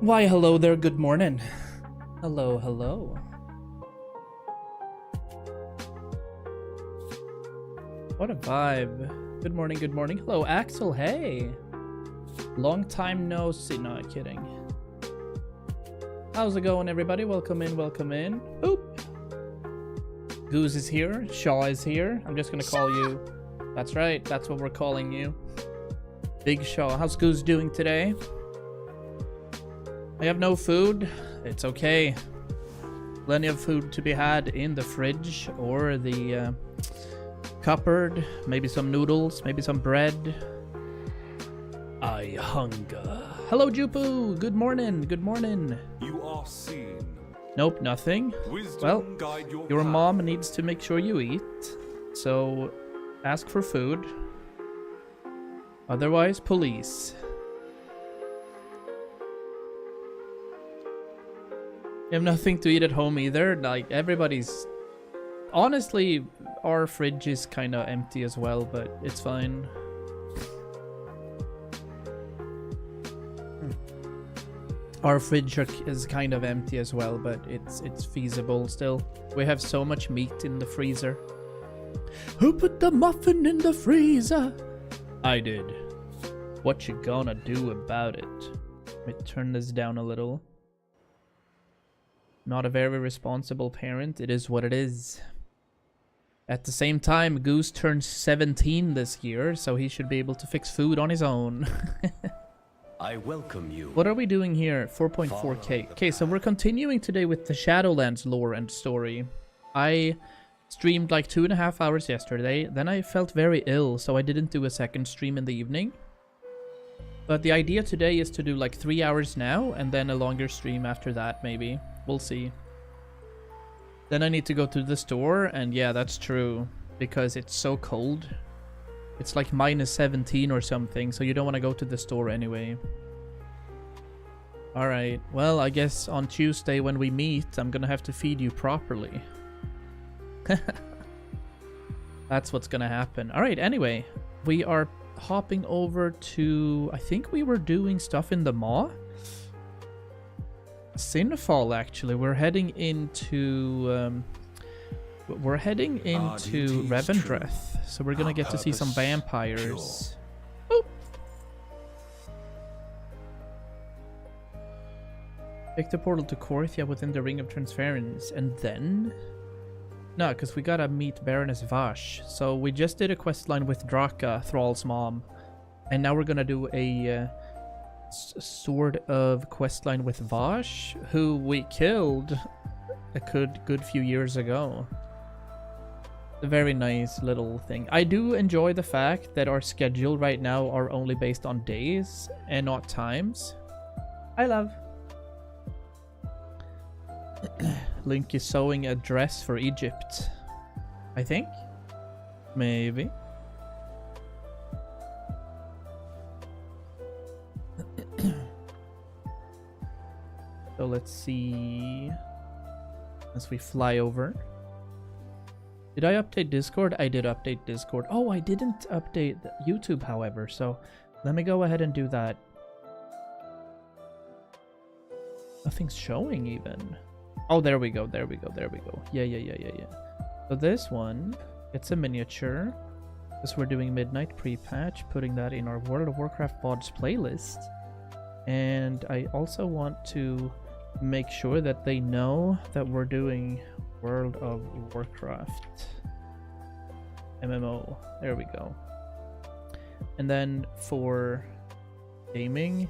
Why, hello there, good morning. Hello, hello. What a vibe. Good morning, good morning. Hello, Axel, hey. Long time no see. No, kidding. How's it going, everybody? Welcome in, welcome in. Boop. Goose is here. Shaw is here. I'm just gonna call you. That's right, that's what we're calling you. Big Shaw. How's Goose doing today? I have no food. It's okay. Plenty of food to be had in the fridge or the cupboard. Maybe some noodles, maybe some bread. I hunger. Hello, Jupu. Good morning. Good morning. You are seen. Nope, nothing. Wisdom Well, guide your path. mom needs to make sure you eat. So ask for food. Otherwise, police. You have nothing to eat at home either. Like, everybody's... Honestly, our fridge is kind of empty as well, but it's fine. Our fridge is kind of empty as well, but it's feasible still. We have so much meat in the freezer. Who put the muffin in the freezer? I did. What you gonna do about it? Let me turn this down a little. Not a very responsible parent. It is what it is. At the same time, Goose turns 17 this year, so he should be able to fix food on his own. I welcome you. What are we doing here? 4.4k. Okay, so we're continuing today with the Shadowlands lore and story. I streamed like 2.5 hours yesterday. Then I felt very ill, so I didn't do a second stream in the evening. But the idea today is to do like 3 hours now, and then a longer stream after that, maybe. We'll see. Then I need to go to the store, and yeah, that's true. Because it's so cold. It's like -17 or something, so you don't want to go to the store anyway. Alright, well, I guess on Tuesday when we meet, I'm gonna have to feed you properly. That's what's gonna happen. Alright, anyway, we are hopping over to... I think we were doing stuff in the Maw? Sinfall, actually. We're heading into... we're heading into Revendreth, so we're gonna get to see some vampires. Boop. Pick the portal to Korthia within the Ring of Transference, and then... No, because we gotta meet Baroness Vash. So we just did a questline with Draka, Thrall's mom, and now we're gonna do a sort of questline with Vash, who we killed a good few years ago. A very nice little thing. I do enjoy the fact that our schedule right now are only based on days and not times. I love. Link is sewing a dress for Egypt, I think. Maybe. So let's see as we fly over. Did I update Discord? I did update Discord. Oh, I didn't update YouTube, however, so let me go ahead and do that. Nothing's showing even. Oh, there we go, there we go, there we go. Yeah. So this one, it's a miniature. Because we're doing Midnight pre-patch, putting that in our World of Warcraft VODs playlist. And I also want to make sure that they know that we're doing World of Warcraft MMO. There we go. And then for gaming,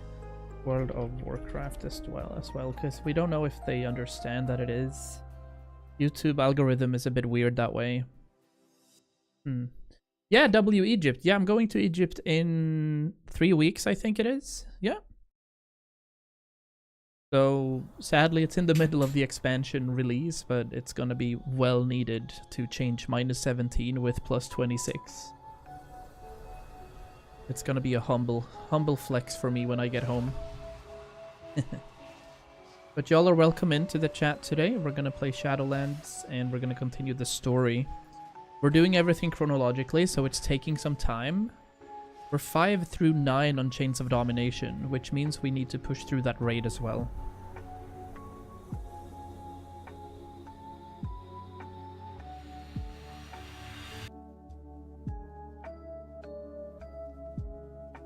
World of Warcraft as well, because we don't know if they understand that it is. YouTube algorithm is a bit weird that way. Yeah, W Egypt. Yeah, I'm going to Egypt in 3 weeks, I think it is. Yeah. So, sadly, it's in the middle of the expansion release, but it's gonna be well needed to change -17 with +26. It's gonna be a humble flex for me when I get home. But y'all are welcome into the chat today. We're gonna play Shadowlands, and we're gonna continue the story. We're doing everything chronologically, so it's taking some time. We're 5 through 9 on Chains of Domination, which means we need to push through that raid as well.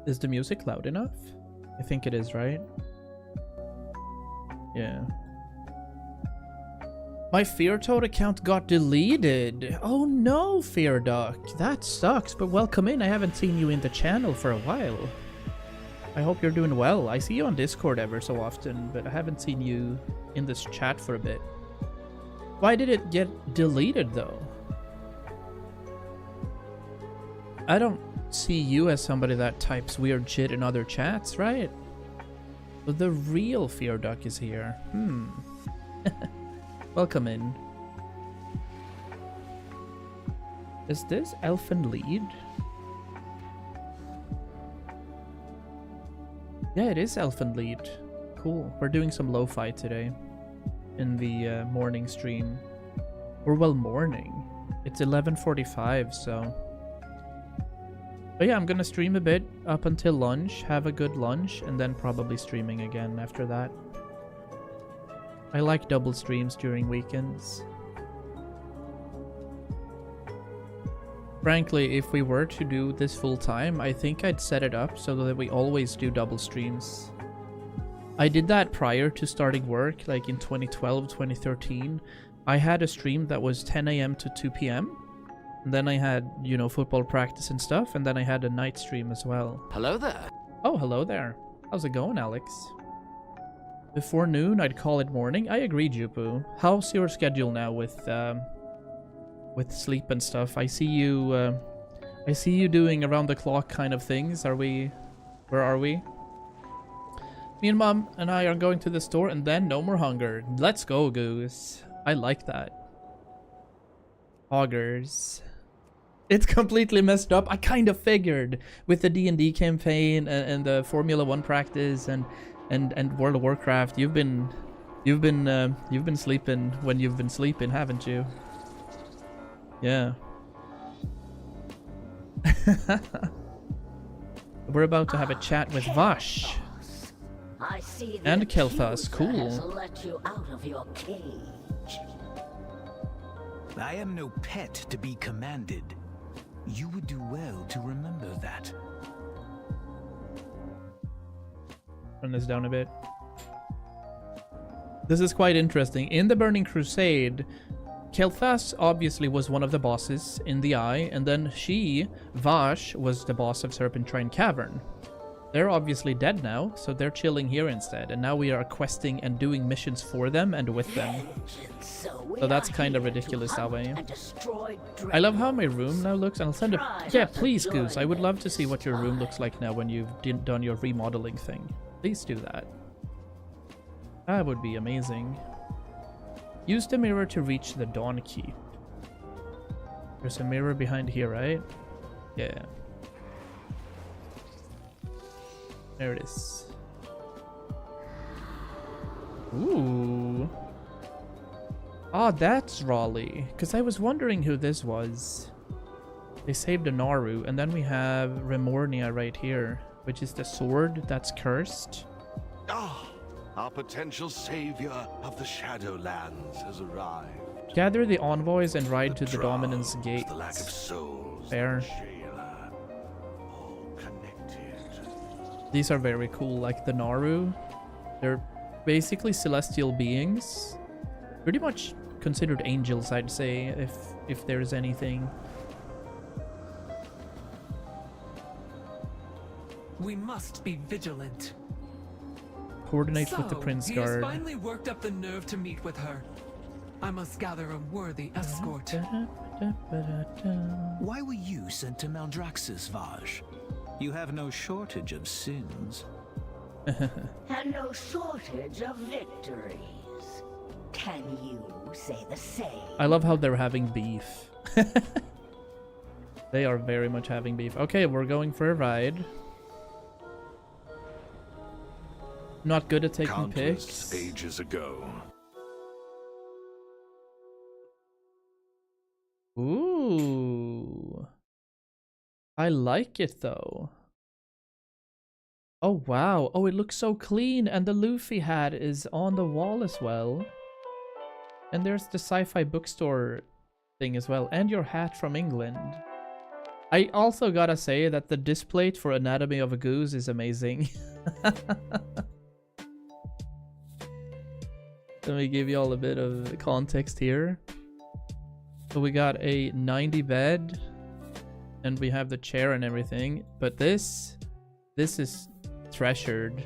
Is the music loud enough? I think it is, right? Yeah. My Fear Toad account got deleted. Oh no, Fear Duck. That sucks, but welcome in. I haven't seen you in the channel for a while. I hope you're doing well. I see you on Discord ever so often, but I haven't seen you in this chat for a bit. Why did it get deleted though? I don't see you as somebody that types weird shit in other chats, right? But the real Fear Duck is here. Welcome in. Is this Elfin Lead? Yeah, it is Elfin Lead. Cool. We're doing some lo-fi today in the morning stream. Or well, morning. It's 11:45, so... But yeah, I'm gonna stream a bit up until lunch, have a good lunch, and then probably streaming again after that. I like double streams during weekends. Frankly, if we were to do this full time, I think I'd set it up so that we always do double streams. I did that prior to starting work, like in 2012, 2013. I had a stream that was 10 AM to 2 PM. And then I had, you know, football practice and stuff, and then I had a night stream as well. Hello there. Oh, hello there. How's it going, Alex? Before noon, I'd call it morning. I agree, Jupu. How's your schedule now with sleep and stuff? I see you doing around the clock kind of things. Where are we? Me and Mom and I are going to the store and then no more hunger. Let's go, Goose. I like that. Hoggers. It's completely messed up. I kind of figured with the D&D campaign and the Formula 1 practice and World of Warcraft, you've been sleeping when you've been sleeping, haven't you? Yeah. We're about to have a chat with Vash and Kel'Thas. Cool. Let you out of your cage. I am no pet to be commanded. You would do well to remember that. Turn this down a bit. This is quite interesting. In the Burning Crusade, Kel'Thas obviously was one of the bosses in the Eye, and then Vash, was the boss of Serpentine Cavern. They're obviously dead now, so they're chilling here instead, and now we are questing and doing missions for them and with them. So that's kind of ridiculous that way. I love how my room now looks, and I'll send a... Yeah, please, Goose, I would love to see what your room looks like now when you've done your remodeling thing. Please do that. That would be amazing. Use the mirror to reach the Dawn Keep. There's a mirror behind here, right? Yeah. There it is. Ooh. Ah, that's Raleigh. Because I was wondering who this was. They saved a Naru, and then we have Remornia right here, which is the sword that's cursed. Ah, our potential savior of the Shadowlands has arrived. Gather the envoys and ride to the Dominance Gate. The lack of souls. Fair. All connected. These are very cool, like the Naru. They're basically celestial beings. Pretty much considered angels, I'd say, if there's anything. We must be vigilant. Coordinate with the Prince He Guard. has finally worked up the nerve to meet with her. I must gather a worthy escort. Why were you sent to Maldraxxus, Vaj? You have no shortage of sins. And no shortage of victories. Can you say the same? I love how they're having beef. They are very much having beef. Okay, we're going for a ride. Not good at taking Countless pics. ages ago. Ooh. I like it though. Oh, wow. Oh, it looks so clean. And the Luffy hat is on the wall as well. And there's the sci-fi bookstore thing as well. And your hat from England. I also gotta say that the display for Anatomy of a Goose is amazing. Let me give you all a bit of context here. So we got a 90 bed. And we have the chair and everything. But this is treasured.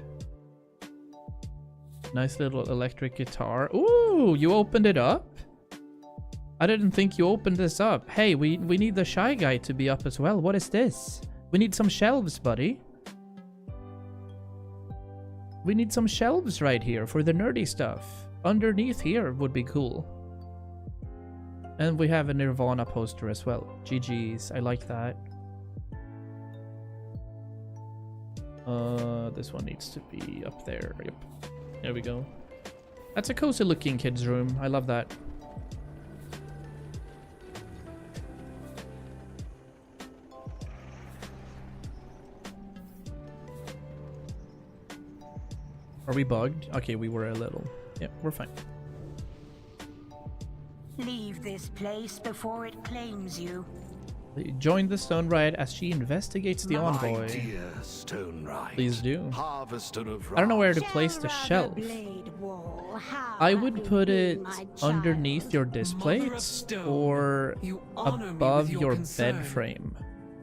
Nice little electric guitar. Ooh, you opened it up? I didn't think you opened this up. Hey, we need the shy guy to be up as well. What is this? We need some shelves, buddy. We need some shelves right here for the nerdy stuff. Underneath here would be cool. And we have a Nirvana poster as well. GG's, I like that. This one needs to be up there. Yep. There we go. That's a cozy looking kid's room. I love that. Are we bugged? Okay, we were a little. Yeah, we're fine. Leave this place before it claims you. Join the Stone Riot as she investigates the My envoy. dear Stone Right, Please do. harvester of I don't know where to wrath. place the shelf. Blade Wall, how I would have you put been, it my underneath child? your Mother of displays Stone, or you honor me above with your concern. bed frame.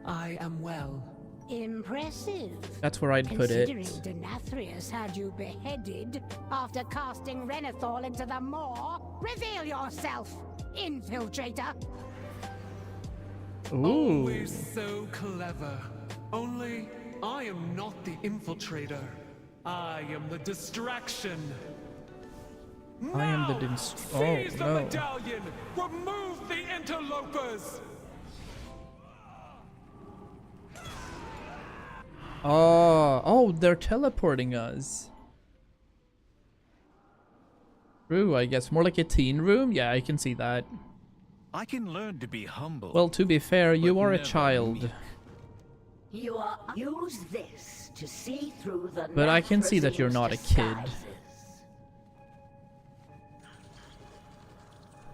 I am well. Impressive. That's where I'd put it. Considering Denathrius had you beheaded after casting Renethor into the maw, reveal yourself, infiltrator. Ooh. Always so clever. Only I am not the infiltrator. I am the distraction. I am the Now, oh, seize the no. medallion. Remove the interlopers. Oh, they're teleporting us. True, I guess. More like a teen room? Yeah, I can see that. I can learn to be humble. Well, to be fair, you But are a never child. meek. You are use this to see through the. But I can see that you're not a kid. disguises.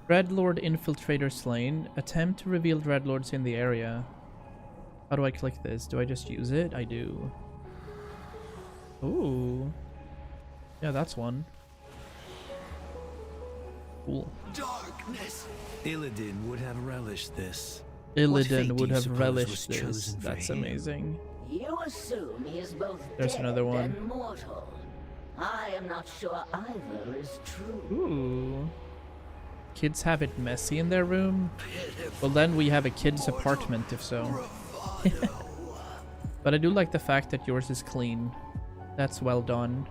Dreadlord Infiltrator slain. Attempt to reveal Dreadlords in the area. How do I click this? Do I just use it? I do. Ooh. Yeah, that's one. Cool. Darkness. Illidan would have relished this. Illidan fate would do you have suppose relished was this. chosen for That's him? amazing. You assume he is both There's dead another one. and mortal. I am not sure either is true. Ooh. Kids have it messy in their room? Well, then we have a kid's apartment, if so. But I do like the fact that yours is clean. That's well done.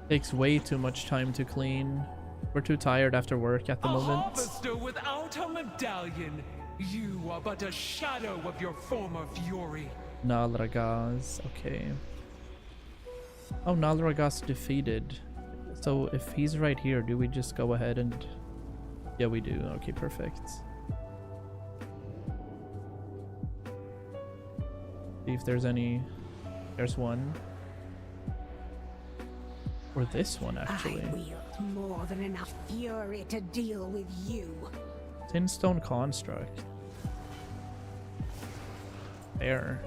Takes way too much time to clean. We're too tired after work at the A moment. harvester without a medallion. You are but a shadow of your former fury. Nalragaz, okay. Oh, Nalragaz defeated. So if he's right here, do we just go ahead and... Yeah, we do. Okay, perfect. See if there's any... There's one. Or this one, actually. I wield more than enough fury to deal with you. Tinstone Construct. There.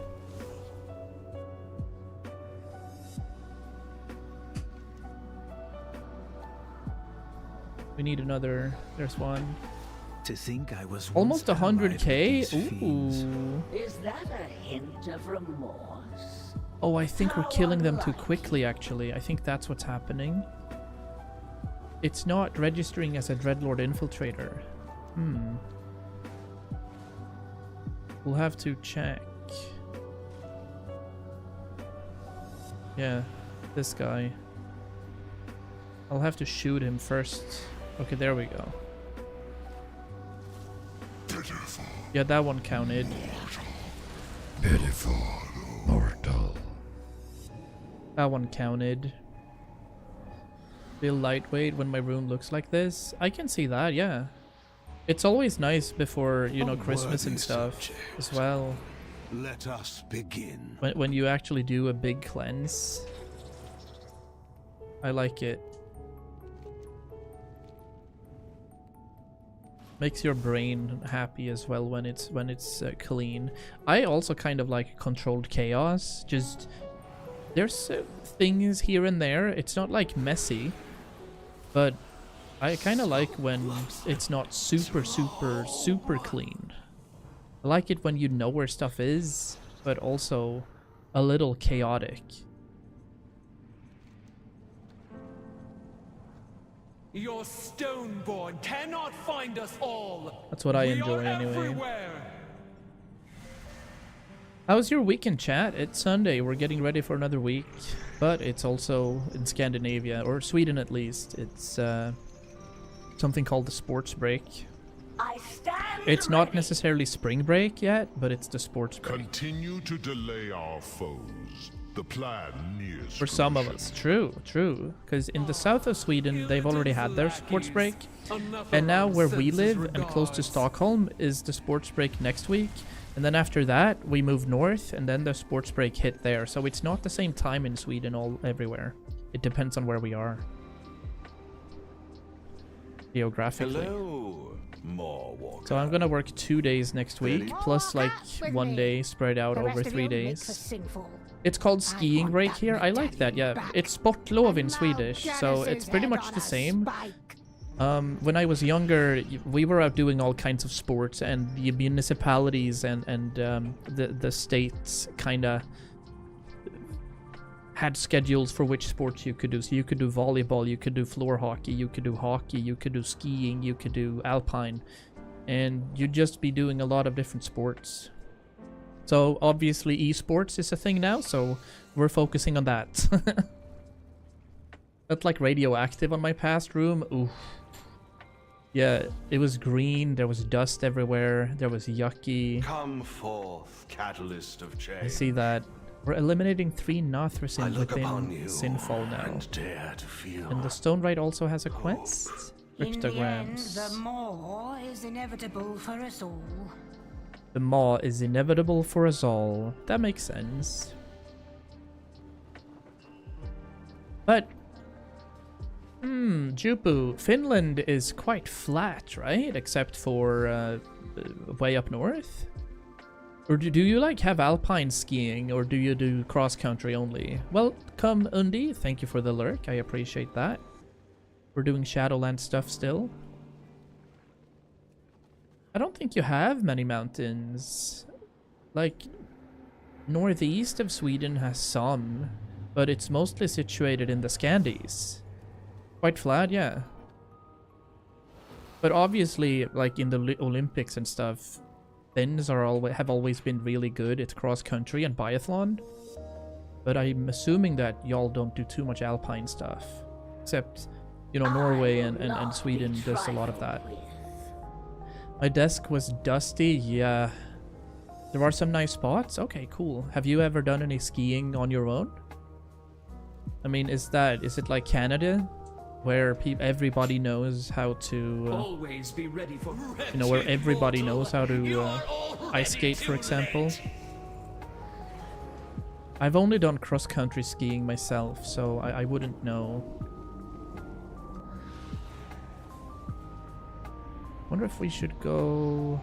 We need another. There's one. To think I was Almost once allied with 100k? these fiends. Ooh. Is that a hint of remorse? Oh, I think we're killing them too quickly, actually. I think that's what's happening. It's not registering as a Dreadlord Infiltrator. We'll have to check. Yeah, this guy. I'll have to shoot him first. Okay, there we go. Yeah, that one counted. Pitiful mortal. That one counted. Feel lightweight when my room looks like this. I can see that, yeah. It's always nice before, you know, Christmas and stuff as well. Let us begin. When you actually do a big cleanse. I like it. Makes your brain happy as well when it's clean. I also kind of like controlled chaos. Just there's things here and there. It's not like messy, but I kind of like when it's not super clean. I like it when you know where stuff is, but also a little chaotic. Your Stoneborn cannot find us all. That's what I We enjoy are anyway. Everywhere. How's your weekend, chat? It's Sunday. We're getting ready for another week, but it's also in Scandinavia, or Sweden at least. It's something called the sports break. I stand It's not ready. necessarily spring break yet, but it's the sports break. Continue to delay our foes. The plan nears For some of fruition. us. True. Because in the south of Sweden, they've already had their sports break. And now where we live and close to Stockholm is the sports break next week. And then after that, we move north and then the sports break hit there. So it's not the same time in Sweden everywhere. It depends on where we are. Geographically. Hello, more walker. So I'm gonna work 2 days next week, plus like With 1 me. day spread out The over rest of 3 you make days. the sinful. It's called skiing want break that here. I like that, yeah. back. It's sportlov in And Swedish, now so Janice's it's pretty head much on the a same. spike. When I was younger, we were out doing all kinds of sports, and the municipalities and the states kind of had schedules for which sports you could do. So you could do volleyball, you could do floor hockey, you could do hockey, you could do skiing, you could do alpine, and you'd just be doing a lot of different sports. So obviously esports is a thing now, so we're focusing on that. That's like radioactive on my past room. Ooh. Yeah, it was green, there was dust everywhere, there was yucky. Come forth, catalyst of change. I see that. We're eliminating 3 I Nothrasin look upon within you Sinfall now. and dare to feel. And the Stone Rite also has a quest. In the end, Cryptograms. the more is inevitable for us all. The maw is inevitable for us all. That makes sense. But Jupu, Finland is quite flat, right? Except for way up north? Or do you like have alpine skiing, or do you do cross country only? Welcome, Undi. Thank you for the lurk. I appreciate that. We're doing Shadowlands stuff still. I don't think you have many mountains. Like, northeast of Sweden has some, but it's mostly situated in the Scandies. Quite flat, yeah. But obviously, like in the Olympics and stuff, Finns have always been really good at cross-country and biathlon. But I'm assuming that y'all don't do too much alpine stuff. Except, you know, Norway and Sweden does a lot of that. My desk was dusty, yeah. There are some nice spots? Okay, cool. Have you ever done any skiing on your own? I mean, is it like Canada? Where everybody knows how to... Always be ready for you know, where everybody knows how to ice skate, for example. I've only done cross-country skiing myself, so I wouldn't know. Wonder if we should go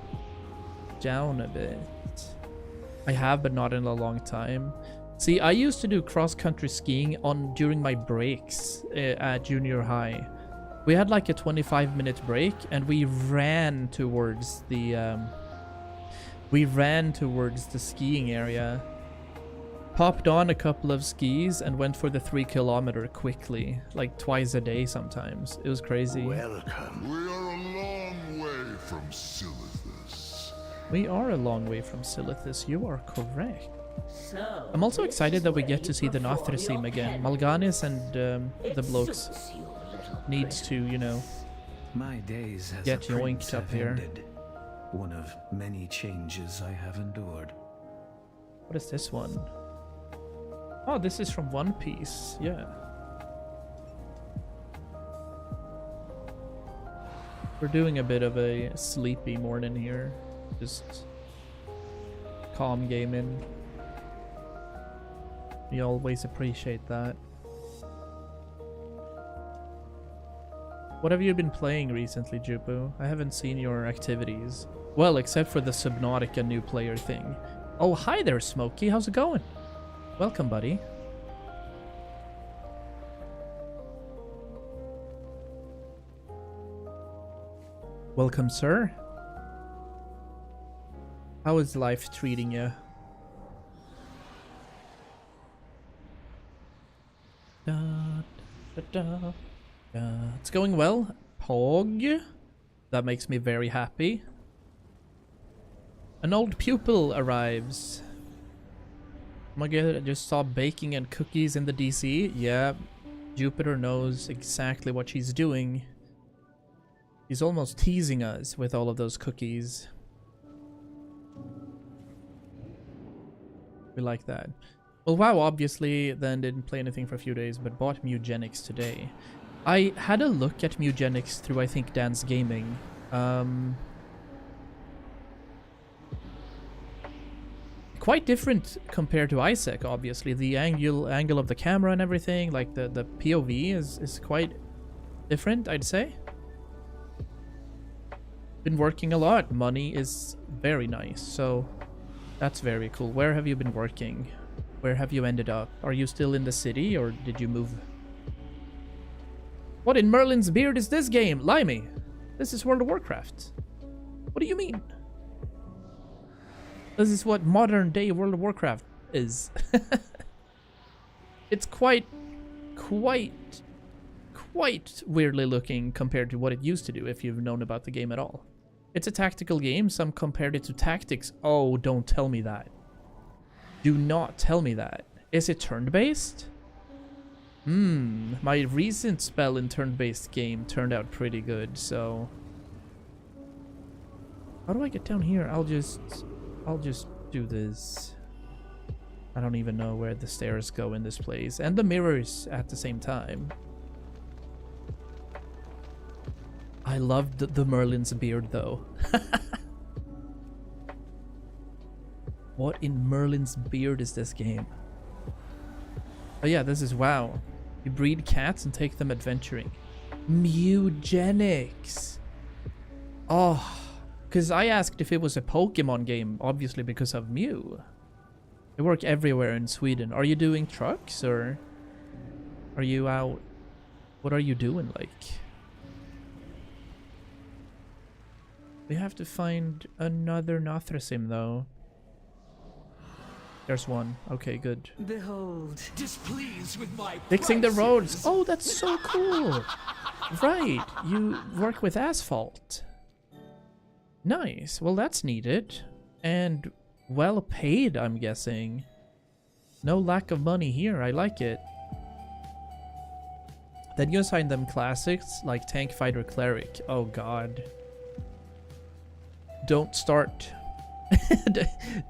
down a bit. I have, but not in a long time. See, I used to do cross-country skiing during my breaks at junior high. We had like a 25-minute break, and we ran towards the skiing area. Popped on a couple of skis and went for the 3-kilometer quickly, like twice a day sometimes. It was crazy. Welcome. We are a long way from Silithus. We are a long way from Silithus, you are correct. I'm also excited that we get to see the Nothrasim again. Mal'Ganis and the blokes needs to, you know, My days as get a yoinked prince up have here. ended. One of many changes I have endured. What is this one? Oh, this is from One Piece, yeah. We're doing a bit of a sleepy morning here. Just calm gaming. We always appreciate that. What have you been playing recently, Jupu? I haven't seen your activities. Well, except for the Subnautica new player thing. Oh, hi there, Smokey. How's it going? Welcome, buddy. Welcome, sir. How is life treating you? Da, da, da, da. It's going well. Pog. That makes me very happy. An old pupil arrives. Oh my god, I just saw baking and cookies in the DC. Yeah, Jupiter knows exactly what she's doing. He's almost teasing us with all of those cookies. We like that. Well, WoW obviously then didn't play anything for a few days, but bought Mugenics today. I had a look at Mugenics through, I think, Dan's Gaming. Quite different compared to Isaac, obviously. The angle of the camera and everything, like the POV is quite different, I'd say. Been working a lot. Money is very nice, so that's very cool. Where have you been working? Where have you ended up? Are you still in the city, or did you move? What in Merlin's beard is this game? Limey, this is World of Warcraft. What do you mean? This is what modern day World of Warcraft is. It's quite weirdly looking compared to what it used to do, if you've known about the game at all. It's a tactical game. Some compared it to tactics. Oh, don't tell me that. Do not tell me that. Is it turn-based? My recent spell in turn-based game turned out pretty good, so... How do I get down here? I'll just do this. I don't even know where the stairs go in this place. And the mirrors at the same time. I loved the Merlin's beard, though. What in Merlin's beard is this game? Oh yeah, this is WoW. You breed cats and take them adventuring. Mugenics. Oh, because I asked if it was a Pokemon game, obviously because of Mew. They work everywhere in Sweden. Are you doing trucks, or are you out? What are you doing, like? We have to find another Nothrasim, though. There's one. Okay, good. Behold, displeased with my Fixing the prices. roads. Oh, that's so cool. Right, you work with asphalt. Nice. Well, that's needed. And well paid, I'm guessing. No lack of money here. I like it. Then you assign them classics like Tank Fighter Cleric. Oh, God. Don't start.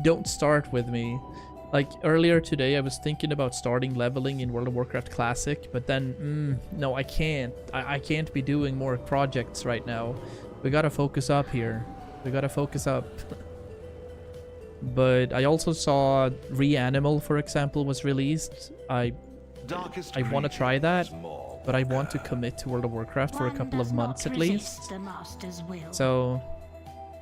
Don't start with me. Like earlier today, I was thinking about starting leveling in World of Warcraft Classic, but then, no, I can't. I can't be doing more projects right now. We gotta focus up here. We gotta focus up. But I also saw Reanimal, for example, was released. I want to try that, but I want to commit to World of Warcraft for a couple of months at least. So...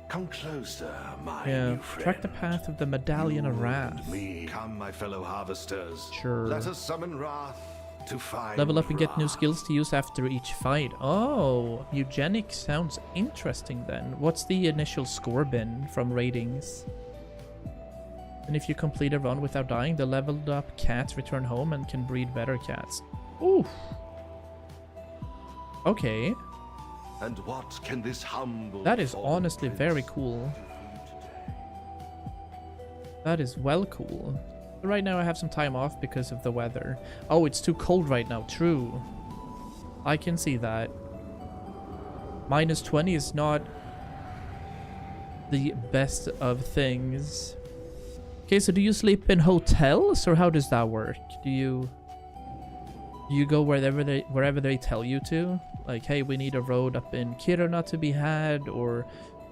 Come closer, my yeah, new friend. track the path of the Medallion of Wrath. Me. Come, my fellow harvesters. Sure. Let us summon Wrath to find Level up and get new Wrath. skills to use after each fight. Oh, Eugenics sounds interesting then. What's the initial score been from ratings? And if you complete a run without dying, the leveled up cats return home and can breed better cats. Oof. Okay. And what can this humble That is fallen honestly prince very cool. That is well cool. But right now I have some time off because of the weather. Oh, it's too cold right now. True. I can see that. -20 is not the best of things. Okay, so do you sleep in hotels, or how does that work? Do you go wherever they tell you to? Like, hey, we need a road up in Kiruna to be had, or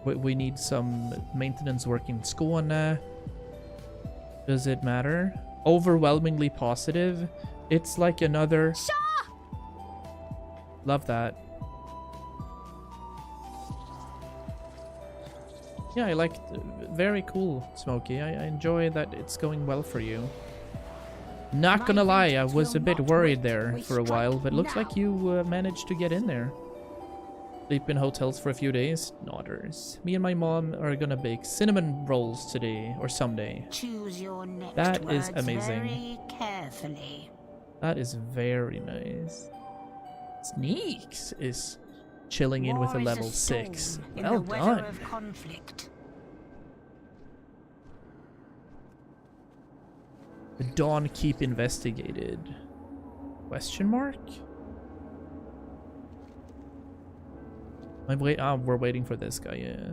we need some maintenance work in Skåne. Does it matter? Overwhelmingly positive. It's like another... Love that. Yeah, I like... Very cool, Smokey. I enjoy that it's going well for you. Not gonna lie, I was a bit worried there for a while, but looks like you managed to get in there. Sleep in hotels for a few days? Nodders. Me and my mom are gonna bake cinnamon rolls today, or someday. Choose your next That is words amazing. very carefully. That is very nice. Sneaks is chilling in with a War is level storm 6. in Well the weather done. of conflict. The Dawn keep investigated. Question mark? We're waiting for this guy, yeah.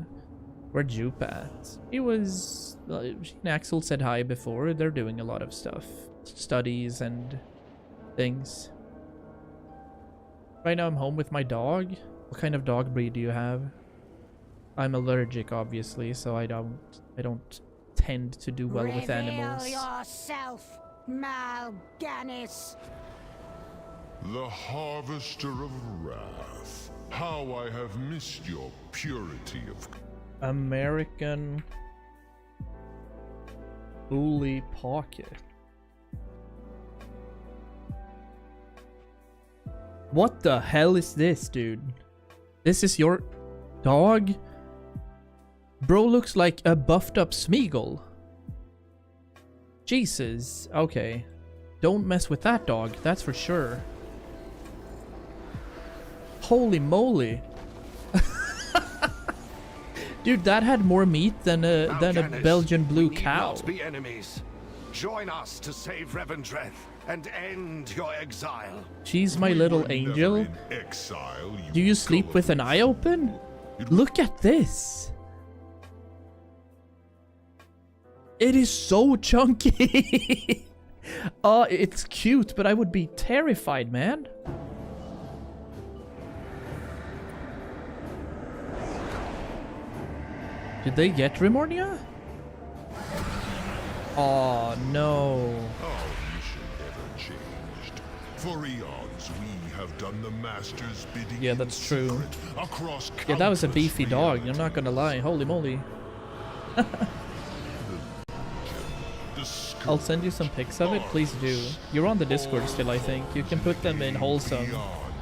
Where Jupe at? He was... she and Axel said hi before. They're doing a lot of stuff. Studies and things. Right now I'm home with my dog. What kind of dog breed do you have? I'm allergic, obviously, so I don't tend to do well with animals. Reveal yourself, Mal'Ganis. The Harvester of Wrath. How I have missed your purity of... American Bully Pocket. What the hell is this, dude? This is your dog? Bro looks like a buffed up Smeagol. Jesus. Okay. Don't mess with that dog, that's for sure. Holy moly. Dude, that had more meat than a Belgian blue cow. Not be enemies. Join us to save Revendreth and end your exile. She's my little Never angel. in exile, Do you sleep with an eye open? Look at this. It is so chunky. It's cute, but I would be terrified, man. Did they get Remornia? Oh no. Our mission never changed. For eons, we have done the Master's bidding. Yeah, in that's true. secret across Yeah, that was a countless beefy dog, I'm not realities. gonna lie. Holy moly. I'll send you some pics of it, please do. You're on the Discord still, I think. You can put them in wholesome. Beyond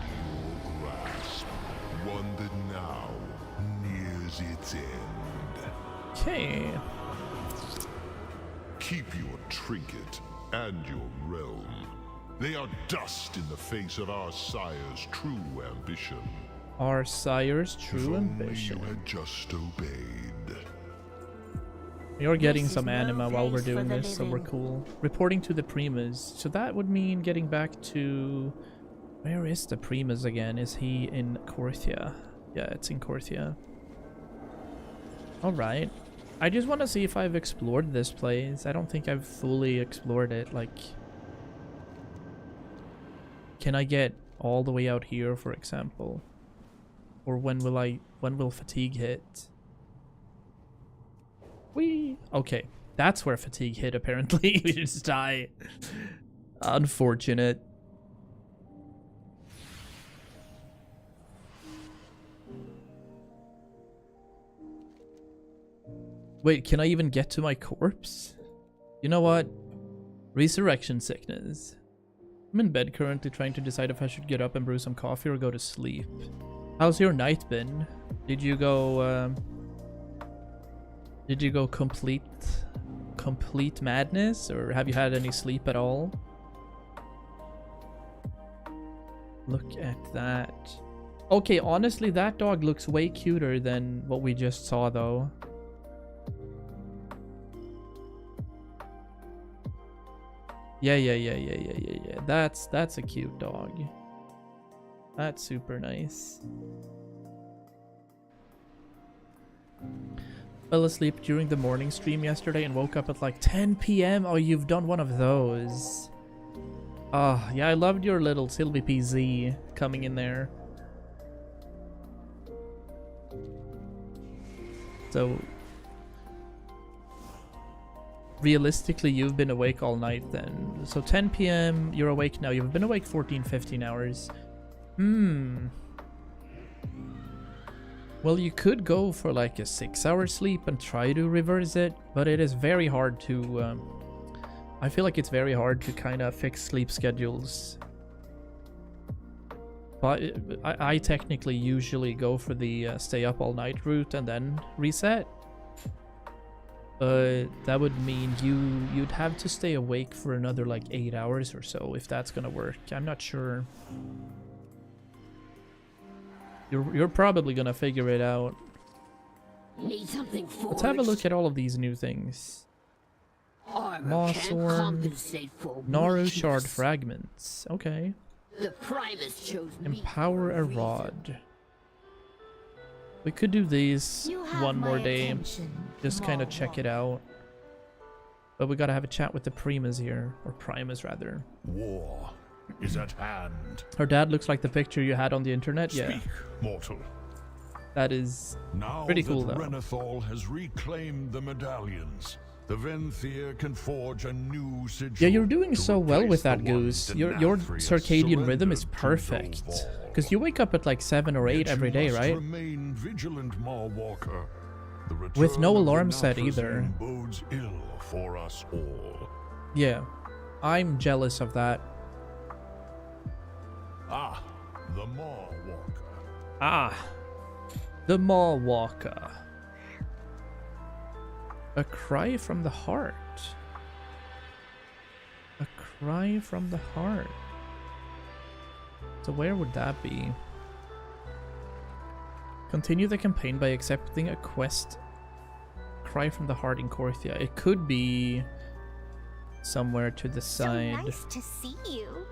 your grasp, one that now nears its end. Okay. Keep your trinket and your realm. They are dust in the face of our sire's true ambition. Our sire's If true only ambition. you had just obeyed. You're getting This is some no anima while we're place for doing the this, so we're living. cool. Reporting to the Primas. So that would mean getting back to... Where is the Primas again? Is he in Korthia? Yeah, it's in Korthia. Alright. I just want to see if I've explored this place. I don't think I've fully explored it. Like... Can I get all the way out here, for example? Or when will fatigue hit? Whee! Okay, that's where fatigue hit, apparently. We just die. Unfortunate. Wait, can I even get to my corpse? You know what? Resurrection sickness. I'm in bed currently trying to decide if I should get up and brew some coffee or go to sleep. How's your night been? Did you go complete madness, or have you had any sleep at all? Look at that. Okay, honestly, that dog looks way cuter than what we just saw, though. Yeah. That's a cute dog. That's super nice. Fell asleep during the morning stream yesterday and woke up at like 10 p.m. Oh, you've done one of those. Oh, yeah, I loved your little Sylvie PZ coming in there. So realistically, you've been awake all night then. So 10 p.m. you're awake now. You've been awake 14-15 hours. Well, you could go for like a 6-hour sleep and try to reverse it, but it is very hard to I feel like it's very hard to kind of fix sleep schedules. But I technically usually go for the stay up all night route and then reset. That would mean you'd have to stay awake for another like 8 hours or so if that's gonna work. I'm not sure. You're probably gonna figure it out. Need something forged? Let's have a look at all of these new things. Mossworm, Naru shard fragments. Okay. The Primus chose Empower a rod. We could do these one more day. Just kind of check it out. But we gotta have a chat with the Primus here. Or Primus, rather. War is at hand. Her dad looks like the picture you had on the internet. Yeah. Speak, mortal. That is Now pretty that cool, though. Renathal has reclaimed the medallions, the Venthyr can forge a new sigil. Yeah, you're doing to so well replace with the that, one Goose. Your Denathrius circadian rhythm is surrendered to perfect. Dovahol. Because you wake up at like 7 or 8 Yet every you day, must right? Remain vigilant, Mawwalker. The With no return of alarm the set Nathrezim either. bodes ill for us all. Yeah. I'm jealous of that. Ah, the Mawwalker. Ah. The Maw Walker. A cry from the heart. A cry from the heart. So where would that be? Continue the campaign by accepting a quest. Cry from the heart in Korthia. It could be somewhere to the side. So nice to see you.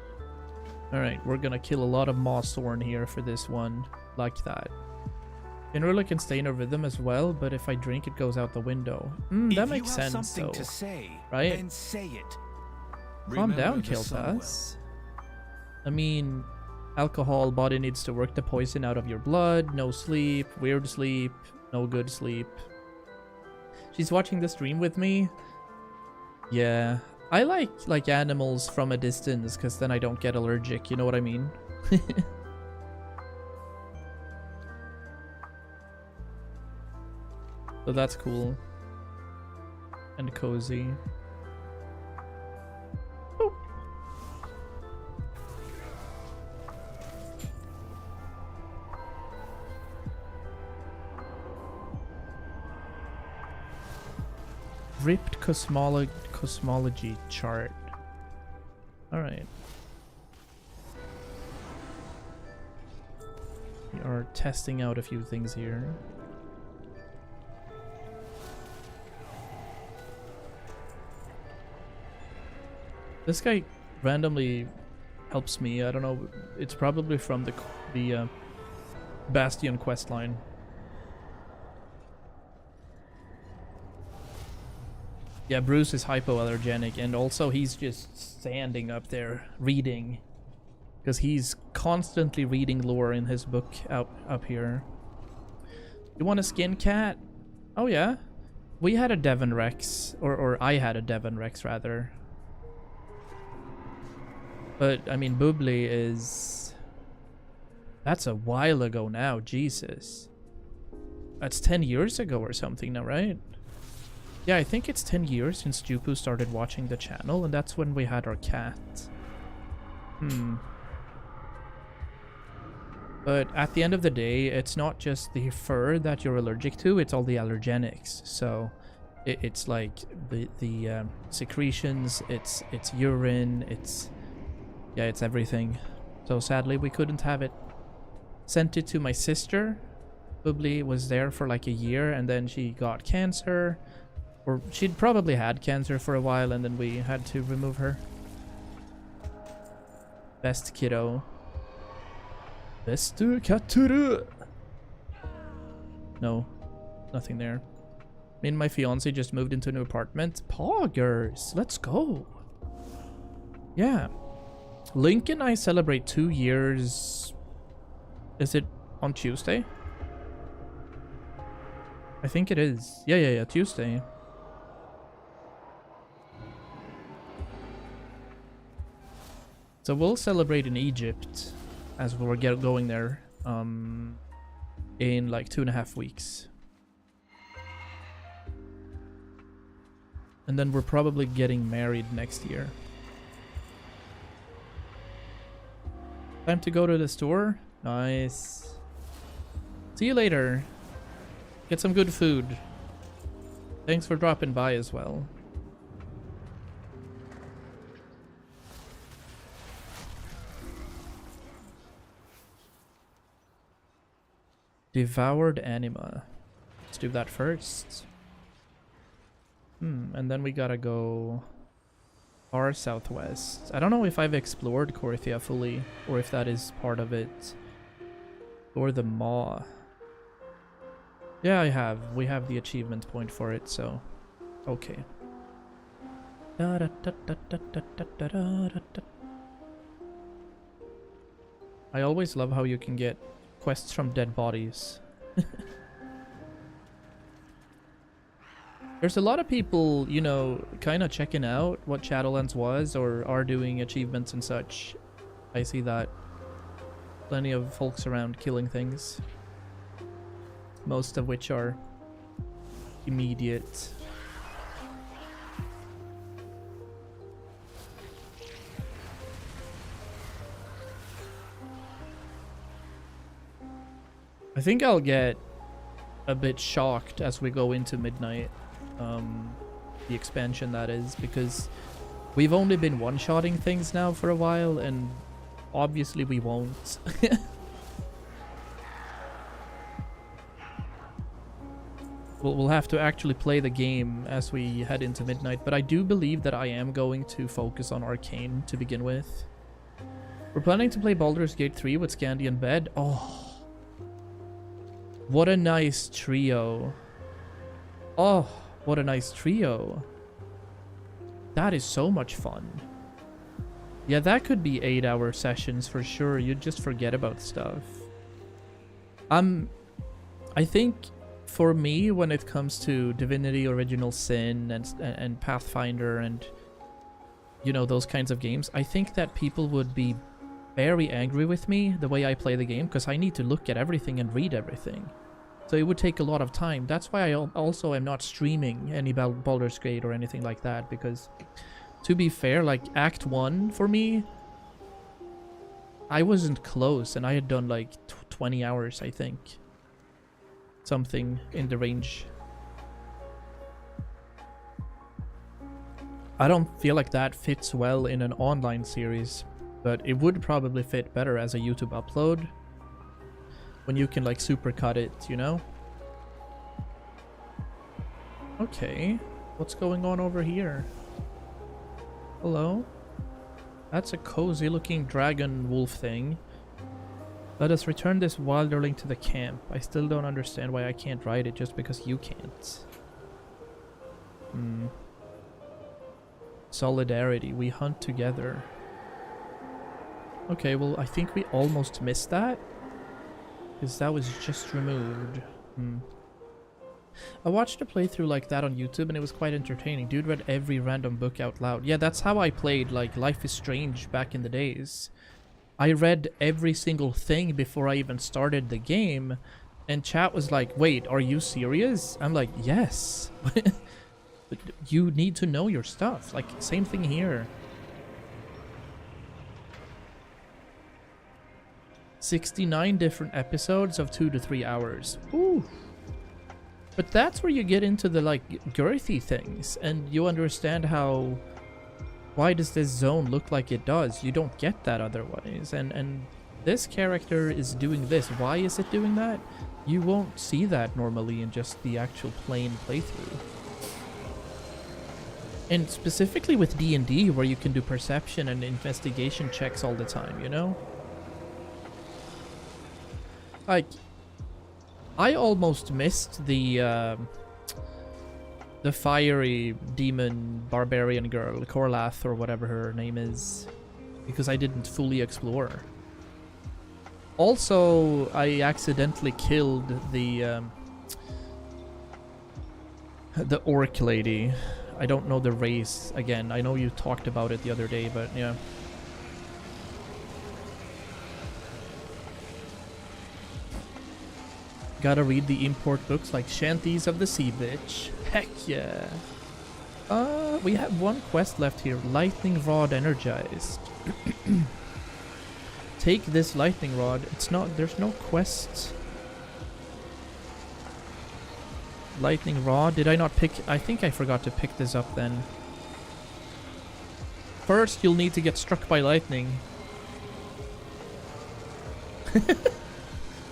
Alright, we're gonna kill a lot of Mossthorn here for this one. Like that. Generally can stay in a rhythm as well, but if I drink it goes out the window. That makes sense something though. to say, right? then say it. Calm Remember down, the Kiltas. I mean, alcohol, body needs to work the poison out of your blood, no sleep, weird sleep, no good sleep. She's watching the stream with me. Yeah, I like animals from a distance because then I don't get allergic, you know what I mean? So that's cool. And cozy. Boop. Ripped cosmology chart. Alright. We are testing out a few things here. This guy randomly helps me. I don't know. It's probably from the Bastion questline. Yeah, Bruce is hypoallergenic, and also he's just standing up there reading, because he's constantly reading lore in his book up here. You want a skin cat? Oh yeah, we had a Devon Rex, or I had a Devon Rex rather. But, I mean, Bubbly is... That's a while ago now, Jesus. That's 10 years ago or something now, right? Yeah, I think it's 10 years since Jupu started watching the channel, and that's when we had our cat. But at the end of the day, it's not just the fur that you're allergic to, it's all the allergenics. So, it's like the secretions, it's urine, it's... Yeah, it's everything. So sadly, we couldn't have it. Sent it to my sister. Bubbly was there for like a year, and then she got cancer. Or she'd probably had cancer for a while, and then we had to remove her. Best kiddo. Bestu katturu. No, nothing there. Me and my fiance just moved into a new apartment. Poggers, let's go. Yeah. Link and I celebrate 2 years. Is it on Tuesday? I think it is. Yeah, Tuesday. So we'll celebrate in Egypt as we're going there in like 2.5 weeks. And then we're probably getting married next year. Time to go to the store? Nice. See you later. Get some good food. Thanks for dropping by as well. Devoured anima. Let's do that first. And then we gotta go far southwest. I don't know if I've explored Korthia fully, or if that is part of it. Or the Maw. Yeah, I have. We have the achievement point for it, so okay. I always love how you can get quests from dead bodies. There's a lot of people, you know, kind of checking out what Shadowlands was or are doing achievements and such. I see that. Plenty of folks around killing things. Most of which are immediate. I think I'll get a bit shocked as we go into Midnight. The expansion, that is, because we've only been one-shotting things now for a while, and obviously we won't. We'll have to actually play the game as we head into Midnight, but I do believe that I am going to focus on Arcane to begin with. We're planning to play Baldur's Gate 3 with Scandi in bed. Oh, what a nice trio. Oh, what a nice trio. That is so much fun. Yeah, that could be 8-hour sessions for sure. You'd just forget about stuff. I think for me, when it comes to Divinity, Original Sin, and Pathfinder, and you know, those kinds of games, I think that people would be very angry with me the way I play the game, because I need to look at everything and read everything. So it would take a lot of time. That's why I also am not streaming any Baldur's Gate or anything like that, because to be fair, like Act 1 for me, I wasn't close and I had done like 20 hours, I think. Something in the range. I don't feel like that fits well in an online series, but it would probably fit better as a YouTube upload. When you can like supercut it, you know? Okay, what's going on over here? Hello? That's a cozy looking dragon wolf thing. Let us return this wilderling to the camp. I still don't understand why I can't ride it just because you can't. Solidarity, we hunt together. Okay, well, I think we almost missed that. Because that was just removed. I watched a playthrough like that on YouTube and it was quite entertaining. Dude read every random book out loud. Yeah, that's how I played like Life is Strange back in the days. I read every single thing before I even started the game, and chat was like, wait, are you serious? I'm like, yes. But you need to know your stuff. Like, same thing here. 69 different episodes of 2 to 3 hours. Ooh. But that's where you get into the like girthy things, and you understand how, why does this zone look like it does? You don't get that otherwise. And this character is doing this. Why is it doing that? You won't see that normally in just the actual plain playthrough. And specifically with D&D, where you can do perception and investigation checks all the time, you know? Like, I almost missed the fiery demon barbarian girl, Corlath or whatever her name is, because I didn't fully explore. Also, I accidentally killed the The orc lady. I don't know the race again. I know you talked about it the other day, but yeah. Gotta read the import books like Shanties of the Sea Bitch. Heck yeah. We have one quest left here. Lightning Rod energized. Take this lightning rod. It's not, there's no quest. Lightning rod. Did I not pick? I think I forgot to pick this up then. First, you'll need to get struck by lightning.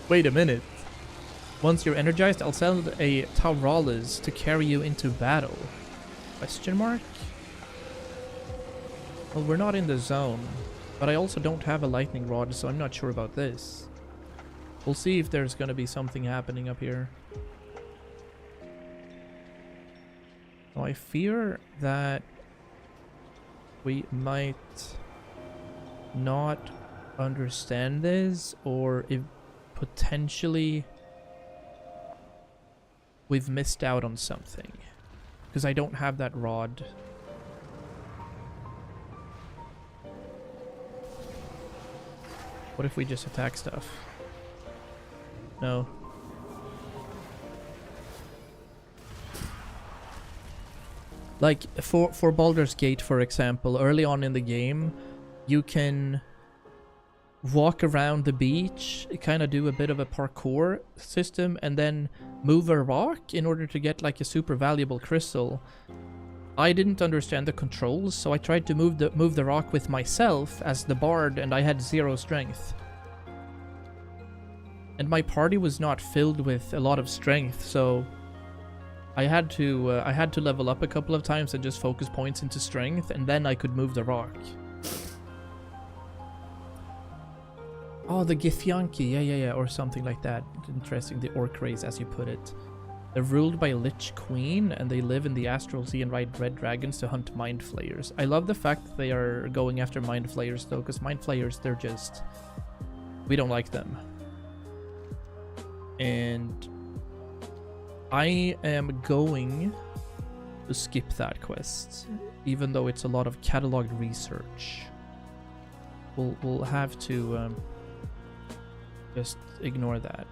Wait a minute. Once you're energized, I'll send a Tauralis to carry you into battle. Question mark? Well, we're not in the zone. But I also don't have a lightning rod, so I'm not sure about this. We'll see if there's gonna be something happening up here. So I fear that we might not understand this, or if potentially we've missed out on something. Because I don't have that rod. What if we just attack stuff? No. Like, for Baldur's Gate, for example, early on in the game, you can walk around the beach, kind of do a bit of a parkour system, and then move a rock in order to get like a super valuable crystal. I didn't understand the controls, so I tried to move the rock with myself as the bard, and I had 0 strength. And my party was not filled with a lot of strength, so I had to level up a couple of times and just focus points into strength, and then I could move the rock. Oh, the Githyanki, yeah, or something like that. Interesting, the orc race, as you put it. They're ruled by a Lich Queen, and they live in the Astral Sea and ride red dragons to hunt Mind Flayers. I love the fact that they are going after Mind Flayers, though, because Mind Flayers, they're just... we don't like them. And I am going to skip that quest, even though it's a lot of cataloged research. We'll have to just ignore that.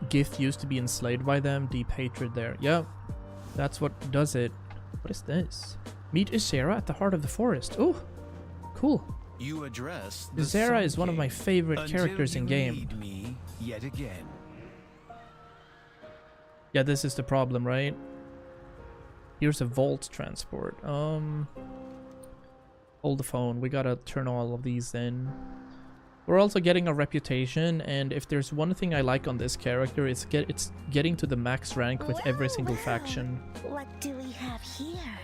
Gith used to be enslaved by them, deep hatred there. Yeah, that's what does it. What is this? Meet Ysera at the heart of the forest. Oh, cool. You address Ysera is one of my favorite characters in game. Lead me yet again. Yeah, this is the problem, right? Here's a vault transport. Hold the phone. We gotta turn all of these in. We're also getting a reputation, and if there's one thing I like on this character, it's getting to the max rank with every single faction. What do we have here?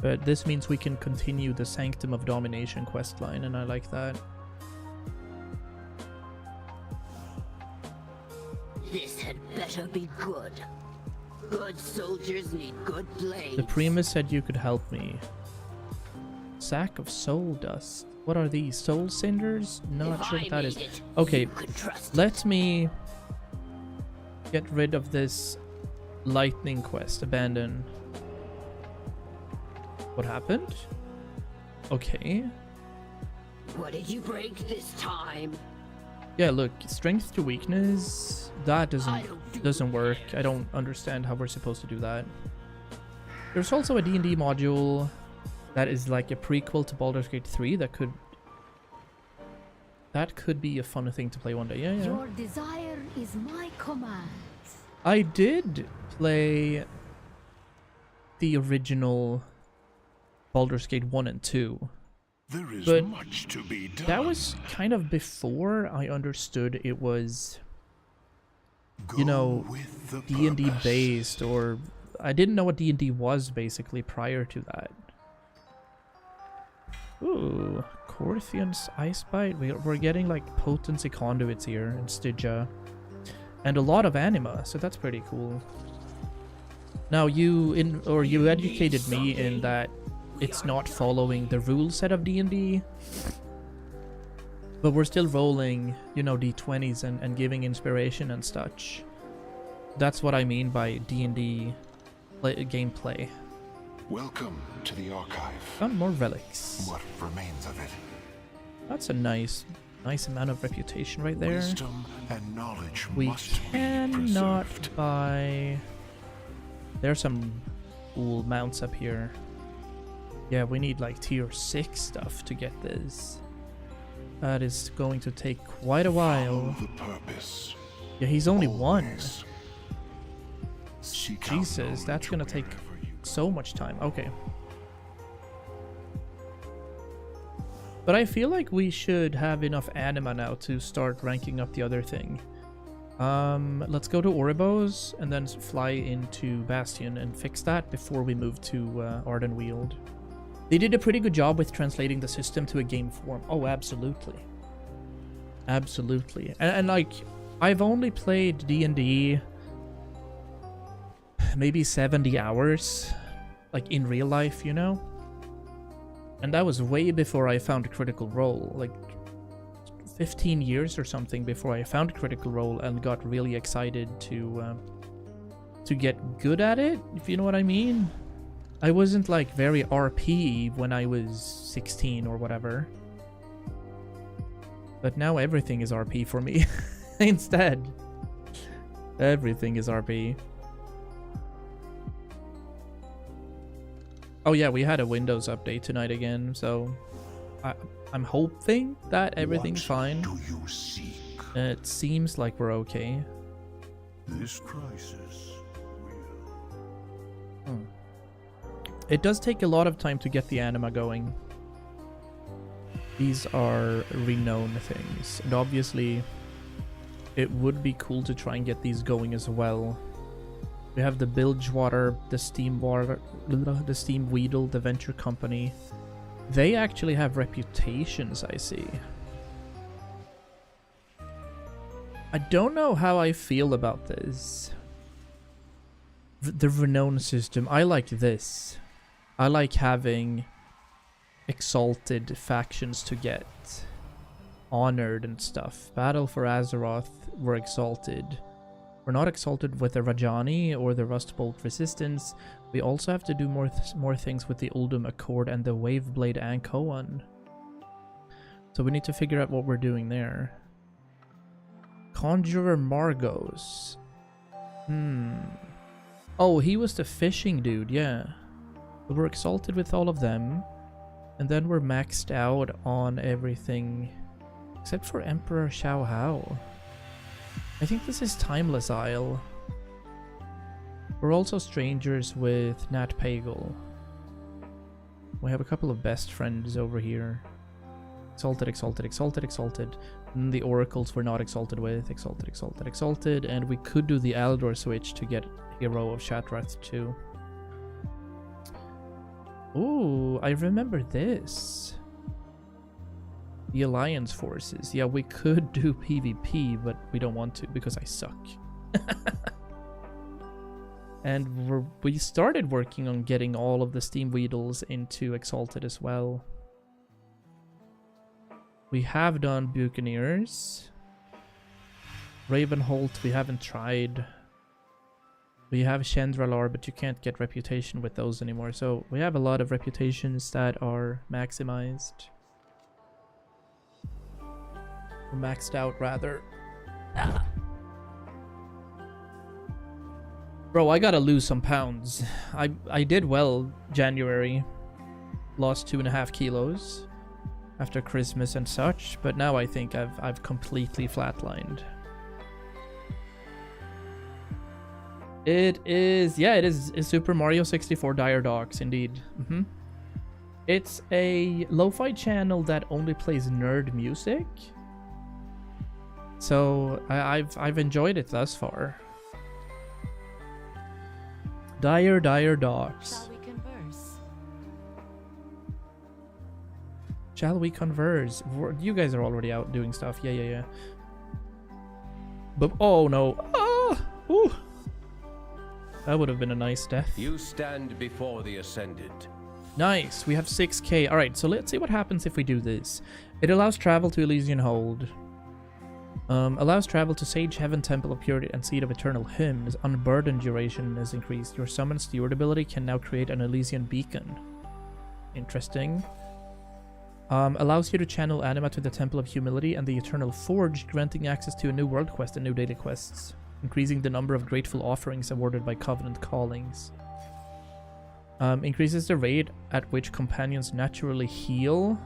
But this means we can continue the Sanctum of Domination questline, and I like that. This had better be good. Good soldiers need good blades. The Primus said you could help me. Sack of soul dust. What are these? Soul cinders? Not sure what that is. Okay, let me get rid of this lightning quest. Abandon. What happened? Okay. What did you break this time? Yeah, look, strength to weakness, that doesn't work. I don't understand how we're supposed to do that. There's also a D&D module that is like a prequel to Baldur's Gate 3 that could be a fun thing to play one day. Yeah. Your desire is my command. I did play the original Baldur's Gate 1 and 2. There is But much to be done. that was kind of before I understood it was, you know, D&D based, or I didn't know what D&D was basically prior to that. Ooh, Corthian's Ice Bite. We're getting like potency conduits here in Stygia, and a lot of anima, so that's pretty cool. Now you educated me in that it's not following the rule set of D&D. But we're still rolling, you know, d20s and giving inspiration and such. That's what I mean by D&D gameplay. Welcome to the archive. Found more relics. What remains of it? That's a nice amount of reputation right there. Wisdom and knowledge We must be cannot preserved. buy... There's some cool mounts up here. Yeah, we need like tier 6 stuff to get this. That is going to take quite a while. Follow the purpose. Yeah, he's only one. Always. Seek out Jesus, knowledge that's gonna take wherever you so much time. Okay. But I feel like we should have enough anima now to start ranking up the other thing. Let's go to Oribos and then fly into Bastion and fix that before we move to Ardenweald. They did a pretty good job with translating the system to a game form. Oh, absolutely. Absolutely. And like, I've only played D&D maybe 70 hours, like in real life, you know? And that was way before I found Critical Role, like 15 years or something before I found Critical Role and got really excited to get good at it, if you know what I mean. I wasn't like very RP when I was 16 or whatever. But now everything is RP for me instead. Everything is RP. Oh yeah, we had a Windows update tonight again, so I'm hoping that everything's fine. do you seek? It seems like we're okay. This crisis will. It does take a lot of time to get the anima going. These are renowned things, and obviously it would be cool to try and get these going as well. We have the Bilgewater, the Steam Weedle, the Venture Company. They actually have reputations, I see. I don't know how I feel about this. The renown system. I like this. I like having exalted factions to get honored and stuff. Battle for Azeroth, we're exalted. We're not exalted with the Rajani or the Rustbolt Resistance. We also have to do more things with the Uldum Accord and the Waveblade Ankoan. So we need to figure out what we're doing there. Conjurer Margos. Oh, he was the fishing dude, yeah. So we're exalted with all of them. And then we're maxed out on everything. Except for Emperor Xiao Hao. I think this is Timeless Isle. We're also strangers with Nat Pagal. We have a couple of best friends over here. Exalted, exalted, exalted, exalted. And the oracles we're not exalted with. Exalted, exalted, exalted. And we could do the Aldor switch to get Hero of Shatrath too. Ooh, I remember this. The Alliance forces. Yeah, we could do PvP, but we don't want to because I suck. And we started working on getting all of the Steam Weedles into Exalted as well. We have done Buccaneers. Ravenholt, we haven't tried. We have Chandralar, but you can't get reputation with those anymore. So we have a lot of reputations that are maximized. Or maxed out, rather. Bro, I gotta lose some pounds. I did well January. Lost 2.5 kilos after Christmas and such, but now I think I've completely flatlined. It is, yeah, it is Super Mario 64 Dire Dogs, indeed. It's a lo-fi channel that only plays nerd music. So I've enjoyed it thus far. Dire Dogs. Shall we converse? Shall we converse? You guys are already out doing stuff. Yeah. But oh no. Ah! Ooh. That would have been a nice death. You stand before the Ascended. Nice, we have 6k. Alright, so let's see what happens if we do this. It allows travel to Elysian Hold. Allows travel to Sage Heaven, Temple of Purity, and Seat of Eternal Hymns. Unburden duration is increased. Your summon steward ability can now create an Elysian beacon. Interesting. Allows you to channel anima to the Temple of Humility and the Eternal Forge, granting access to a new world quest and new daily quests, increasing the number of grateful offerings awarded by Covenant callings. Increases the rate at which companions naturally heal,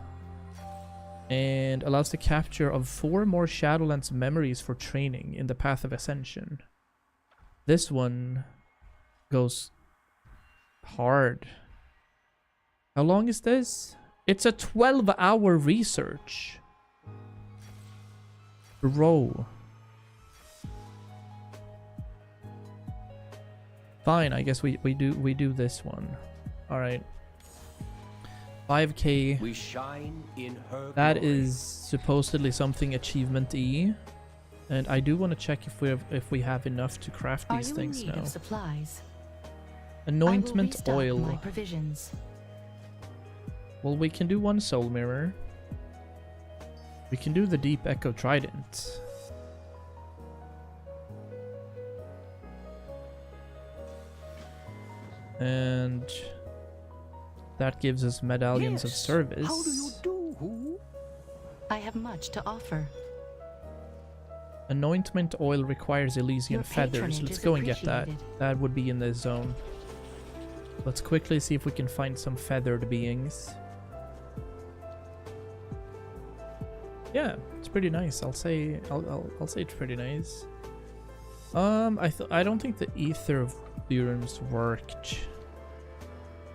and allows the capture of 4 more Shadowlands memories for training in the Path of Ascension. This one goes hard. How long is this? It's a 12-hour research. Bro. Fine, I guess we do this one. All right. 5k. We shine in her That glory. is supposedly something achievement-y, and I do want to check if we have enough to craft these things Are you in need now. of supplies? Anointment I will restock oil. my provisions. Well, we can do 1 soul mirror. We can do the deep echo trident. And that gives us medallions of service. How do you do? I have much to offer. Anointment oil requires Elysian Your feathers. patronage Let's is go and get that. appreciated. That would be in this zone. Let's quickly see if we can find some feathered beings. Yeah, it's pretty nice. I'll say it's pretty nice. I don't think the ether burns worked.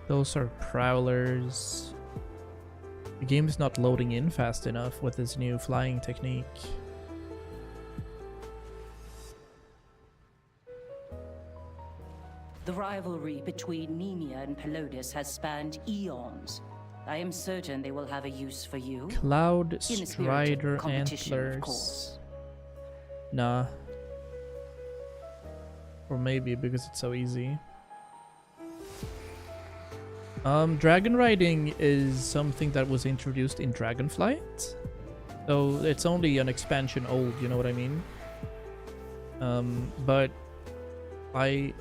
Those are prowlers. The game is not loading in fast enough with this new flying technique. The rivalry between Nemia and Pelodus has spanned eons. I am certain they will have a use for you. Cloud In the spirit of Strider competition, of antlers. course. Nah. Or maybe because it's so easy. Dragon riding is something that was introduced in Dragonflight. So it's only an expansion old, you know what I mean? But I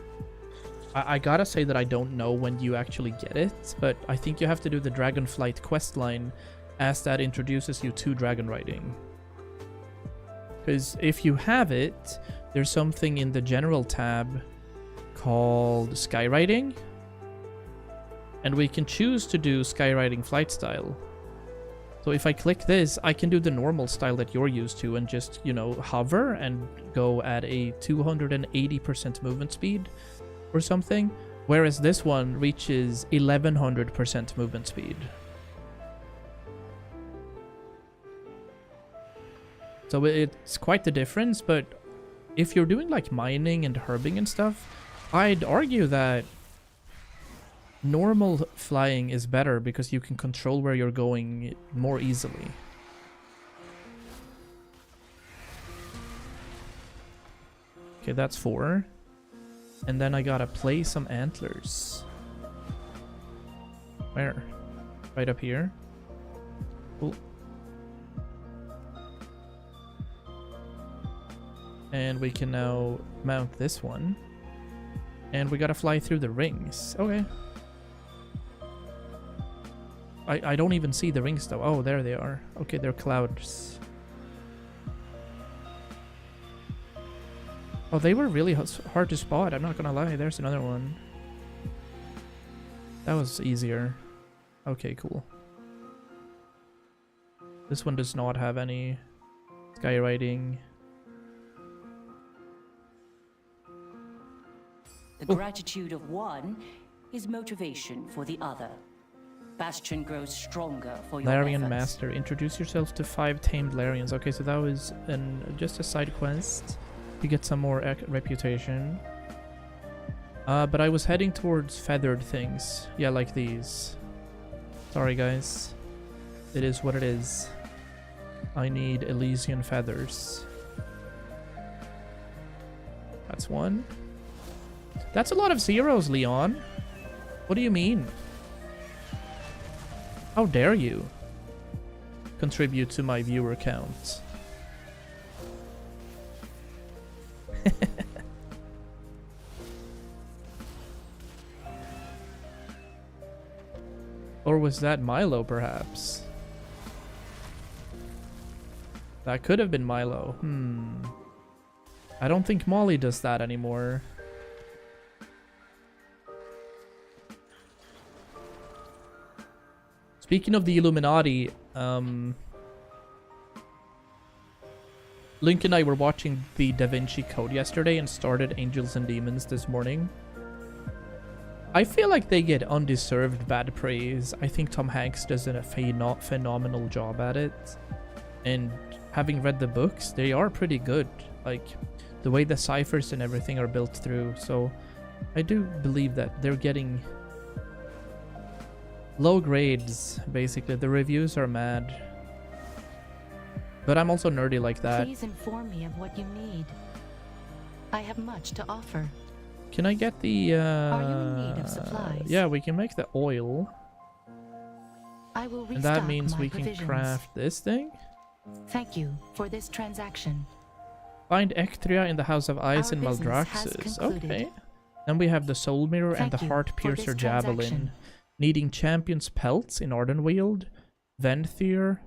gotta say that I don't know when you actually get it, but I think you have to do the Dragonflight questline as that introduces you to dragon riding. Because if you have it, there's something in the general tab called Skyriding, and we can choose to do Skyriding flight style. So if I click this, I can do the normal style that you're used to and just, you know, hover and go at a 280% movement speed or something, whereas this one reaches 1100% movement speed. So it's quite the difference, but if you're doing like mining and herbing and stuff, I'd argue that normal flying is better because you can control where you're going more easily. Okay, that's 4. And then I gotta play some antlers. Where? Right up here. Cool. And we can now mount this one. And we gotta fly through the rings. Okay. I don't even see the rings though. Oh, there they are. Okay, they're clouds. Oh, they were really hard to spot. I'm not gonna lie. There's another one. That was easier. Okay, cool. This one does not have any skywriting. The gratitude of one is motivation for the other. Bastion grows stronger for your Larian efforts. Master. Introduce yourself to 5 tamed Larians. Okay, so that was just a side quest to get some more reputation. But I was heading towards feathered things. Yeah, like these. Sorry, guys. It is what it is. I need Elysian feathers. That's 1. That's a lot of zeros, Leon. What do you mean? How dare you contribute to my viewer count? Or was that Milo, perhaps? That could have been Milo. I don't think Molly does that anymore. Speaking of the Illuminati, Link and I were watching the Da Vinci Code yesterday and started Angels and Demons this morning. I feel like they get undeserved bad praise. I think Tom Hanks does a phenomenal job at it. And having read the books, they are pretty good. Like, the way the ciphers and everything are built through. So, I do believe that they're getting low grades, basically. The reviews are mad. But I'm also nerdy like that. Please inform me of what you need. I have much to offer. Can I get the Are you in need of supplies? Yeah, we can make the oil. I will restock And that means my we can provisions. craft this thing. Thank you for this transaction. Find Ectria in the House of Ice Our in business has Maldraxxus. concluded. Okay. Then we have the Soul Mirror and Thank the you Heart for this Piercer Javelin. transaction. Needing Champion's Pelts in Ardenweald, Venthyr,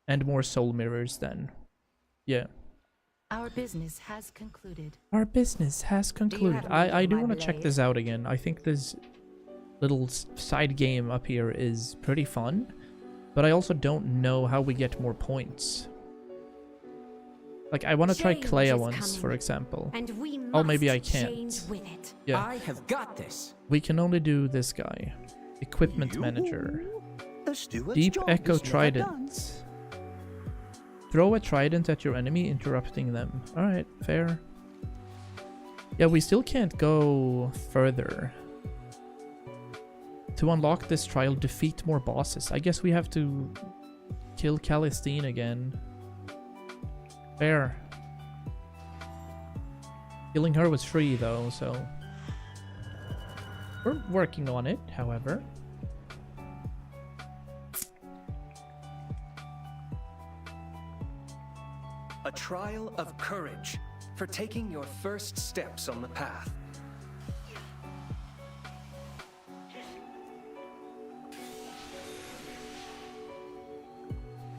and more Soul Mirrors then. Yeah. Our business has concluded. Our business has concluded. have I need do of my want to check blade? this out again. I think this little side game up here is pretty fun. But I also don't know how we get more points. Like, I want to try Change Clea is once, coming, for example. And we Oh, maybe I must can't. change with it. Yeah. I have got this. We can only do this guy. Equipment Manager. The steward's Deep job Echo is never done. Trident. Throw a trident at your enemy, interrupting them. Alright, fair. Yeah, we still can't go further. To unlock this trial, defeat more bosses. I guess we have to kill Calistine again. Fair. Killing her was free though, so... We're working on it, however. A trial of courage for taking your first steps on the path.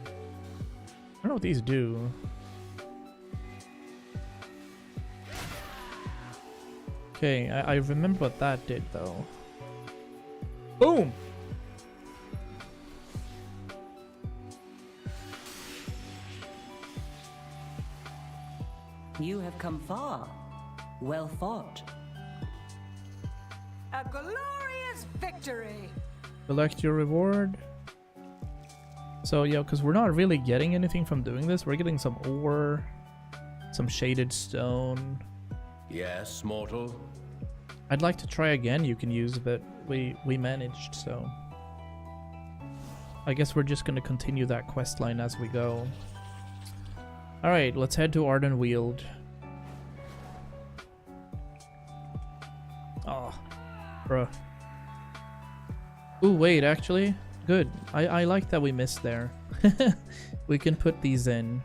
I don't know what these do. Okay, I remember what that did though. Boom! You have come far. Well fought. A glorious victory! Select your reward. So yeah, because we're not really getting anything from doing this. We're getting some ore, some shaded stone. Yes, mortal. I'd like to try again. You can use, but we managed, so I guess we're just gonna continue that quest line as we go. All right, let's head to Ardenweald. Oh, bruh. Ooh, wait, actually, good. I like that we missed there. We can put these in.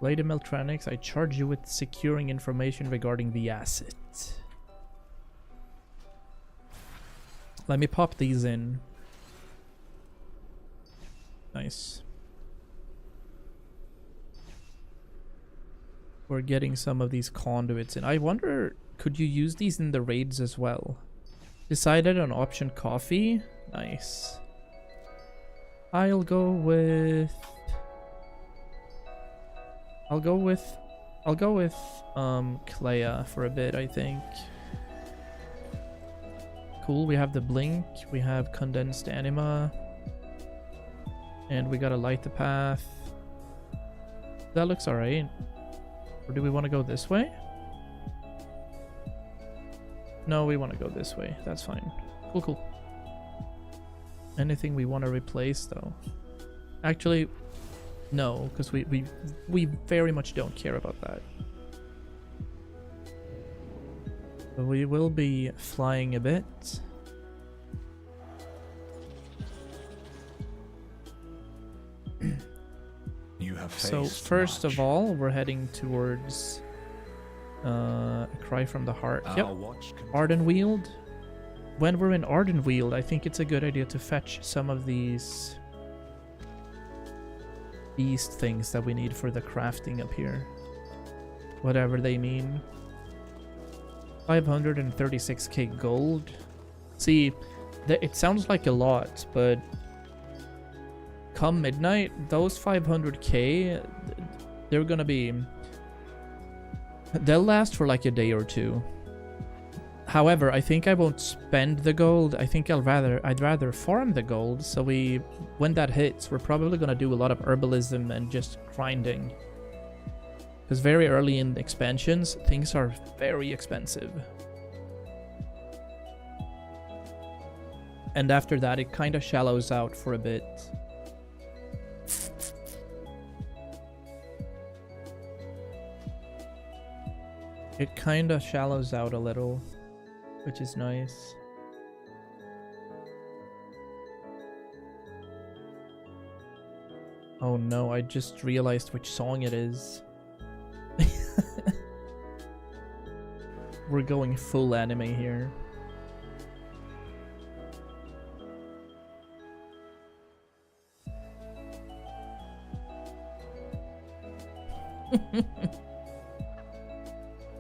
Lady Meltronics, I charge you with securing information regarding the asset. Let me pop these in. Nice. We're getting some of these conduits in. I wonder, could you use these in the raids as well? Decided on option coffee. Nice. I'll go with Clea for a bit, I think. Cool, we have the blink, we have condensed anima, and we gotta light the path. That looks alright. Or do we want to go this way? No, we want to go this way. That's fine. Cool, cool. Anything we want to replace though? Actually, no, because we very much don't care about that. But we will be flying a bit. So first of all, we're heading towards a Cry from the Heart. Yep, Ardenweald. When we're in Ardenweald, I think it's a good idea to fetch some of these beast things that we need for the crafting up here. Whatever they mean. 536k gold. See, it sounds like a lot, but come midnight, those 500k, they're gonna be... they'll last for like a day or two. However, I think I won't spend the gold. I think I'd rather farm the gold, so when that hits, we're probably gonna do a lot of herbalism and just grinding. Because very early in expansions, things are very expensive. And after that, it kind of shallows out for a bit. It kind of shallows out a little, which is nice. Oh no, I just realized which song it is. We're going full anime here.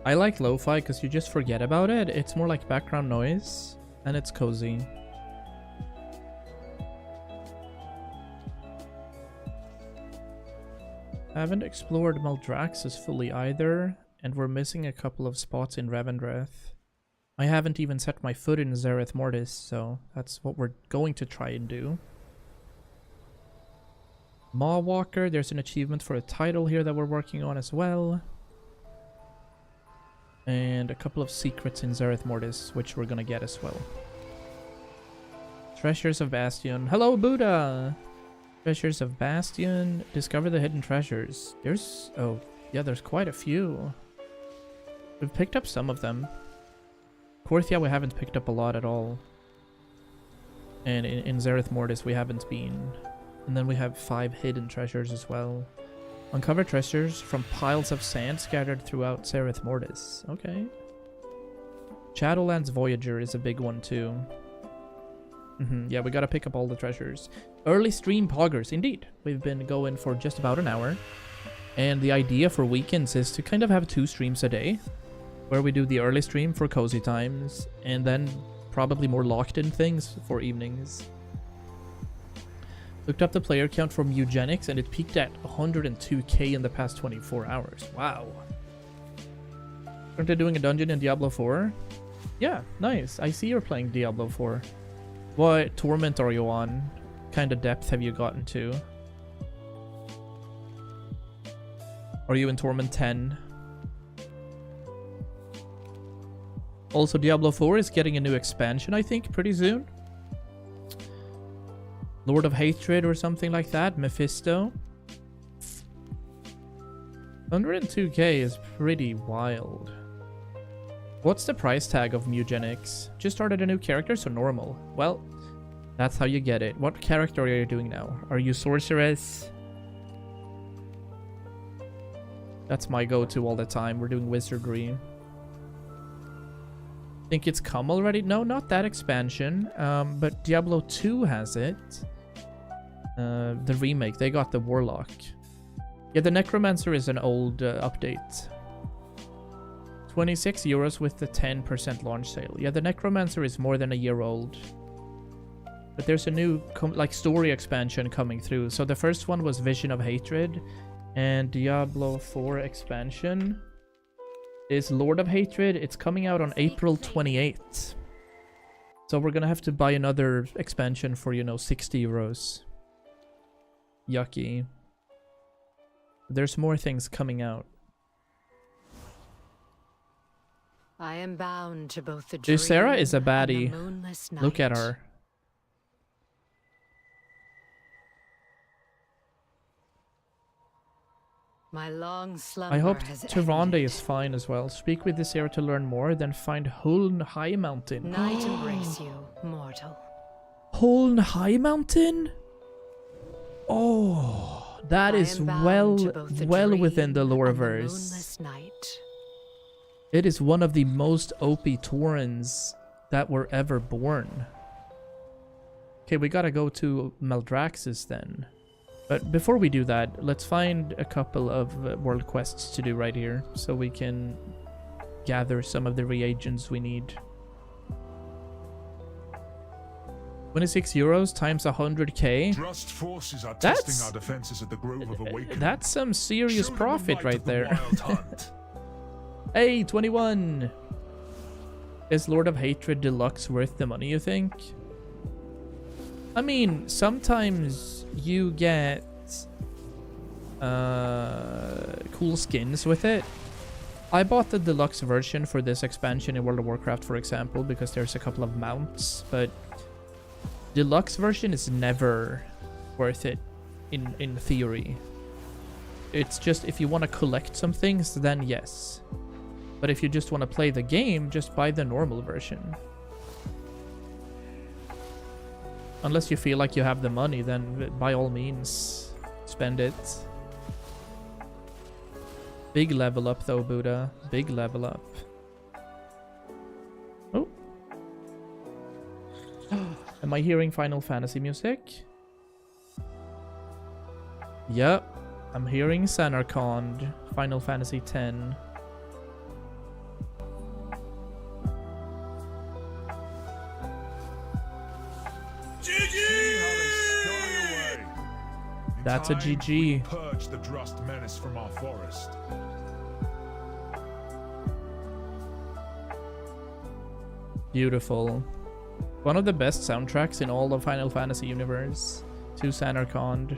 I like lo-fi because you just forget about it. It's more like background noise and it's cozy. I haven't explored Maldraxxus fully either, and we're missing a couple of spots in Revendreth. I haven't even set my foot in Zereth Mortis, so that's what we're going to try and do. Mawwalker, there's an achievement for a title here that we're working on as well. And a couple of secrets in Zereth Mortis, which we're gonna get as well. Treasures of Bastion. Hello, Buddha! Treasures of Bastion. Discover the hidden treasures. There's... oh, yeah, there's quite a few. We've picked up some of them. Korthia, we haven't picked up a lot at all. And in Zereth Mortis, we haven't been. And then we have 5 hidden treasures as well. Uncover treasures from piles of sand scattered throughout Zereth Mortis. Okay. Shadowlands Voyager is a big one too. Yeah, we gotta pick up all the treasures. Early stream poggers, indeed. We've been going for just about an hour. And the idea for weekends is to kind of have 2 streams a day. Where we do the early stream for cozy times. And then probably more locked in things for evenings. Looked up the player count from Eugenics and it peaked at 102k in the past 24 hours. Wow. Aren't they doing a dungeon in Diablo 4? Yeah, nice. I see you're playing Diablo 4. What torment are you on? What kind of depth have you gotten to? Are you in Torment 10? Also, Diablo 4 is getting a new expansion, I think, pretty soon. Lord of Hatred or something like that. Mephisto. 102k is pretty wild. What's the price tag of Mugenics? Just started a new character, so normal. Well, that's how you get it. What character are you doing now? Are you Sorceress? That's my go-to all the time. We're doing Wizardry. Think it's come already? No, not that expansion. But Diablo 2 has it. The remake, they got the Warlock. Yeah, the Necromancer is an old update. 26 euros with the 10% launch sale. Yeah, the Necromancer is more than a year old. But there's a new like story expansion coming through. So the first one was Vision of Hatred. And Diablo 4 expansion is Lord of Hatred. It's coming out on April 28th. So we're gonna have to buy another expansion for, you know, 60 euros. Yucky. There's more things coming out. I am bound to both the Sarah is a baddie. Look at her. My long slumber I hope has Tyrande ended. is fine as well. Speak with this Sarah to learn more, then find Holn High Mountain. Night embrace you, mortal. Holn High Mountain? Oh. That is well within the loreverse. It is one of the most OP Taurens that were ever born. Okay, we gotta go to Maldraxxus then. But before we do that, let's find a couple of world quests to do right here, so we can gather some of the reagents we need. 26 euros times 100k. Trust forces are testing our defenses at the Grove of Awakening. That's some serious profit right there. Hey, 21. Is Lord of Hatred Deluxe worth the money, you think? I mean, sometimes you get cool skins with it. I bought the deluxe version for this expansion in World of Warcraft, for example, because there's a couple of mounts, but deluxe version is never worth it in theory. It's just if you want to collect some things, then yes. But if you just want to play the game, just buy the normal version. Unless you feel like you have the money, then by all means, spend it. Big level up though, Buddha. Big level up. Oh. Am I hearing Final Fantasy music? Yep. I'm hearing Sanarkand, Final Fantasy X. That's a GG. Purge the Drust menace from our forest. Beautiful. One of the best soundtracks in all of Final Fantasy universe. To Sanarkand.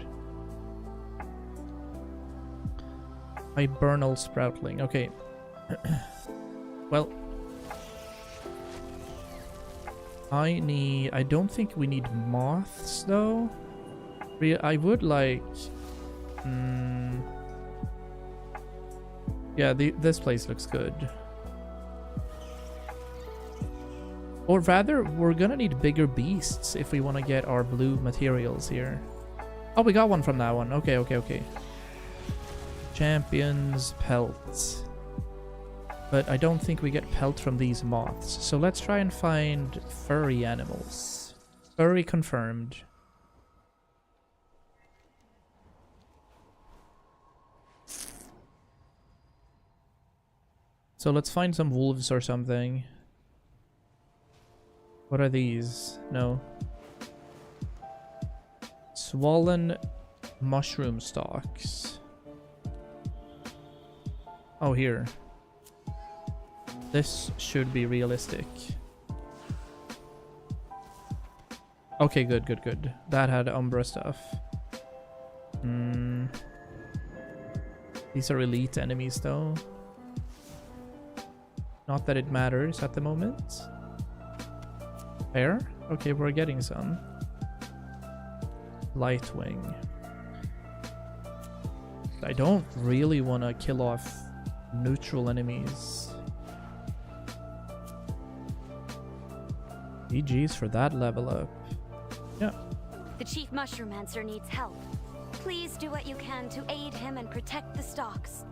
Hibernal Sproutling. Okay. Well. I don't think we need moths though. I would like... yeah, this place looks good. Or rather, we're gonna need bigger beasts if we want to get our blue materials here. Oh, we got one from that one. Okay, okay, okay. Champion's pelt. But I don't think we get pelt from these moths. So let's try and find furry animals. Furry confirmed. So let's find some wolves or something. What are these? No. Swollen mushroom stalks. Oh, here. This should be realistic. Okay, good, good, good. That had Umbra stuff. These are elite enemies, though. Not that it matters at the moment. Fair? Okay, we're getting some. Lightwing. I don't really want to kill off neutral enemies. GG's for that level up. Yeah. The Chief Mushroommancer needs help. Please do what you can to aid him and protect the stalks.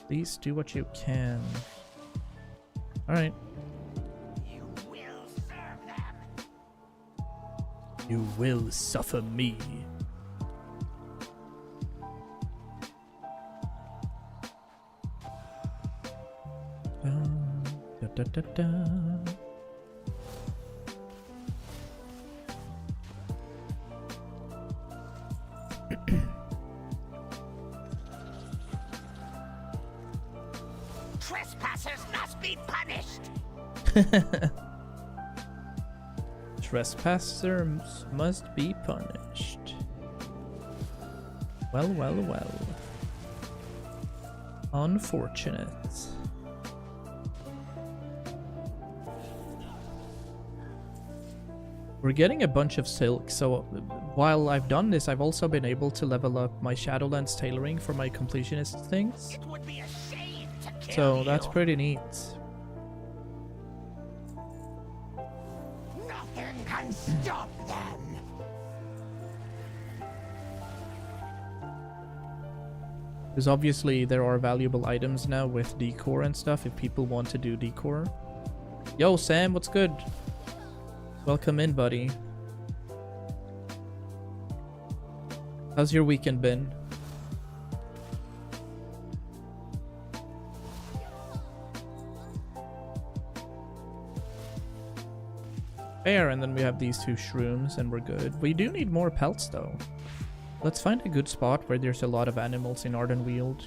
Please do what you can. Alright. You will serve them. You will suffer me. Da, da, da, da. Trespassers must be punished. Trespassers must be punished. Well, well, well. Unfortunate. We're getting a bunch of silk, so while I've done this, I've also been able to level up my Shadowlands tailoring for my completionist things. It would be a shame to kill So you. that's pretty neat. Nothing can stop them. Because obviously there are valuable items now with decor and stuff if people want to do decor. Yo, Sam, what's good? Welcome in, buddy. How's your weekend been? Fair, and then we have these 2 shrooms and we're good. We do need more pelts though. Let's find a good spot where there's a lot of animals in Ardenweald.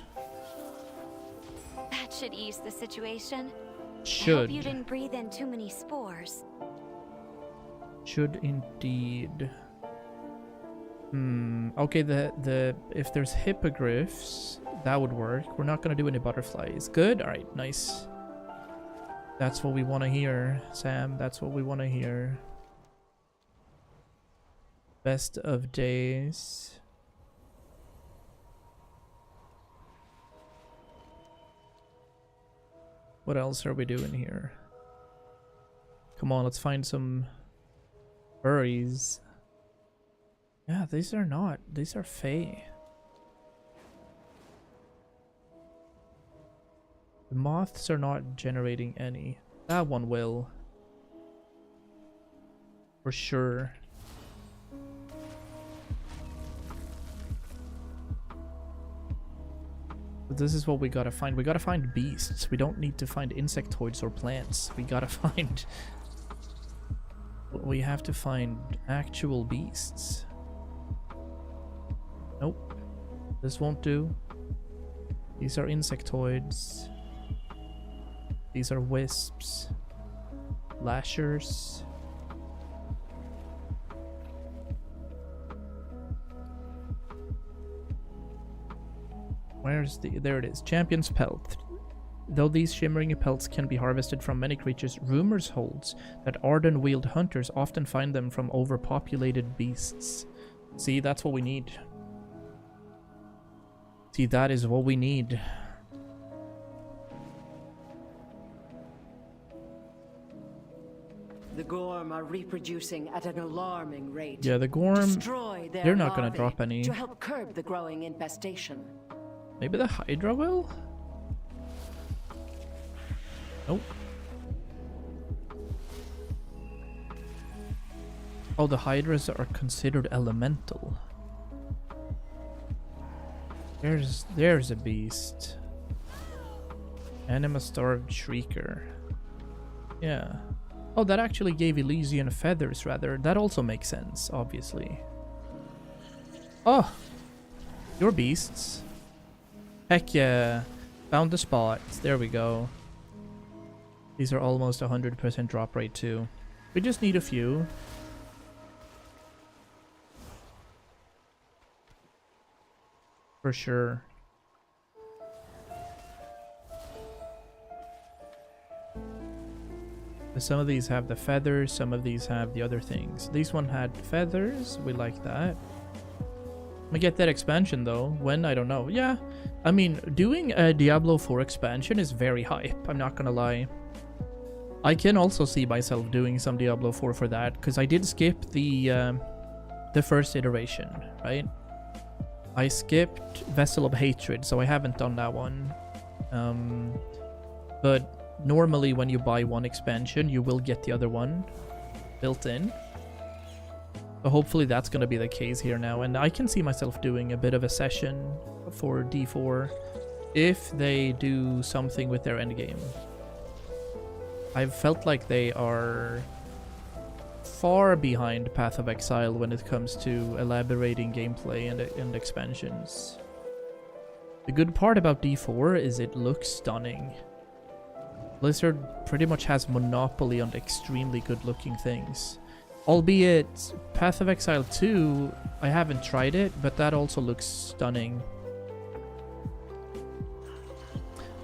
That should ease the situation. Should. I hope you didn't breathe in too many spores. Should indeed. Okay, if there's hippogriffs, that would work. We're not gonna do any butterflies. Good? Alright, nice. That's what we want to hear, Sam. That's what we want to hear. Best of days. What else are we doing here? Come on, let's find some furries. Yeah, these are not. These are fae. The moths are not generating any. That one will. For sure. But this is what we gotta find. We gotta find beasts. We don't need to find insectoids or plants. We gotta find... We have to find actual beasts. Nope. This won't do. These are insectoids. These are wisps. Lashers. Where's the... There it is. Champion's Pelt. Though these shimmering pelts can be harvested from many creatures, rumors holds that Ardenweald hunters often find them from overpopulated beasts. See, that's what we need. See, that is what we need. The Gorm are reproducing at an alarming rate. Yeah, the Gorm, they're not gonna drop any. To help curb the growing infestation. Maybe the Hydra will? Nope. Oh, the Hydras are considered elemental. There's a beast. Anima-starved Shrieker. Yeah. Oh, that actually gave Elysian feathers, rather. That also makes sense, obviously. Oh! Your beasts. Heck yeah. Found the spot. There we go. These are almost 100% drop rate too. We just need a few. For sure. Some of these have the feathers, some of these have the other things. This one had feathers, we like that. We get that expansion though. When? I don't know. Yeah, I mean, doing a Diablo 4 expansion is very hype, I'm not gonna lie. I can also see myself doing some Diablo 4 for that, because I did skip the first iteration, right? I skipped Vessel of Hatred, so I haven't done that one. But normally when you buy one expansion, you will get the other one built in. So hopefully that's going to be the case here now. And I can see myself doing a bit of a session for D4 if they do something with their endgame. I've felt like they are far behind Path of Exile when it comes to elaborating gameplay and expansions. The good part about D4 is it looks stunning. Blizzard pretty much has monopoly on extremely good looking things. Albeit, Path of Exile 2, I haven't tried it, but that also looks stunning.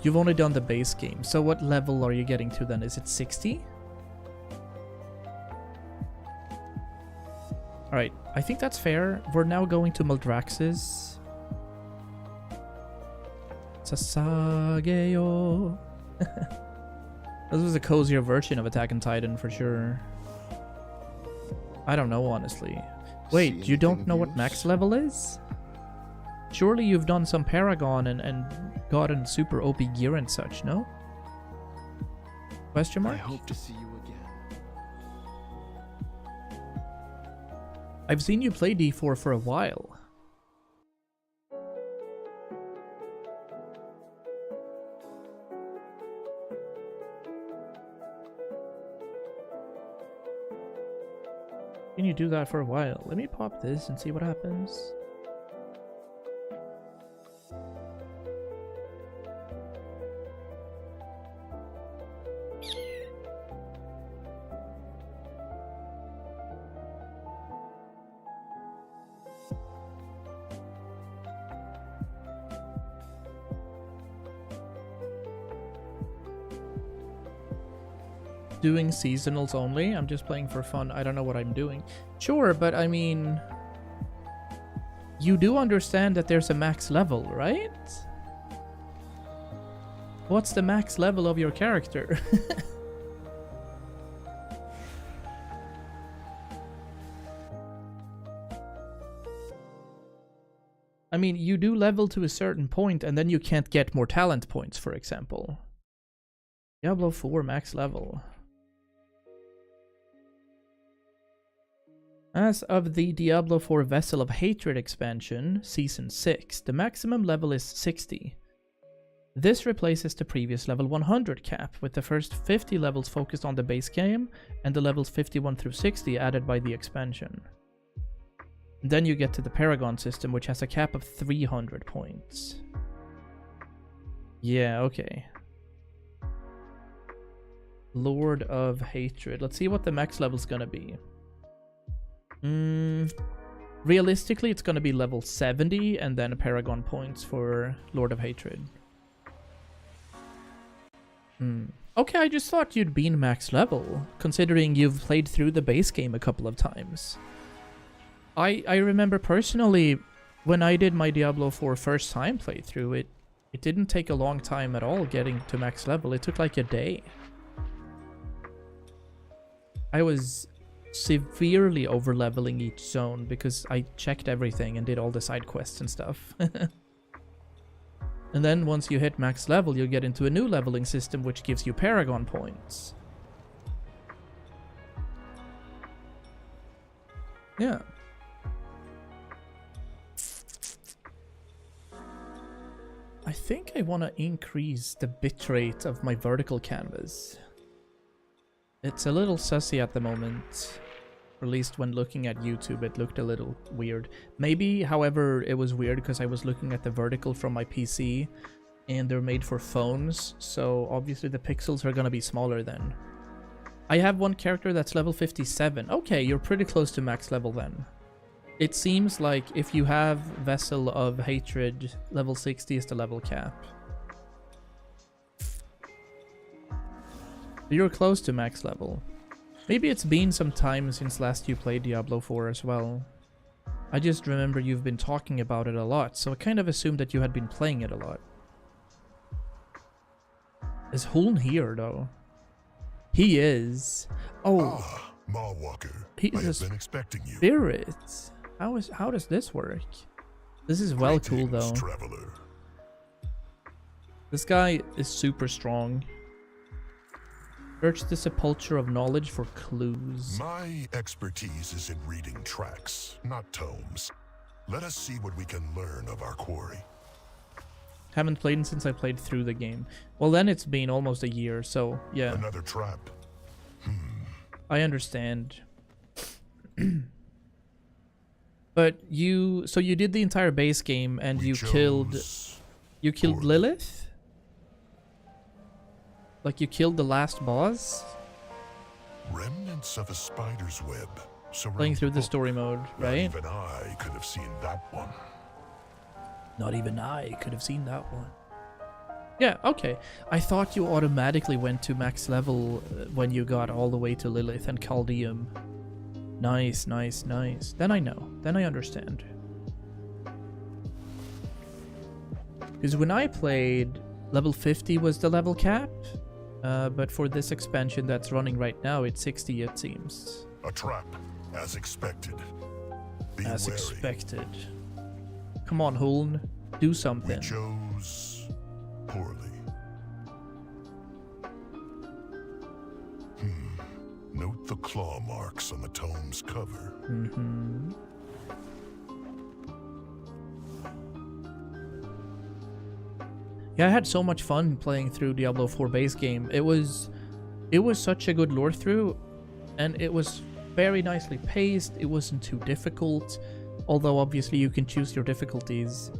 You've only done the base game, so what level are you getting to then? Is it 60? Alright, I think that's fair. We're now going to Maldraxxus. Sasageo. This was a cozier version of Attack on Titan for sure. I don't know, honestly. Wait, you don't know what max level is? Surely you've done some Paragon and gotten super OP gear and such, no? Question mark? I hope to see you again. I've seen you play D4 for a while. Can you do that for a while? Let me pop this and see what happens. Doing seasonals only. I'm just playing for fun. I don't know what I'm doing. Sure, but I mean, you do understand that there's a max level, right? What's the max level of your character? I mean, you do level to a certain point and then you can't get more talent points, for example. Diablo 4 max level. As of the Diablo 4 Vessel of Hatred expansion, Season 6, the maximum level is 60. This replaces the previous level 100 cap, with the first 50 levels focused on the base game, and the levels 51 through 60 added by the expansion. And then you get to the Paragon system, which has a cap of 300 points. Yeah, okay. Lord of Hatred. Let's see what the max level's gonna be. Realistically, it's gonna be level 70 and then Paragon points for Lord of Hatred. Okay, I just thought you'd been max level, considering you've played through the base game a couple of times. I remember personally, when I did my Diablo 4 first time playthrough, it didn't take a long time at all getting to max level. It took like a day. I was severely over leveling each zone because I checked everything and did all the side quests and stuff. And then once you hit max level, you get into a new leveling system which gives you Paragon points. Yeah. I think I want to increase the bitrate of my vertical canvas. It's a little sussy at the moment. Or at least when looking at YouTube, it looked a little weird. Maybe, however, it was weird because I was looking at the vertical from my PC and they're made for phones, so obviously the pixels are gonna be smaller then. I have one character that's level 57. Okay, you're pretty close to max level then. It seems like if you have Vessel of Hatred, level 60 is the level cap. You're close to max level. Maybe it's been some time since last you played Diablo 4 as well. I just remember you've been talking about it a lot, so I kind of assumed that you had been playing it a lot. Is Huln here, though? He is. Oh. Ah, Mawwalker. He's I have been expecting you. Spirit. How does this work? This is well cool, though. Traveler. This guy is super strong. Search the sepulchre of knowledge for clues. My expertise is in reading tracks, not tomes. Let us see what we can learn of our quarry. Haven't played since I played through the game. Well, then it's been almost a year, so yeah. Another trap. I understand. But you did the entire base game and you killed Lilith? Like you killed the last boss? Remnants of a spider's web. Playing through the story mode, right? Not even I could have seen that one. Not even I could have seen that one. Yeah, okay. I thought you automatically went to max level when you got all the way to Lilith and Caldeum. Nice, nice, nice. Then I know. Then I understand. Because when I played, level 50 was the level cap. But for this expansion that's running right now, it's 60, it seems. A trap, as expected. Be as wary. expected. Come on, Huln. Do We something. chose poorly. Note the claw marks on the tome's cover. Mm-hmm. Yeah, I had so much fun playing through Diablo 4 base game. It was such a good lore through, and it was very nicely paced. It wasn't too difficult, although obviously you can choose your difficulties.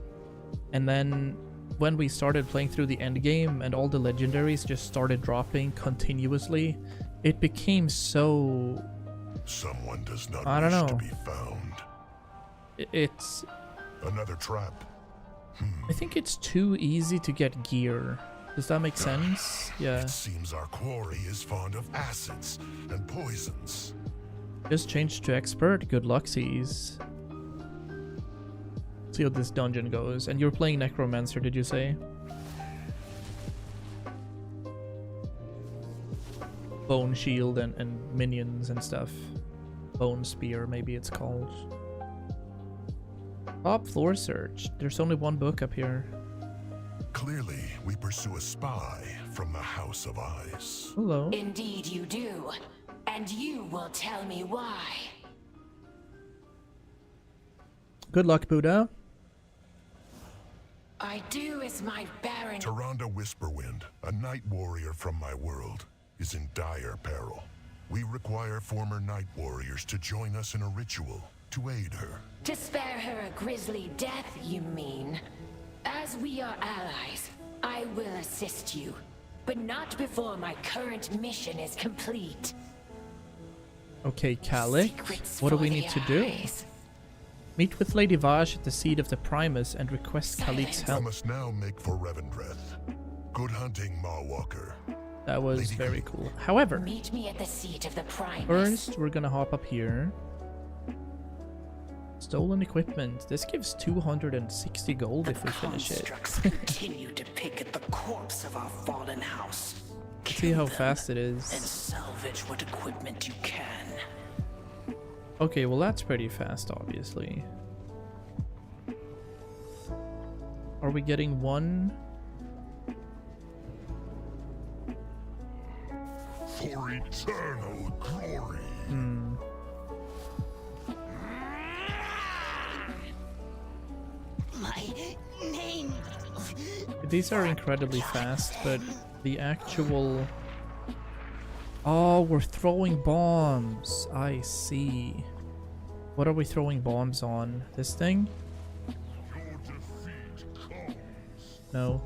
And then when we started playing through the end game and all the legendaries just started dropping continuously, it became so... Someone does not I don't wish know. to be found. It's... Another trap. I think it's too easy to get gear. Does that make sense? Yeah. It seems our quarry is fond of acids and poisons. Just change to expert. Good luck, sees. See how this dungeon goes. And you're playing Necromancer, did you say? Bone shield and minions and stuff. Bone spear, maybe it's called. Top floor search. There's only one book up here. Clearly, we pursue a spy from the House of Ice. Hello. Indeed you do. And you will tell me why. Good luck, Buddha. I do as my Baron. Tyrande Whisperwind, a night warrior from my world, is in dire peril. We require former night warriors to join us in a ritual to aid her. To spare her a grisly death, you mean? As we are allies, I will assist you. But not before my current mission is complete. Okay, Kalik. Secrets What do for we the need to do? eyes. Meet with Lady Vash at the seat of the Primus and request Kalik's I help. must now make for Revendreth. Good hunting, Mawwalker. That was Lady very cool. However, Meet me at the seat of the Primus. first we're gonna hop up here. Stolen equipment. This gives 260 gold if we finish it. Continue to pick at the corpse of our fallen house. See how fast it And is. salvage what equipment you can. Okay, well that's pretty fast, obviously. Are we getting one? For eternal glory. My name. These are incredibly fast, but the actual... Oh, we're throwing bombs. I see. What are we throwing bombs on? This thing? No.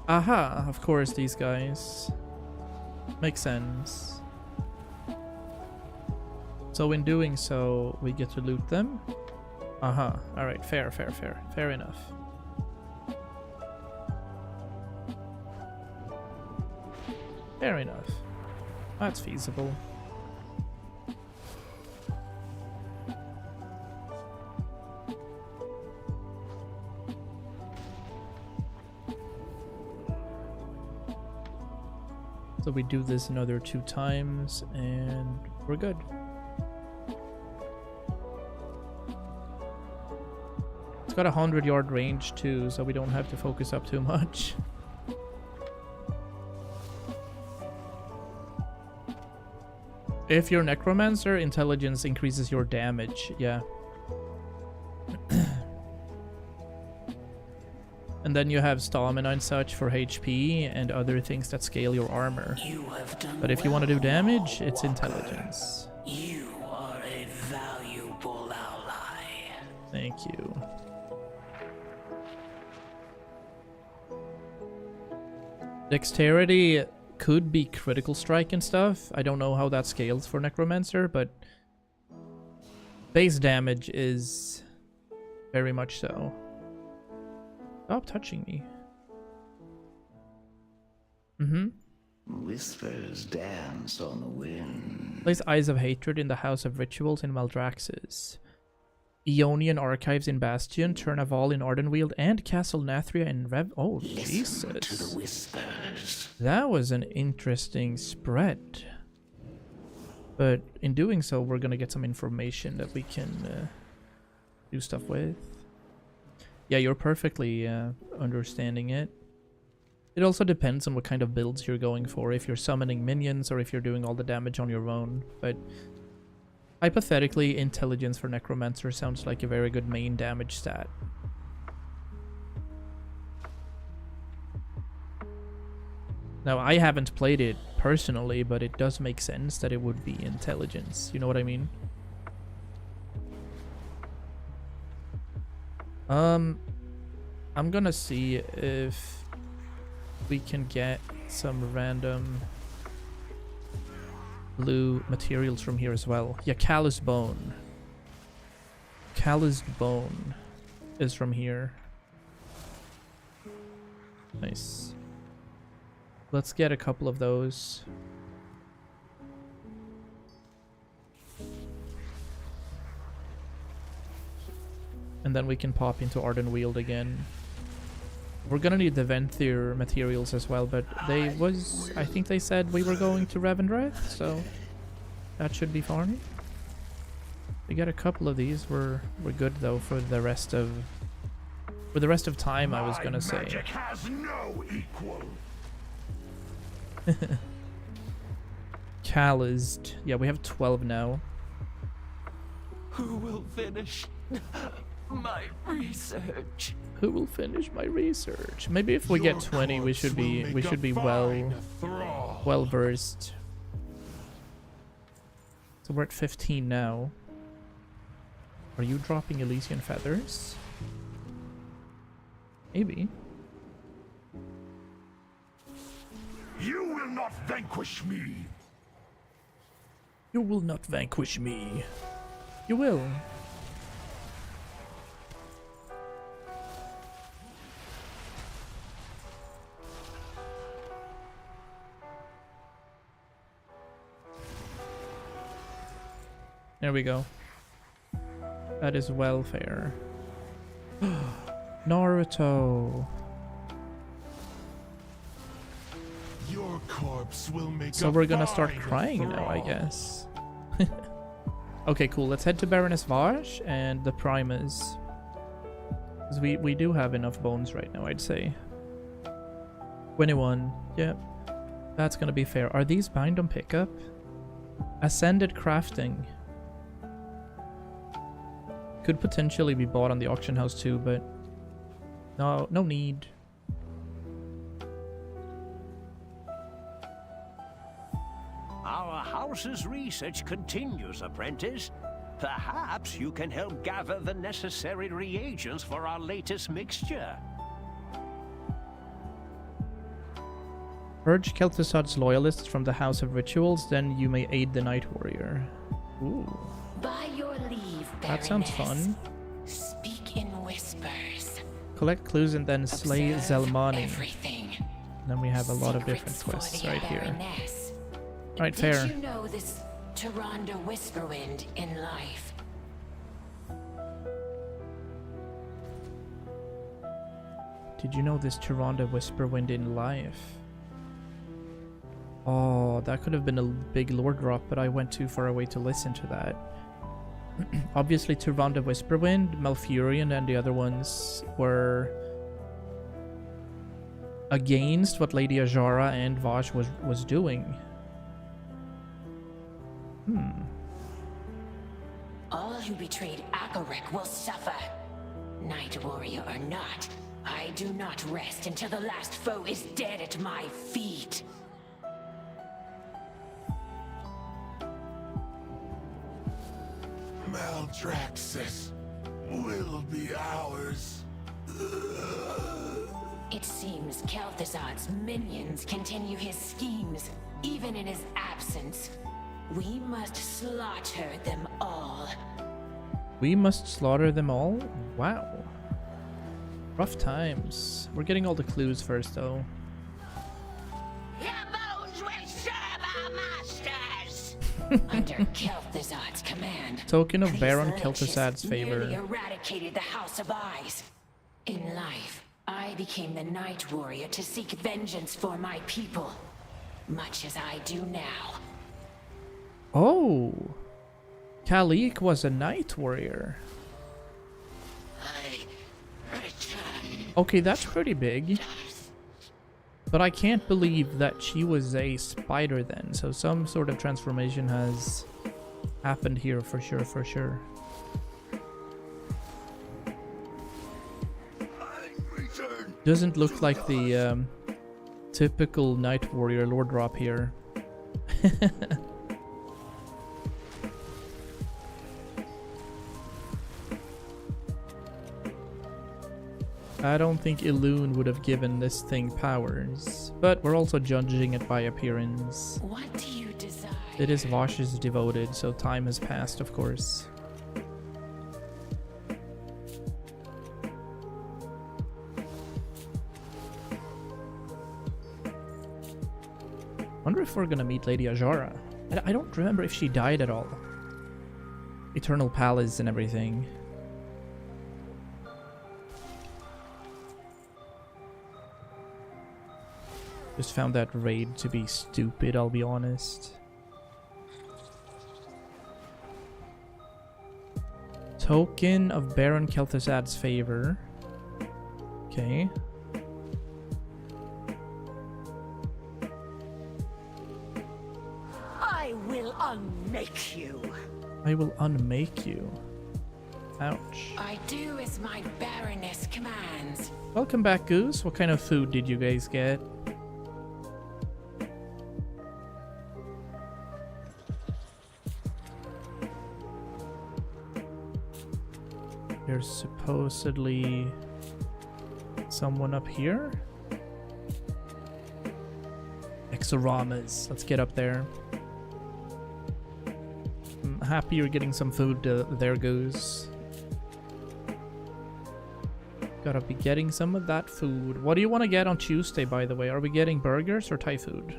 Aha! Of course, these guys. Makes sense. So in doing so, we get to loot them? Aha. Alright, fair. Fair enough. Fair enough. That's feasible. So we do this another 2 times and we're good. It's got a 100-yard range too, so we don't have to focus up too much. If you're Necromancer, intelligence increases your damage, yeah. And then you have stamina and such for HP and other things that scale your armor. But if you want to do damage, it's intelligence. You are a valuable ally. Thank you. Dexterity could be critical strike and stuff. I don't know how that scales for Necromancer, but base damage is very much so. Stop touching me. Whispers dance on the wind. Place Eyes of Hatred in the House of Rituals in Maldraxxus. Aeonian Archives in Bastion, Turnaval in Ardenweald, and Castle Nathria in Rev... Oh, Listen to the Jesus. whispers. That was an interesting spread. But in doing so, we're gonna get some information that we can do stuff with. Yeah, you're perfectly understanding it. It also depends on what kind of builds you're going for, if you're summoning minions or if you're doing all the damage on your own. But hypothetically, intelligence for Necromancer sounds like a very good main damage stat. Now, I haven't played it personally, but it does make sense that it would be intelligence. You know what I mean? I'm gonna see if we can get some random blue materials from here as well. Yeah, Callous Bone. Calloused Bone is from here. Nice. Let's get a couple of those. And then we can pop into Arden Weald again. We're gonna need the Venthyr materials as well, but I think they said we were going to Revendreth, so that should be fine. We got a couple of these. We're good though for the rest of time. I was gonna say. Magic has no equal. Calloused. Yeah, we have 12 now. Who will finish my research? Who will finish my research? Maybe if we get 20, we should be well versed. So we're at 15 now. Are you dropping Elysian feathers? Maybe. You will not vanquish me. You will not vanquish me. You will. There we go. That is welfare. Naruto. Your corpse will make So we're gonna start crying now, I guess. Okay, cool. Let's head to Baroness Vash and the Primus. 'Cause we do have enough bones right now, I'd say. 21. Yep. That's gonna be fair. Are these bind on pickup? Ascended crafting. Could potentially be bought on the auction house too, but no need. Our house's research continues, apprentice. Perhaps you can help gather the necessary reagents for our latest mixture. Purge Kel'Thuzad's loyalists from the House of Rituals, then you may aid the Night Warrior. Ooh. By your leave, That sounds fun. Speak in whispers. Collect clues and then slay Zelmani. Everything. Then we have a lot of different quests right here. Right, Did fair. you know this Tyrande Whisperwind in life? Did you know this Tyrande Whisperwind in life? Oh, that could have been a big lore drop, but I went too far away to listen to that. Obviously, Tyrande Whisperwind, Malfurion, and the other ones were against what Lady Ajara and Vash was doing. All who betrayed Akarek will suffer. Night Warrior or not, I do not rest until the last foe is dead at my feet. Maldraxxus will be ours. It seems Kel'Thuzad's minions continue his schemes, even in his absence. We must slaughter them all. We must slaughter them all? Wow. Rough times. We're getting all the clues first, though. Your bones will serve our masters! Under Kel'Thuzad's command, Token of these Baron lurches Kel'Thuzad's favor. nearly eradicated the House of Eyes. In life, I became the Night Warrior to seek vengeance for my people, much as I do now. Oh! Kalik was a Night Warrior. I Okay, that's pretty big. But I can't believe that she was a spider then. So some sort of transformation has happened here for sure, for sure. Doesn't look like the typical Night Warrior lore drop here. I don't think Elune would have given this thing powers, but we're also judging it by appearance. What do you desire? It is Vash's devoted, so time has passed, of course. Wonder if we're gonna meet Lady Ajara. I don't remember if she died at all. Eternal Palace and everything. Just found that raid to be stupid, I'll be honest. Token of Baron Kel'Thuzad's favor. Okay. I will unmake you. I will unmake you. Ouch. I do as my Baroness commands. Welcome back, Goose. What kind of food did you guys get? There's supposedly someone up here. Exoramas. Let's get up there. I'm happy you're getting some food. There goes. Gotta be getting some of that food. What do you want to get on Tuesday, by the way? Are we getting burgers or Thai food?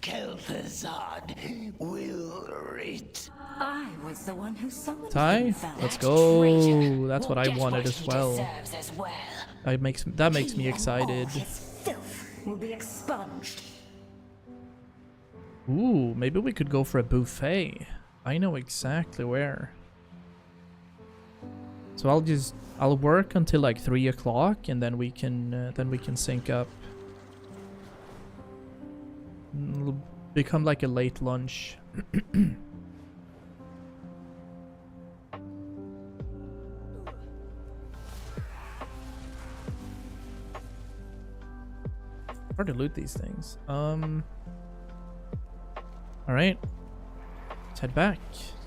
Kel'Thuzad will reach. I was the one who summoned Thai? Let's go. That's what I wanted as well. That makes me excited. Will be expunged. Ooh, maybe we could go for a buffet. I know exactly where. So I'll work until like 3 o'clock, and then we can sync up. It'll become like a late lunch. Hard to loot these things. Alright. Let's head back.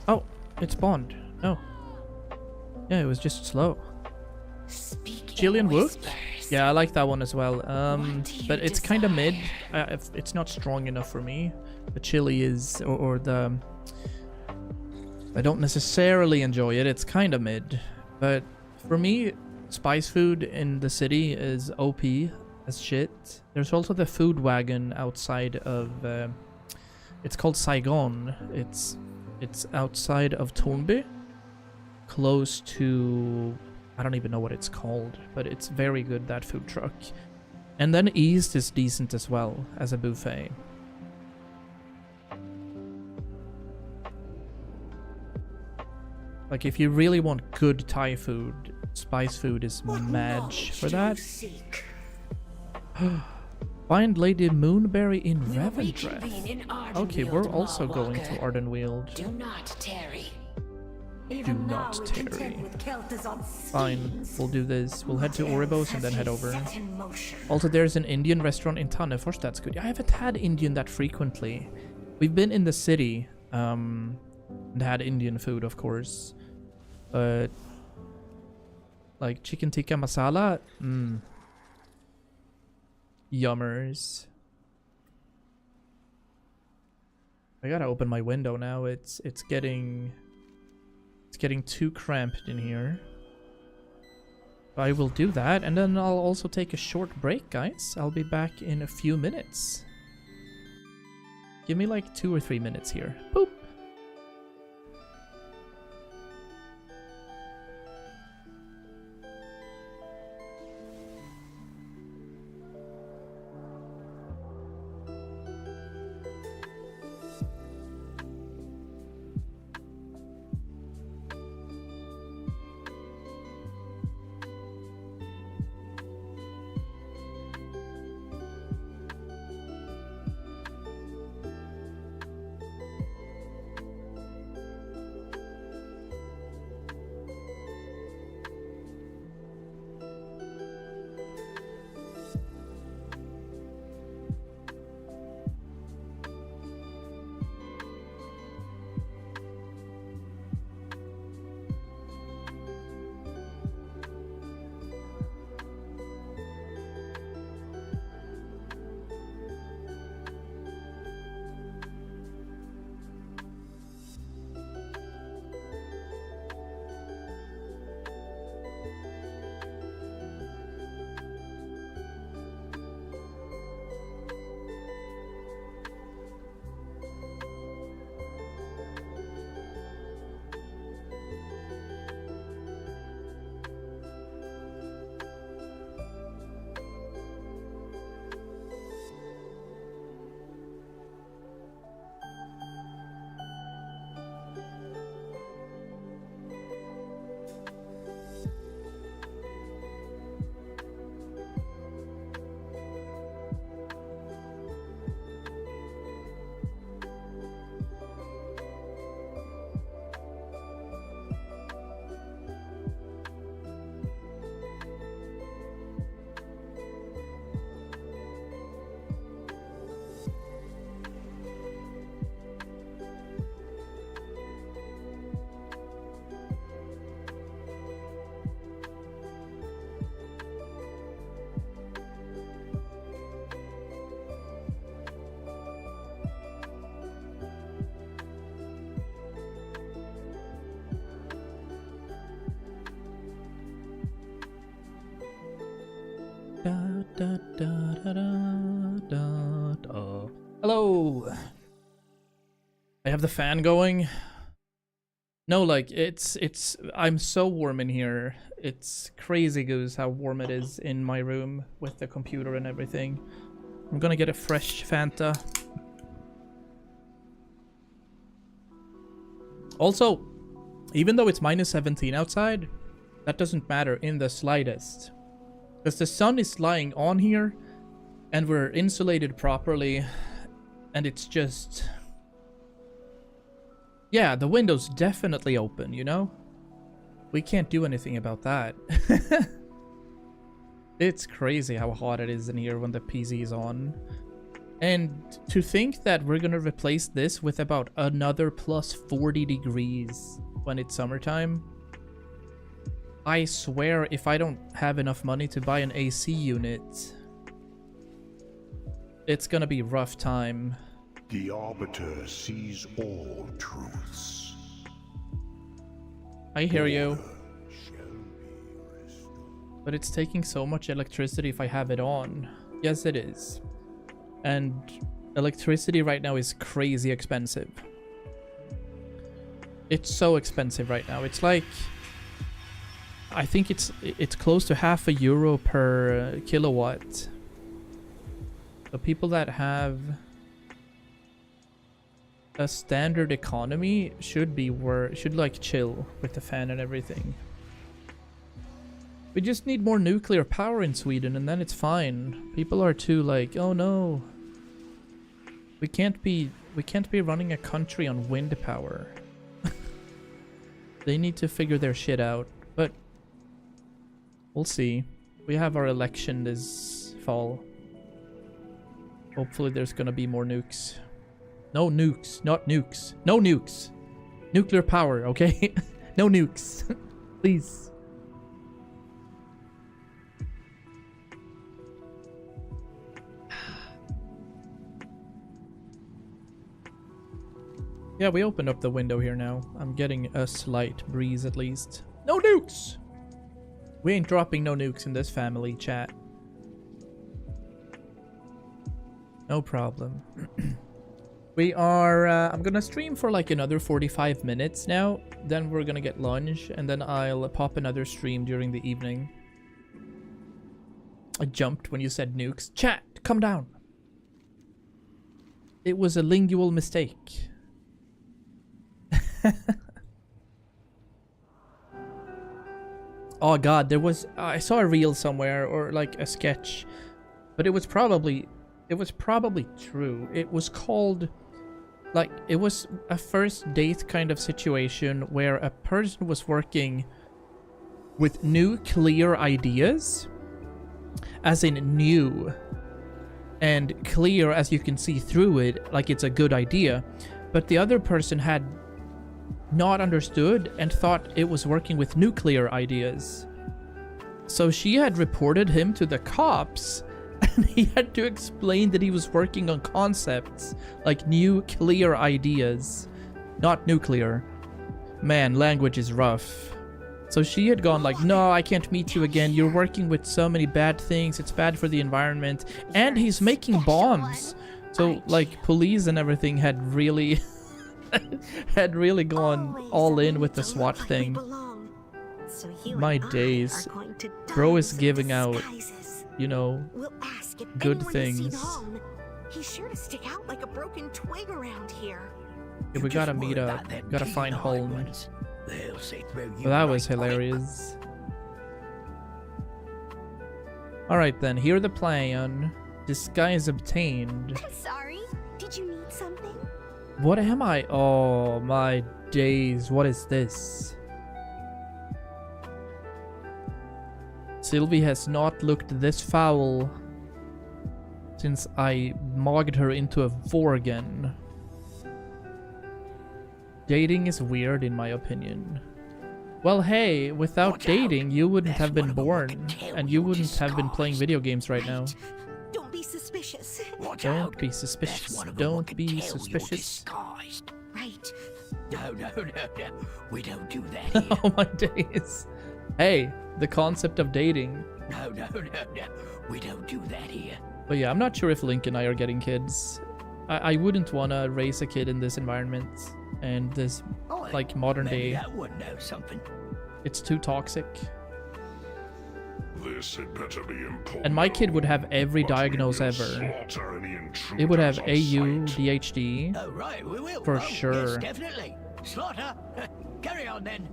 Oh, it spawned. No. Yeah, it was just slow. Jillian Wook? Yeah, I like that one as well. But it's kind of mid. It's not strong enough for me. The chili is, or the... I don't necessarily enjoy it. It's kind of mid. But for me, spice food in the city is OP as shit. There's also the food wagon outside of... it's called Saigon. It's outside of Tornby. Close to... I don't even know what it's called, but it's very good, that food truck. And then East is decent as well as a buffet. Like, if you really want good Thai food, spice food is match for that. Find Lady Moonberry in Revendreth. Okay, we're also going to Ardenweald. Do not tarry. Do not tarry. Fine, we'll do this. We'll head to Oribos and then head over. Also, there's an Indian restaurant in Tannefors. That's good. I haven't had Indian that frequently. We've been in the city and had Indian food, of course. But like chicken tikka masala, yummers. I gotta open my window now. It's getting too cramped in here. I will do that, and then I'll also take a short break, guys. I'll be back in a few minutes. Give me like 2 or 3 minutes here. Boop. Hello. I have the fan going. No, like it's I'm so warm in here. It's crazy goose how warm it is in my room with the computer and everything. I'm gonna get a fresh Fanta. Also, even though it's minus 17 outside, that doesn't matter in the slightest. Because the sun is lying on here, and we're insulated properly, and it's just... Yeah, the window's definitely open, you know? We can't do anything about that. It's crazy how hot it is in here when the PC is on. And to think that we're gonna replace this with about another plus 40 degrees when it's summertime. I swear if I don't have enough money to buy an AC unit, it's gonna be rough time. The Arbiter sees all truths. I hear you. But it's taking so much electricity if I have it on. Yes, it is. And electricity right now is crazy expensive. It's so expensive right now. It's like... I think it's close to €0.50 per kilowatt. So people that have a standard economy should like chill with the fan and everything. We just need more nuclear power in Sweden and then it's fine. People are too like, oh no. We can't be running a country on wind power. They need to figure their shit out. But we'll see. We have our election this fall. Hopefully there's gonna be more nukes. No nukes, not nukes. No nukes. Nuclear power, okay? No nukes. Please. Yeah, we opened up the window here now. I'm getting a slight breeze at least. No nukes! We ain't dropping no nukes in this family, chat. No problem. We are... I'm gonna stream for like another 45 minutes now. Then we're gonna get lunch. And then I'll pop another stream during the evening. I jumped when you said nukes. Chat, come down. It was a lingual mistake. Oh god, there was... I saw a reel somewhere, or like a sketch. But it was probably true. It was called... Like, it was a first date kind of situation where a person was working with nuclear ideas. As in new. And clear as you can see through it, like it's a good idea. But the other person had not understood and thought it was working with nuclear ideas. So she had reported him to the cops. And he had to explain that he was working on concepts like nuclear ideas, not nuclear. Man, language is rough. So she had gone like, no, I can't meet you again. You're working with so many bad things. It's bad for the environment. And he's making bombs. So like police and everything had really gone all in with the SWAT thing. My days. Bro is giving out, you know, good things. He's sure to stick out like a broken twig around here. Yeah, we gotta meet up. Gotta find home. Well, that was hilarious. Alright then, hear the plan. Disguise obtained. I'm sorry. Did you need something? What am I? Oh my days. What is this? Sylvie has not looked this foul since I mogged her into a Vorgen. Dating is weird in my opinion. Well, hey, without dating, you wouldn't have been born, and you wouldn't have been playing video games right now. Don't be suspicious. Don't be suspicious. Don't be suspicious. Right. No. We don't do that here. Oh my days. Hey, the concept of dating. No. We don't do that here. But yeah, I'm not sure if Link and I are getting kids. I wouldn't want to raise a kid in this environment and this like modern day. That would know something. It's too toxic. This had better be important. And my kid would have every diagnose ever. It would have AU, DHD. Oh, right, we will. For sure. Yes, definitely. Slaughter. Carry on then.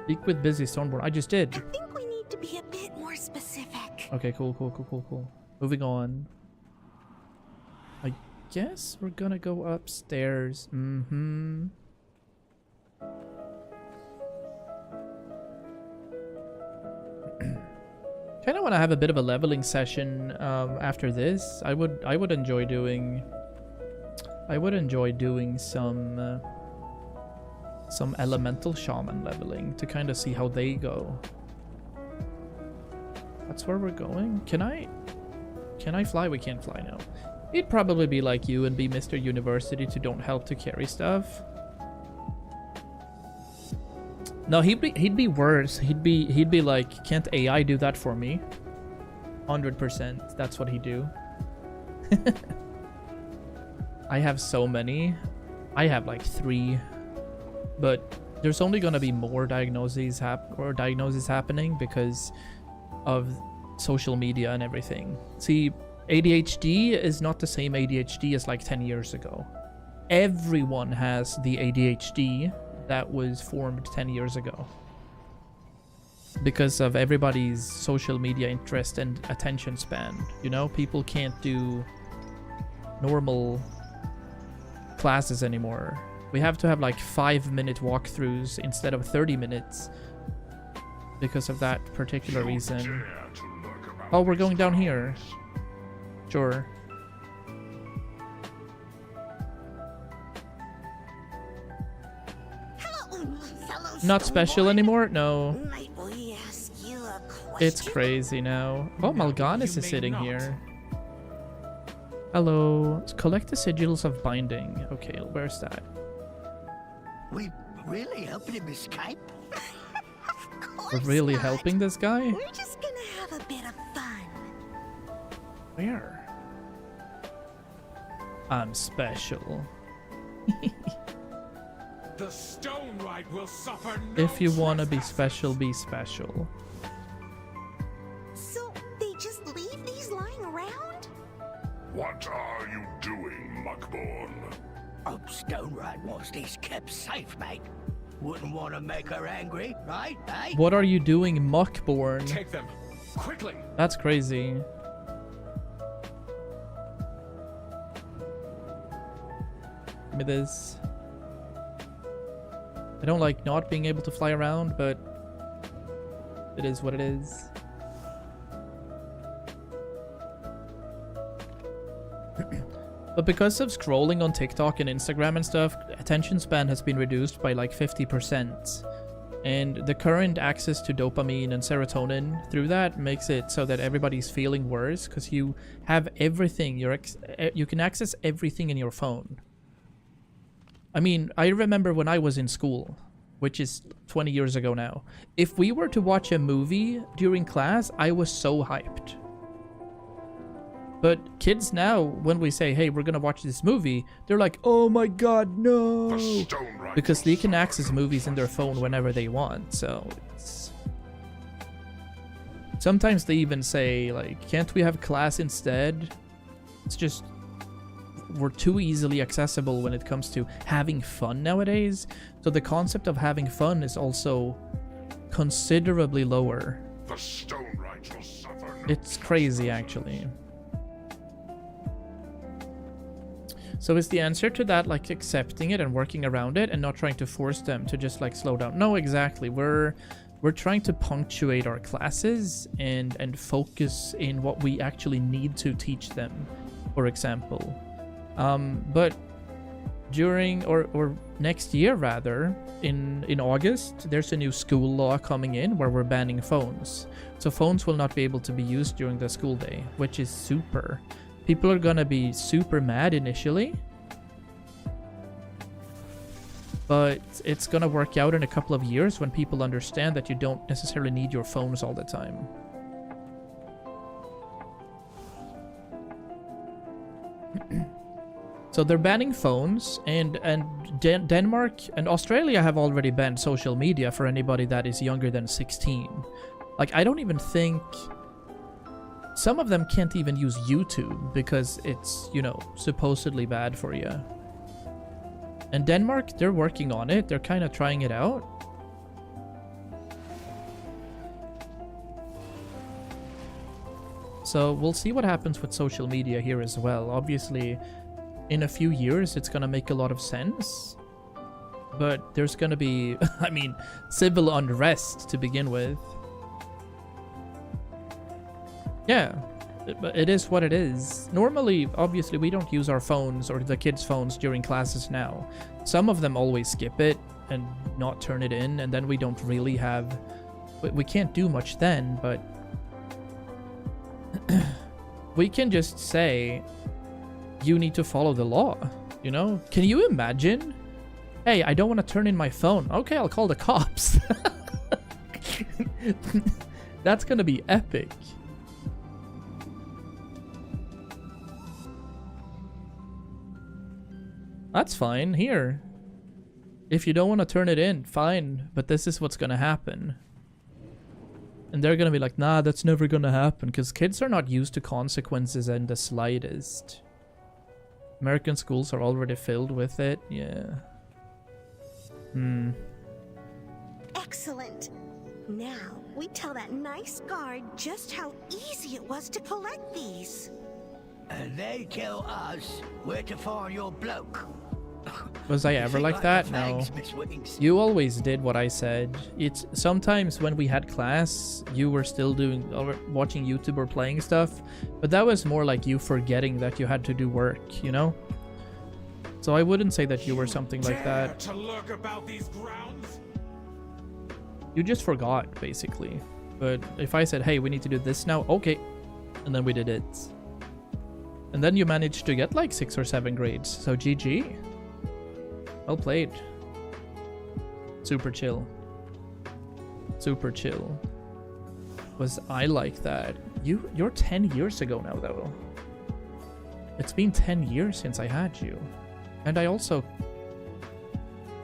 Speak with Busy Stormborn. I just did. I think we need to be a bit more specific. Okay, cool. Moving on. I guess we're gonna go upstairs. Kind of want to have a bit of a leveling session after this. I would enjoy doing some elemental shaman leveling to kind of see how they go. That's where we're going. Can I fly? We can't fly now. He'd probably be like you and be Mr. University to don't help to carry stuff. No, he'd be worse. He'd be like, can't AI do that for me? 100%. That's what he'd do. I have so many. I have like 3, but there's only gonna be more diagnoses happening because of social media and everything. See, ADHD is not the same ADHD as like 10 years ago. Everyone has the ADHD that was formed 10 years ago because of everybody's social media interest and attention span. You know, people can't do normal classes anymore. We have to have like 5-minute walkthroughs instead of 30 minutes because of that particular reason. Oh, we're going down here. Sure. Not special anymore? No. It's crazy now. Oh, Mal'Ganis is sitting here. Hello. Collect the sigils of binding. Okay, where's that? We really helping him escape? We're really helping this guy? We're just gonna have a bit of fun. Where? I'm special. The stone right will suffer no If you wanna be special, be special. So they just leave these lying around? What are you doing, Muckborn? Oh, Stone Right wants these kept safe, mate. Wouldn't want to make her angry, right? Hey? What are you doing, Muckborn? Take them quickly. That's crazy. Give me this. I don't like not being able to fly around, but it is what it is. But because of scrolling on TikTok and Instagram and stuff, attention span has been reduced by like 50%. And the current access to dopamine and serotonin through that makes it so that everybody's feeling worse because you have everything. You can access everything in your phone. I mean, I remember when I was in school, which is 20 years ago now. If we were to watch a movie during class, I was so hyped. But kids now, when we say, hey, we're gonna watch this movie, they're like, oh my god, no! Because they can access movies in their phone whenever they want, so it's... Sometimes they even say, like, can't we have class instead? It's just... we're too easily accessible when it comes to having fun nowadays. So the concept of having fun is also considerably lower. The stone right will suffer. It's crazy, actually. So is the answer to that like accepting it and working around it and not trying to force them to just like slow down? No, exactly. We're trying to punctuate our classes and focus in what we actually need to teach them, for example. But during or next year rather, in August, there's a new school law coming in where we're banning phones. So phones will not be able to be used during the school day, which is super. People are gonna be super mad initially. But it's gonna work out in a couple of years when people understand that you don't necessarily need your phones all the time. So they're banning phones, and Denmark and Australia have already banned social media for anybody that is younger than 16. Like, I don't even think... Some of them can't even use YouTube because it's, you know, supposedly bad for you. And Denmark, they're working on it. They're kind of trying it out. So we'll see what happens with social media here as well. Obviously, in a few years, it's going to make a lot of sense. But there's going to be, I mean, civil unrest to begin with. Yeah, but it is what it is. Normally, obviously, we don't use our phones or the kids' phones during classes now. Some of them always skip it and not turn it in, and then we don't really have... We can't do much then, but... we can just say, you need to follow the law, you know? Can you imagine? Hey, I don't want to turn in my phone. Okay, I'll call the cops. That's gonna be epic. That's fine. Here. If you don't want to turn it in, fine. But this is what's gonna happen. And they're gonna be like, nah, that's never gonna happen. Because kids are not used to consequences in the slightest. American schools are already filled with it. Yeah. Excellent. Now, we tell that nice guard just how easy it was to collect these. And they tell us where to find your bloke. Was I ever like that? No. You always did what I said. It's sometimes when we had class, you were still doing or watching YouTube or playing stuff, but that was more like you forgetting that you had to do work, you know? So I wouldn't say that you were something like that. To lurk about these grounds? You just forgot, basically. But if I said, hey, we need to do this now, okay. And then we did it. And then you managed to get like 6 or 7 grades. So GG. Well played. Super chill. Super chill. Was I like that? You're 10 years ago now, though. It's been 10 years since I had you. And I also...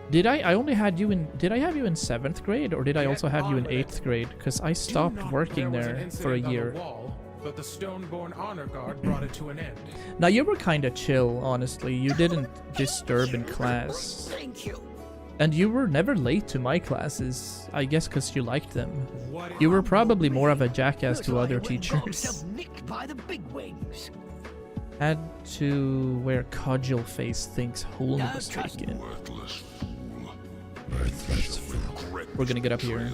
Did I only had you in... Did I have you in 7th grade? Or did I also have you in 8th grade? Because I stopped working there for a year. But the Stoneborn Honor Guard brought it to an end. Now, you were kind of chill, honestly. You didn't disturb in class. Thank you. And you were never late to my classes, I guess because you liked them. You were probably more of a jackass to other teachers. Had to wear cudgel face thinks wholly mistaken. We're gonna get up here.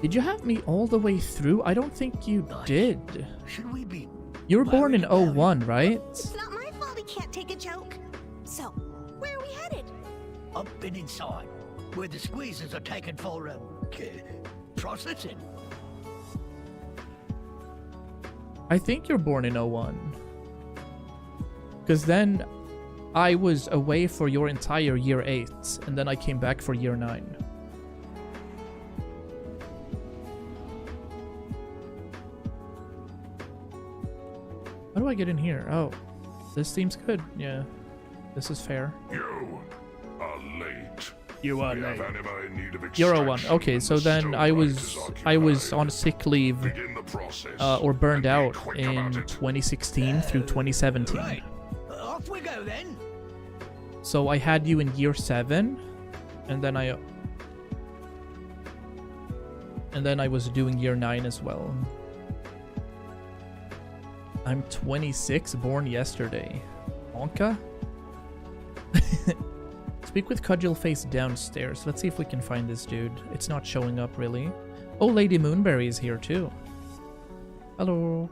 Did you have me all the way through? I don't think you did. You were born in 01, right? It's not my fault he can't take a joke. So, where are we headed? Up and inside, where the squeezes are taken for processing. I think you're born in 01. Because then I was away for your entire year 8, and then I came back for year 9. How do I get in here? Oh, this seems good. Yeah, this is fair. You are late. You are We have late. anima in need of You're 01. extraction Okay, when so the then stone I light was is I was occupied. on sick leave Begin the process. or burned and be out quick in about it. 2016 through 2017. Right. Off we go then. So I had you in year 7, and then I was doing year 9 as well. I'm 26, born yesterday. Wonka? Speak with Cudgel Face downstairs. Let's see if we can find this dude. It's not showing up, really. Oh, Lady Moonberry is here, too. Hello.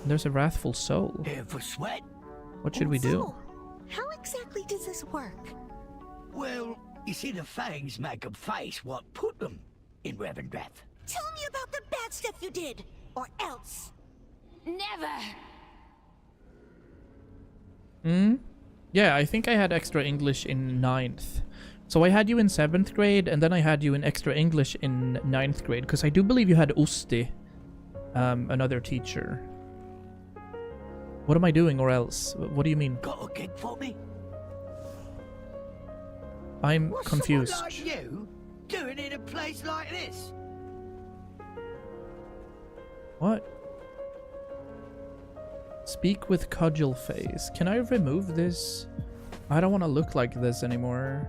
There's a Wrathful Soul. For sweat. What should we do? So, how exactly does this work? Well, you see the fangs make 'em face what put them in Revendreth. Tell me about the bad stuff you did, or else. Never! Yeah, I think I had extra English in 9th. So I had you in 7th grade, and then I had you in extra English in 9th grade, because I do believe you had Usti, another teacher. What am I doing, or else? What do you mean? Got a gig for me? I'm What's confused. someone like you doing in a place like this? What? Speak with cudgel face. Can I remove this? I don't want to look like this anymore.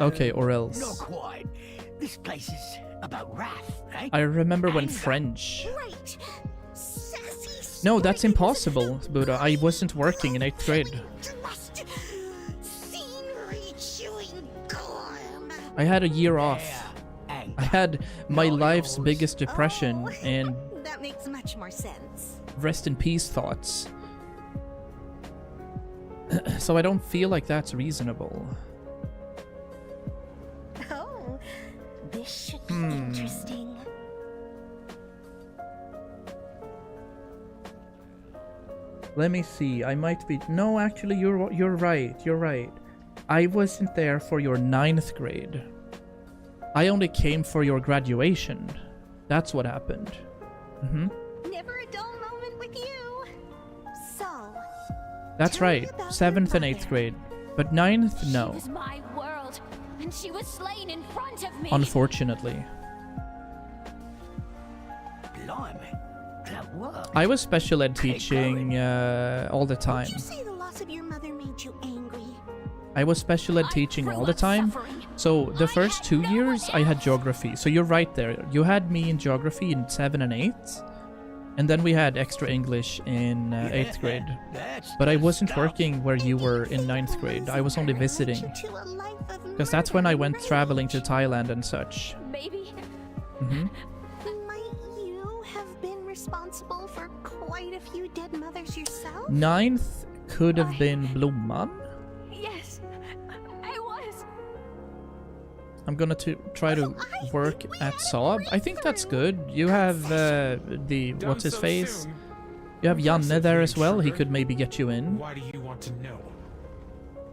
Okay, or else. Not quite. This place is about wrath, eh? I remember when Anger. French. Right. Sassy No, that's impossible, Buddha. I wasn't working in 8th grade. thrust, scenery chewing gum. I had a year off. Anger. I had my Not life's yours. biggest depression and That makes much more sense. rest in peace thoughts. So I don't feel like that's reasonable. Oh, this should be interesting. Let me see. I might be. No, actually, you're right. You're right. I wasn't there for your 9th grade. I only came for your graduation. That's what happened. Never a dull moment with you. So, That's Tell me right. about 7th and your 8th mother. grade. But 9th, She no. was my world, and she was slain in front of me. Unfortunately. Blimey. That worked. I was special ed teaching all the time. did you say the loss of your mother made you angry? I was special ed teaching all the time. So the first 2 years I had geography. So you're right there. You had me in geography in 7 and 8. And then we had extra English in 8th grade. But I wasn't working where you were in 9th grade. I was only visiting. Because that's when I went traveling to Thailand and such. Maybe. Might you have been responsible for quite a few dead mothers yourself? 9th could have been Blomman. Yes, I was. I'm gonna try to work at Saab. I think that's good. You have the what's his face? You have Janne there as well. He could maybe get you in. Why do you want to know?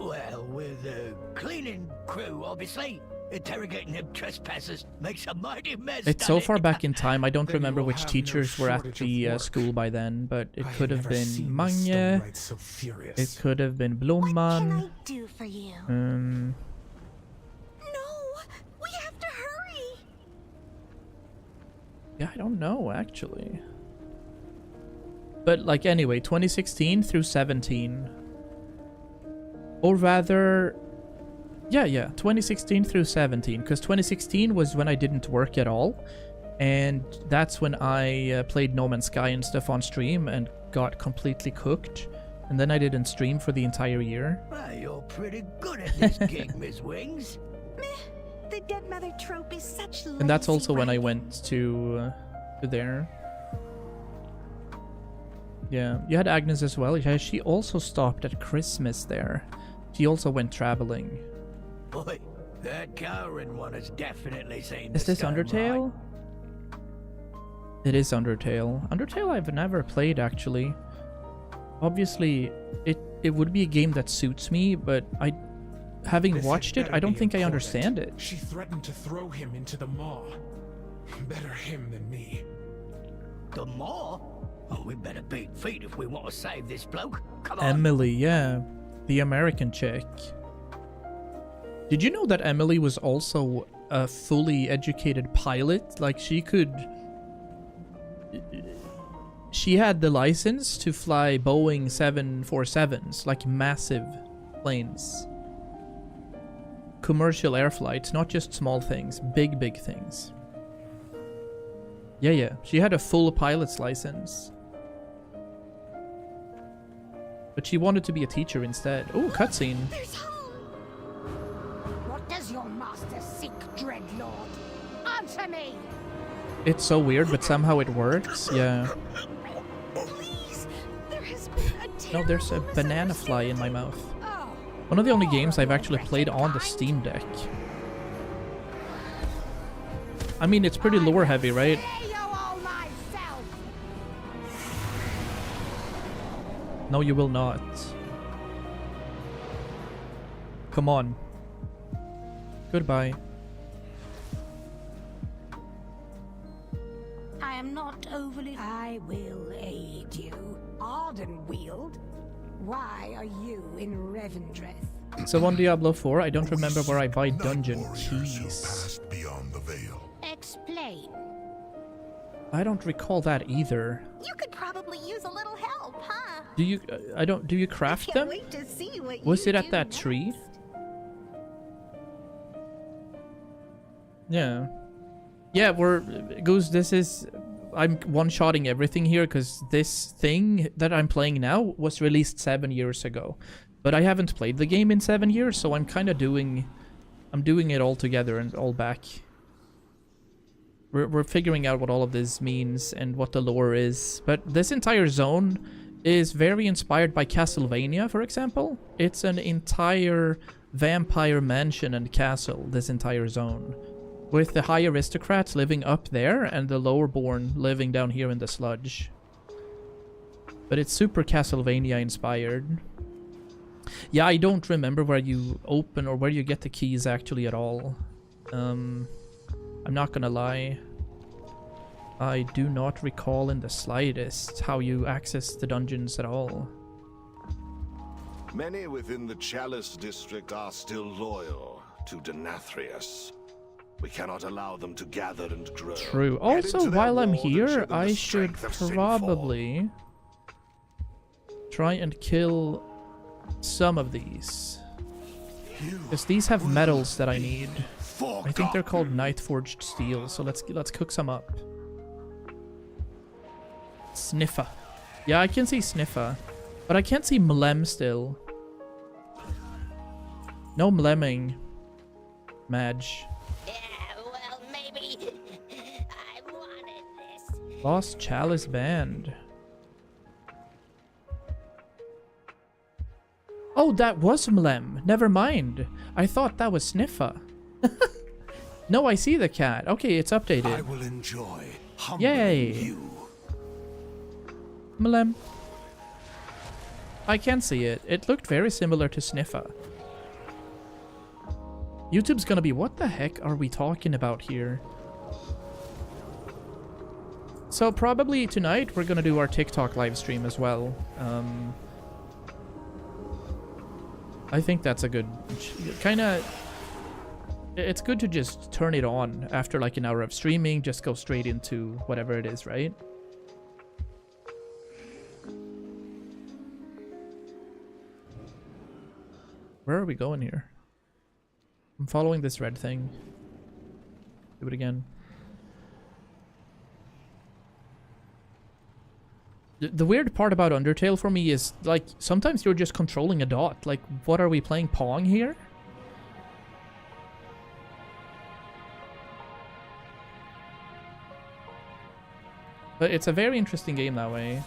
Well, with the cleaning crew, obviously. Interrogating them trespassers makes a mighty mess. It's so doesn't far it? back in time. I don't Then remember you will which have no teachers were at shortage of the work. school by then, but it I could have never been seen the Mange. Stonelight so furious. It could have been What can I Blomman. do for you? Um, No, we have to hurry. yeah, I don't know actually. But like anyway, 2016 through 17, or rather, yeah, 2016 through 17, because 2016 was when I didn't work at all, and that's when I played No Man's Sky and stuff on stream and got completely cooked, and then I didn't stream for the entire year. Well, you're pretty good at this gig, Miss Wings. The dead mother trope is such And that's lazy also when I writing. went to there. Yeah, you had Agnes as well. Yeah, she also stopped at Christmas there. She also went traveling. Boy, that Gowron one has definitely seen Is the this stone Undertale? It is Undertale. Undertale I've never played actually. Obviously, it would be a game that suits me, but having This had watched it, better I don't be think I important. understand it. She threatened to throw him into the maw. Better him than me. The maw? Oh, we better beat feet if we want to save this bloke. Come on. Emily, yeah. The American chick. Did you know that Emily was also a fully educated pilot? Like, she had the license to fly Boeing 747s, like massive planes. Commercial air flights, not just small things, big things. Yeah, she had a full pilot's license. But she wanted to be a teacher instead. Oh, cutscene. There's home. What does your master seek, Dreadlord? Answer me! It's so weird, but somehow it works. Yeah. Please, there has been a No, there's a banana fly in my mouth. One of the only games I've actually played on the Steam Deck. I mean, it's pretty lore heavy, right? Hear you all my No, you will not. Come on. Goodbye. I am not overly... I will aid you. Ardenweald? Why are you in Revendreth? So on Diablo 4, I don't remember where I buy dungeon keys. Beyond the veil. Explain. I don't recall that either. You could probably use a little help, huh? Do you? Do you craft them? Wait to see what Was you it at do that next. tree? Yeah. Yeah, Goose, this is... I'm one-shotting everything here because this thing that I'm playing now was released 7 years ago. But I haven't played the game in 7 years, so I'm kind of doing... I'm doing it all together and all back. We're figuring out what all of this means and what the lore is. But this entire zone is very inspired by Castlevania, for example. It's an entire vampire mansion and castle, this entire zone. With the high aristocrats living up there and the lower-born living down here in the sludge. But it's super Castlevania inspired. Yeah, I don't remember where you open or where you get the keys actually at all. I'm not gonna lie. I do not recall in the slightest how you access the dungeons at all. Many within the Chalice district are still loyal to Denathrius. We cannot allow them to gather and grow. True. Also, while I'm here, I should probably try and kill some of these. Because these have metals that I need. I think they're called Night-Forged Steel, so let's cook some up. Sniffa. Yeah, I can see Sniffa. But I can't see Mlem still. No Mlemming. Madge. Lost Chalice Band. Oh, that was Mlem. Never mind. I thought that was Sniffa. No, I see the cat. Okay, it's updated. I will enjoy humbling Yay. you. Mlem. I can see it. It looked very similar to Sniffa. YouTube's gonna be, what the heck are we talking about here? So probably tonight we're gonna do our TikTok live stream as well. I think that's a good kinda... It's good to just turn it on after like an hour of streaming, just go straight into whatever it is, right? Where are we going here? I'm following this red thing. Do it again. The weird part about Undertale for me is, like, sometimes you're just controlling a dot. Like, what are we playing Pong here? But it's a very interesting game that way.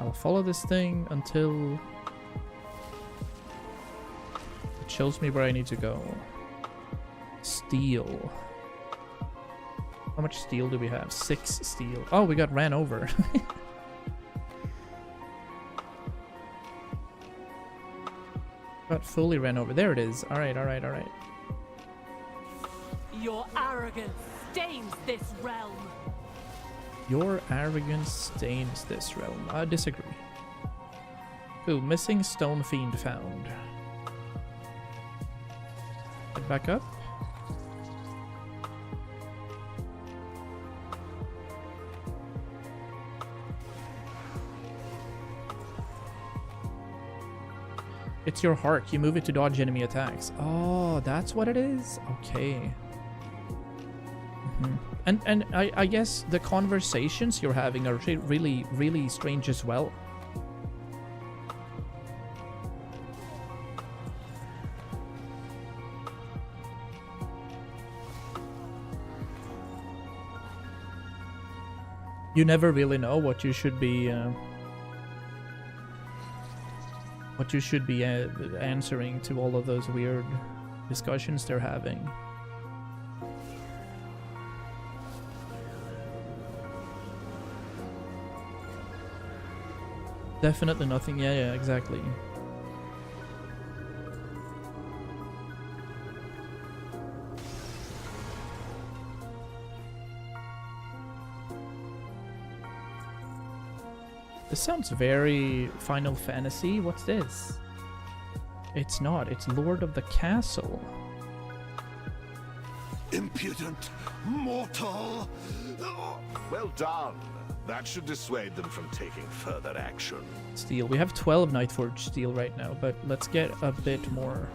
I'll follow this thing until it shows me where I need to go. Steel. How much steel do we have? 6 steel. Oh, we got ran over. Got fully ran over. There it is. Alright, alright, alright. Your arrogance stains this realm. Your arrogance stains this realm. I disagree. Ooh, missing stone fiend found. Get back up. It's your heart. You move it to dodge enemy attacks. Oh, that's what it is? Okay. And I guess the conversations you're having are really, really strange as well. You never really know what you should be answering to all of those weird discussions they're having. Definitely nothing. Yeah, exactly. This sounds very Final Fantasy. What's this? It's not. It's Lord of the Castle. Impudent mortal! Well done. That should dissuade them from taking further action. Steel. We have 12 Nightforge steel right now, but let's get a bit more.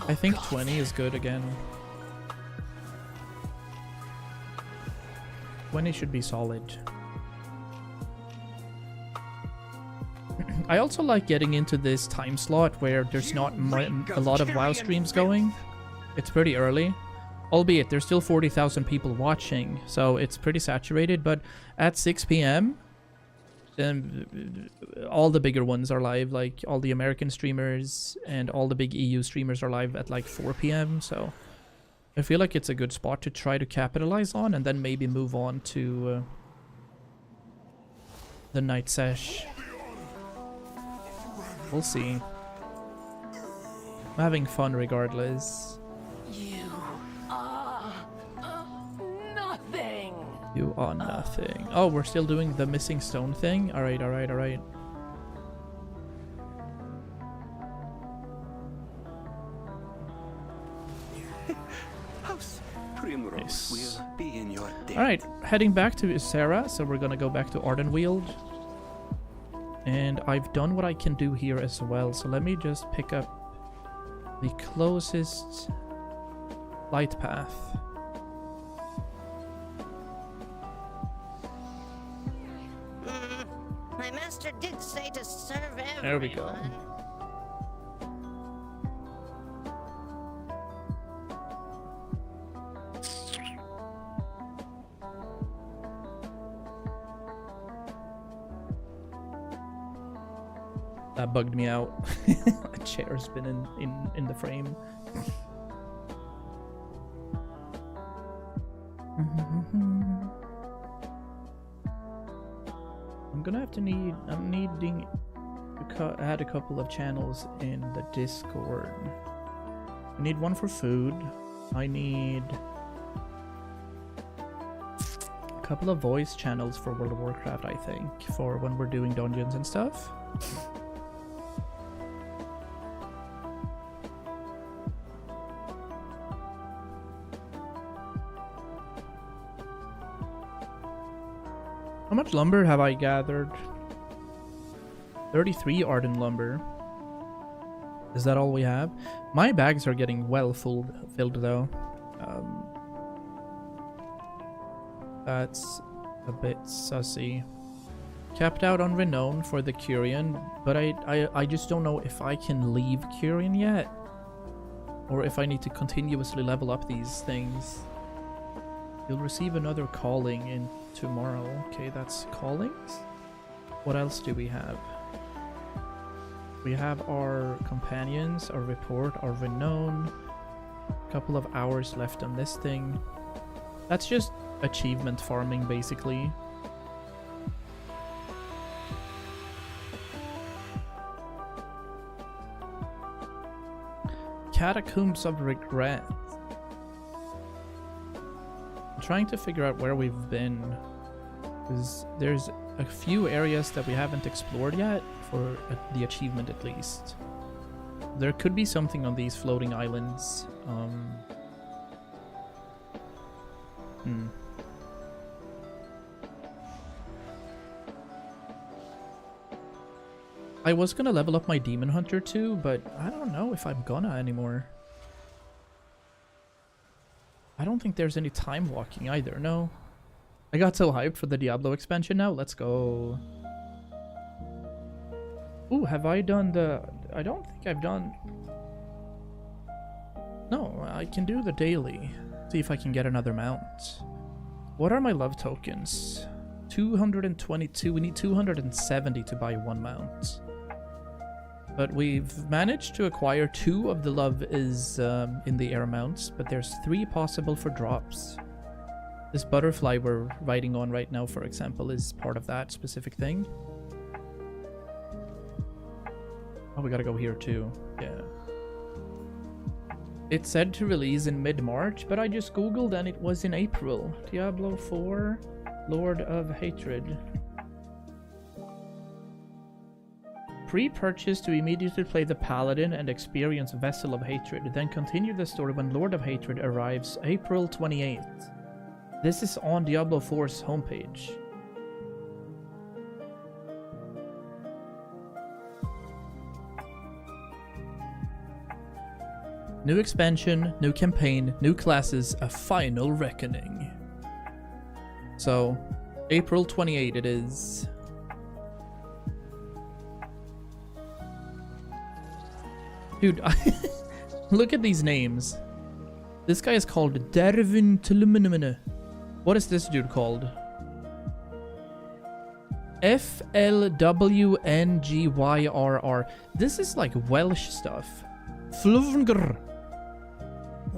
I think 20 is good again. 20 should be solid. I also like getting into this time slot where there's not a lot of WoW streams going. It's pretty early. Albeit, there's still 40,000 people watching, so it's pretty saturated, but at 6 p.m., all the bigger ones are live, like all the American streamers and all the big EU streamers are live at like 4 p.m., so I feel like it's a good spot to try to capitalize on and then maybe move on to the night sesh. We'll see. I'm having fun regardless. You are nothing. Oh, we're still doing the missing stone thing? Alright, alright, alright. House Primrose will be in your debt. Alright, heading back to Sarah, so we're gonna go back to Ardenweald. And I've done what I can do here as well, so let me just pick up the closest light path. My master did say to serve everyone. There we go. That bugged me out. A chair's been in the frame. I'm needing to add a couple of channels in the Discord. I need one for food. I need a couple of voice channels for World of Warcraft, I think, for when we're doing dungeons and stuff. How much lumber have I gathered? 33 Arden lumber. Is that all we have? My bags are getting well filled though. That's a bit sussy. Capped out on Renown for the Curian, but I just don't know if I can leave Curian yet. Or if I need to continuously level up these things. You'll receive another calling in tomorrow. Okay, that's callings. What else do we have? We have our companions, our report, our renown. A couple of hours left on this thing. That's just achievement farming, basically. Catacombs of Regret. I'm trying to figure out where we've been, because there's a few areas that we haven't explored yet, for the achievement at least. There could be something on these floating islands. I was gonna level up my Demon Hunter too, but I don't know if I'm gonna anymore. I don't think there's any time walking either, no. I got so hyped for the Diablo expansion now, let's go. Ooh, have I done the... I don't think I've done... No, I can do the daily. See if I can get another mount. What are my love tokens? 222, we need 270 to buy one mount. But we've managed to acquire 2 of the love is in the air mounts, but there's 3 possible for drops. This butterfly we're riding on right now, for example, is part of that specific thing. Oh, we gotta go here too. Yeah. It's said to release in mid-March, but I just googled and it was in April. Diablo 4, Lord of Hatred. Pre-purchase to immediately play the Paladin and experience Vessel of Hatred, then continue the story when Lord of Hatred arrives April 28th. This is on Diablo 4's homepage. New expansion, new campaign, new classes, a final reckoning. So, April 28 it is. Dude, look at these names. This guy is called Dervin Tuluminumine. What is this dude called? FLWNGYRR. This is like Welsh stuff. Fluvngr.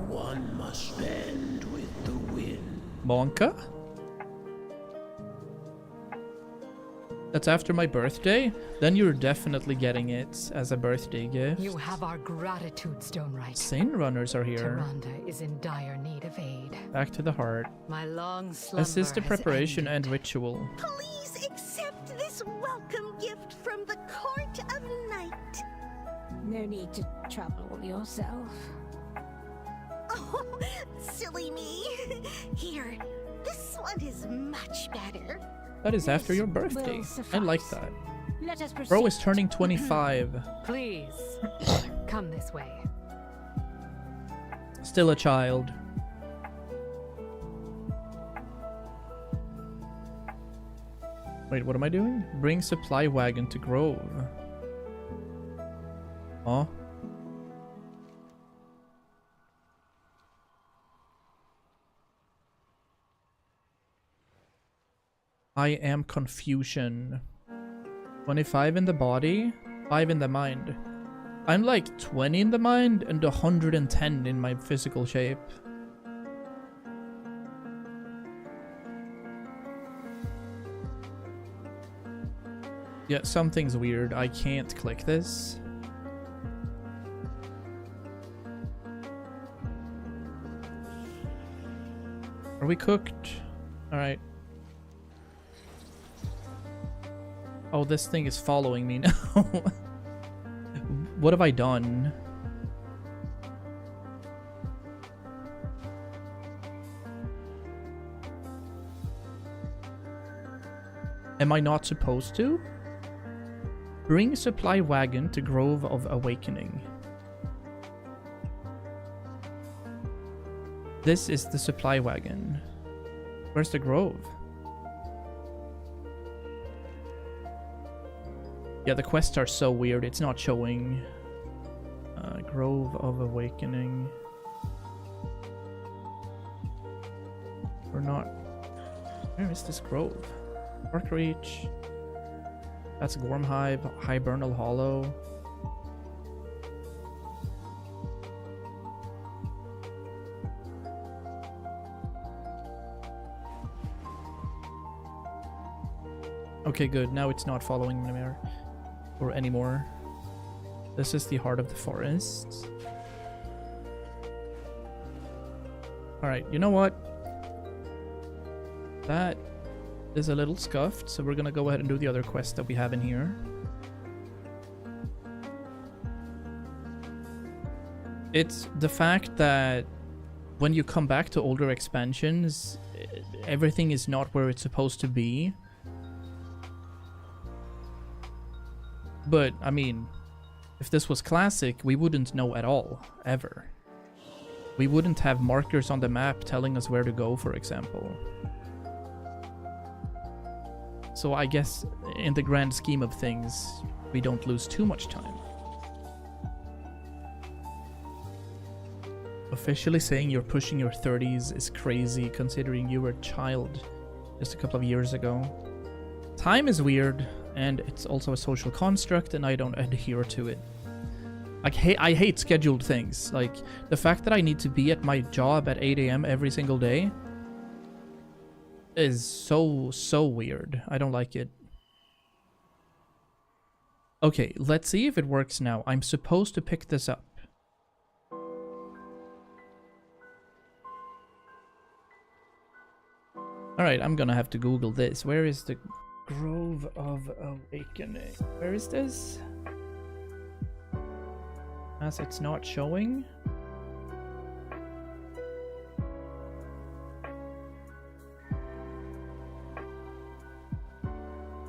One must bend with the wind. Monka? That's after my birthday? Then you're definitely getting it as a birthday gift. You have our gratitude, Stone Right. Sane runners are here. Tyrande is in dire need of aid. Back to the heart. My long slumber Assist the has preparation ended. and ritual. Please accept this welcome gift from the Court of Night. No need to trouble yourself. Oh, silly me. Here, this one is much better. That is after your birthday. I like that. Let us proceed. Bro is turning 25. Please, come this way. Still a child. Wait, what am I doing? Bring supply wagon to Grove. Huh? I am confusion. 25 in the body, 5 in the mind. I'm like 20 in the mind and 110 in my physical shape. Yeah, something's weird. I can't click this. Are we cooked? Alright. Oh, this thing is following me now. What have I done? Am I not supposed to? Bring supply wagon to Grove of Awakening. This is the supply wagon. Where's the Grove? Yeah, the quests are so weird, it's not showing. Grove of Awakening. We're not... Where is this grove? Dark Reach. That's Gormhive, Hibernal Hollow. Okay, good. Now it's not following me anymore. This is the heart of the forest. Alright, you know what? That is a little scuffed, so we're gonna go ahead and do the other quest that we have in here. It's the fact that when you come back to older expansions, everything is not where it's supposed to be. But, I mean, if this was classic, we wouldn't know at all, ever. We wouldn't have markers on the map telling us where to go, for example. So I guess, in the grand scheme of things, we don't lose too much time. Officially saying you're pushing your 30s is crazy, considering you were a child just a couple of years ago. Time is weird, and it's also a social construct, and I don't adhere to it. Like, I hate scheduled things. Like, the fact that I need to be at my job at 8 AM every single day, is so weird. I don't like it. Okay, let's see if it works now. I'm supposed to pick this up. Alright, I'm gonna have to Google this. Where is the Grove of Awakening? Where is this? As it's not showing.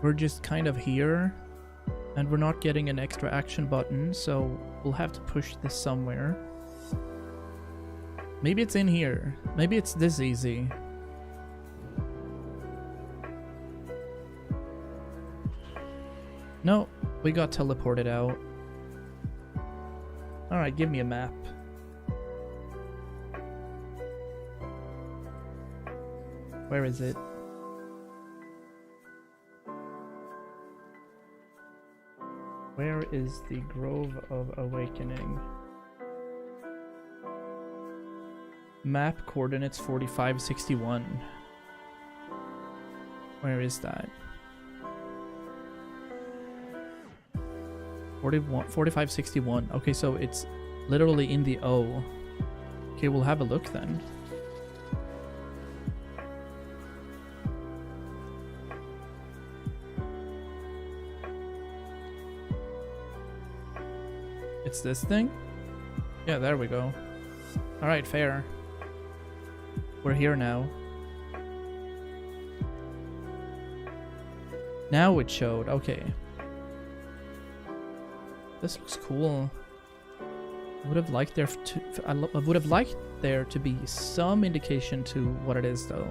We're just kind of here, and we're not getting an extra action button, so we'll have to push this somewhere. Maybe it's in here. Maybe it's this easy. No, we got teleported out. Alright, give me a map. Where is it? Where is the Grove of Awakening? Map coordinates 4561. Where is that? 4561. Okay, so it's literally in the O. Okay, we'll have a look then. It's this thing? Yeah, there we go. Alright, fair. We're here now. Now it showed. Okay. This looks cool. I would have liked there to be some indication to what it is, though.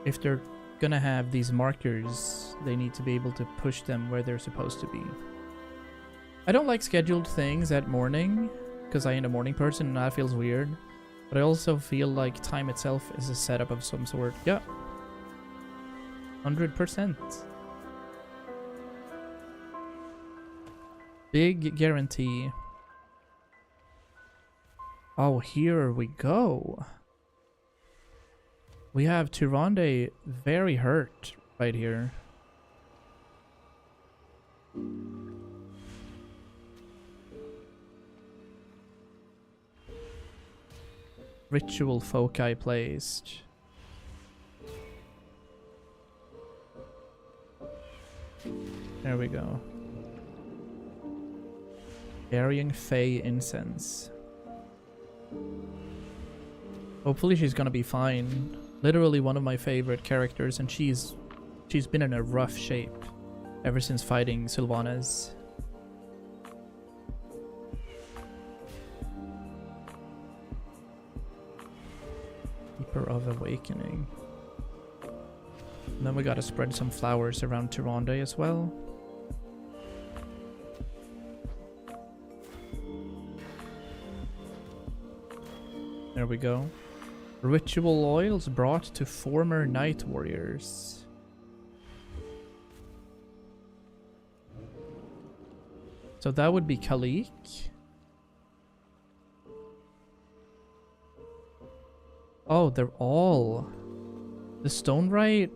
If they're gonna have these markers, they need to be able to push them where they're supposed to be. I don't like scheduled things at morning, because I am a morning person and that feels weird. But I also feel like time itself is a setup of some sort. Yeah. 100%. Big guarantee. Oh, here we go. We have Tyrande very hurt right here. Ritual foci placed. There we go. Burying Fey incense. Hopefully she's gonna be fine. Literally one of my favorite characters, and she's been in a rough shape ever since fighting Sylvanas. Keeper of Awakening. And then we gotta spread some flowers around Tyrande as well. There we go. Ritual oils brought to former night warriors. So that would be Khalik. Oh, they're all... The Stonewright,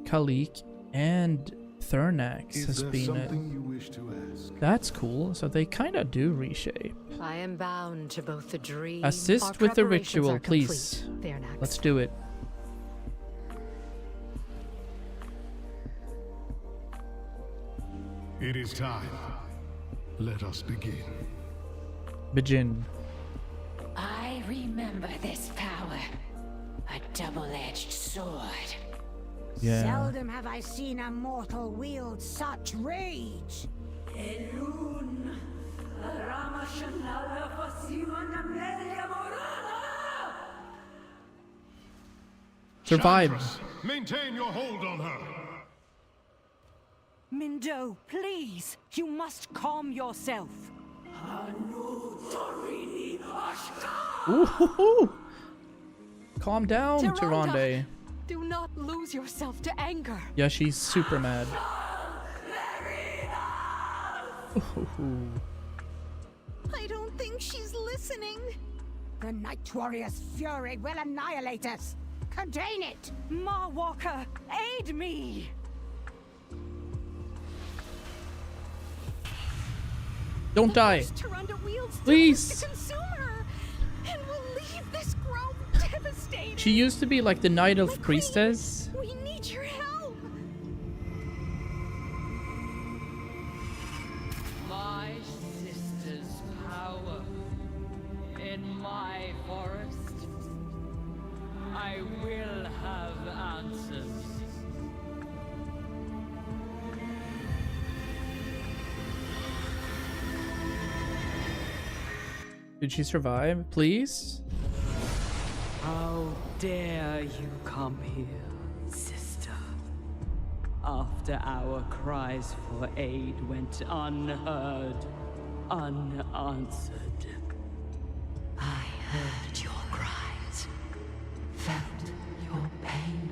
Khalik, and Thurnax has been... something you wish to ask? That's cool. So they kind of do reshape. I am bound to both the dream. Assist with the ritual, please. Let's do it. It is time. Let us begin. Begin. I remember this power. A double-edged sword. Yeah. Seldom have I seen a mortal wield such rage. Survive. Maintain your hold on her. Mindo, please, you must calm yourself. Ooh. Calm down, Tyrande. Do not lose yourself to anger. Yeah, she's super mad. I don't think she's listening. The Night Warrior's fury will annihilate us. contain it! Marwalker, aid me! Don't die. Tyrande wields Please. to consume her, and will leave this grove devastated. She used to be like the Night Elf priestess. We need your help. My sister's power in my forest. I will have answers. Did she survive? Please? How dare you come here, sister? After our cries for aid went unheard, unanswered. I heard your cries, felt your pain,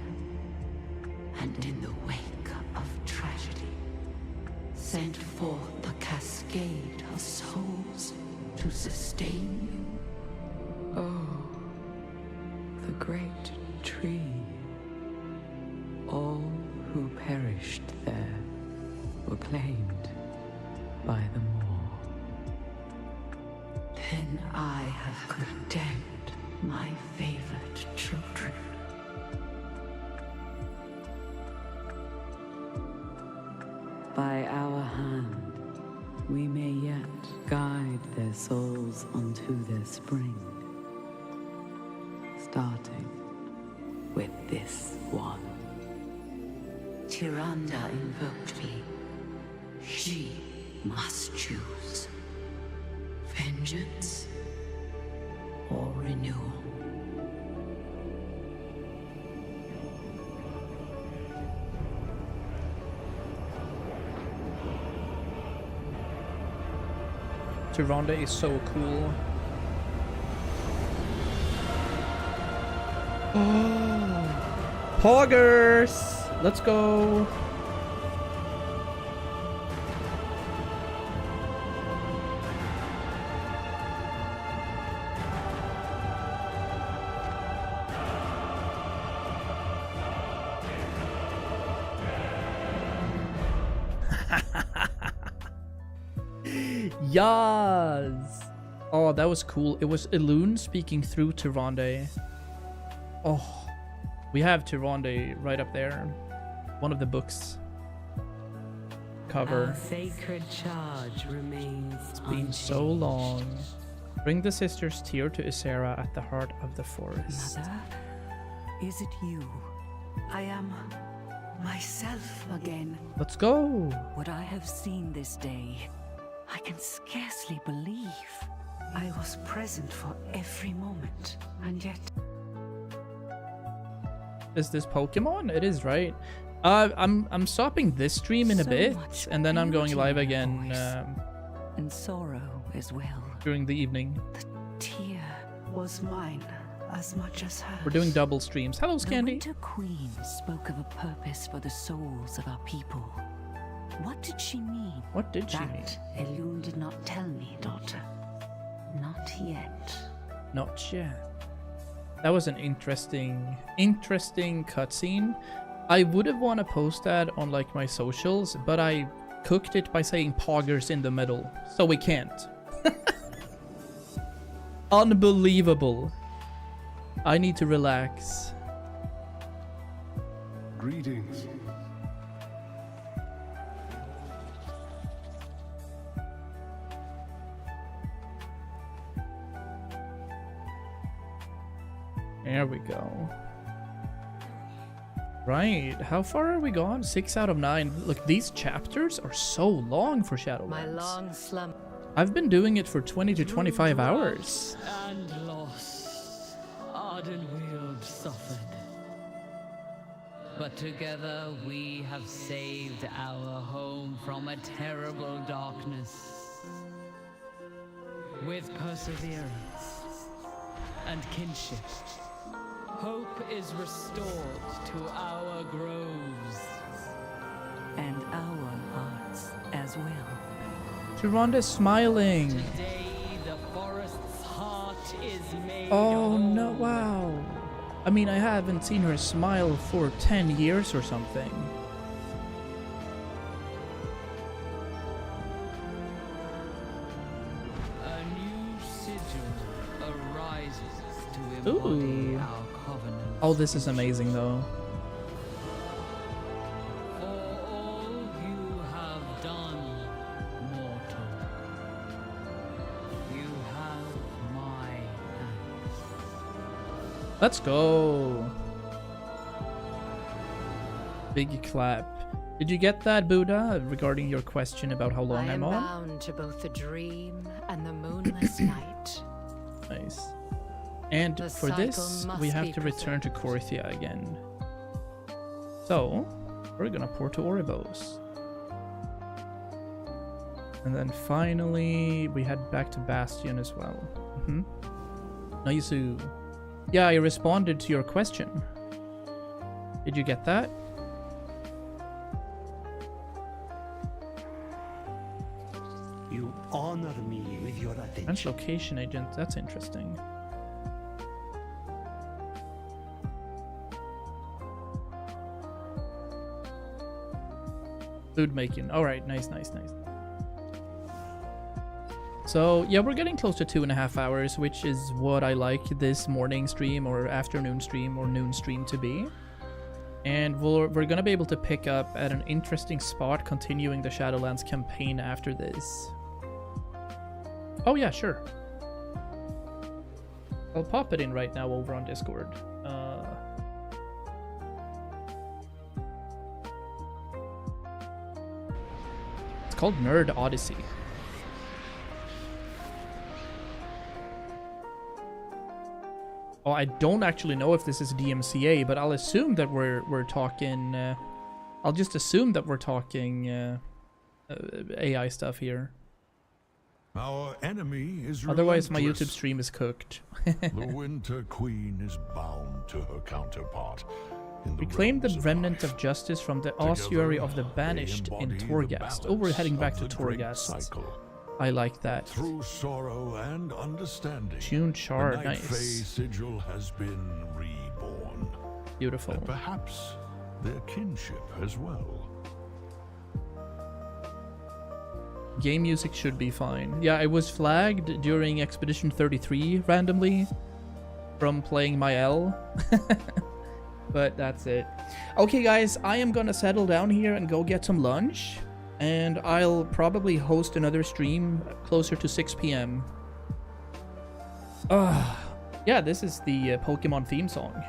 and in the wake of tragedy, sent forth a cascade of souls to sustain you. Oh, the great tree. All who perished there were claimed by the Maw. Then I have condemned my favored children. By our hand, we may yet guide their souls unto their spring, starting with this one. Tyrande invoked me. She must choose vengeance or renewal. Tyrande is so cool. Oh, poggers! Let's go. Yes! Oh, that was cool. It was Elune speaking through Tyrande. Oh, we have Tyrande right up there. One of the books. Cover. Our sacred charge remains It's been so long. Bring the sister's tear to Ysera at the heart of the forest. Mother, is it you? I am myself again. Let's go. What I have seen this day, I can scarcely believe. I was present for every moment, and yet... Is this Pokemon? It is, right? I'm stopping this stream in a bit, and then I'm going live again and sorrow as well. During the evening. The tear was mine as much as hers. We're doing double streams. Hello, Scandy. The Winter Queen spoke of a purpose for the souls of our people. What did she mean? What did she mean? Elune did not tell me, daughter. Not yet. Not yet. That was an interesting cutscene. I would have want to post that on like my socials, but I cooked it by saying poggers in the middle, so we can't. Unbelievable. I need to relax. Greetings. There we go. Right, how far are we gone? 6 out of 9. Look, these chapters are so long for Shadowlands. My long slump. I've been doing it for 20 to 25 hours. And lost. Ardenweald suffered. But together we have saved our home from a terrible darkness. With perseverance and kinship, hope is restored to our groves. And our hearts as well. Tyrande's smiling. Today the forest's heart is made Oh whole. no, wow. I mean, I haven't seen her smile for 10 years or something. A new sigil arises to embody Ooh. our covenant. Oh, this is amazing though. For all you have done, mortal, you have my thanks. Let's go. Big clap. Did you get that, Buddha, regarding your question about how long I I'm am on? bound to both the dream and the moonless night. Nice. And The for this, cycle we must have be to return to Korthia again. So, we're gonna pour to Oribos. And then finally, we head back to Bastion as well. Noizu. Yeah, I responded to your question. Did you get that? You honor me with your attention. Translocation agent, that's interesting. Food making. Alright, nice. So, yeah, we're getting close to 2.5 hours, which is what I like this morning stream or afternoon stream or noon stream to be. And we're gonna be able to pick up at an interesting spot continuing the Shadowlands campaign after this. Oh yeah, sure. I'll pop it in right now over on Discord. It's called Nerd Odyssey. Oh, I don't actually know if this is DMCA, but I'll assume that we're talking. I'll just assume that we're talking AI stuff here. Our enemy is Otherwise, my relentless. YouTube stream is cooked. The Winter Queen is bound to her counterpart. We claimed the remnant of justice from the ossuary of the banished in Torghast. Oh, we're heading back to Torghast. I like that. Through sorrow and understanding, Tune Char, the Night Fae nice. sigil has been reborn. Beautiful. And perhaps their kinship as well. Game music should be fine. Yeah, it was flagged during Expedition 33 randomly from playing my L. But that's it. Okay, guys, I am gonna settle down here and go get some lunch. And I'll probably host another stream closer to 6 p.m. Yeah, this is the Pokemon theme song.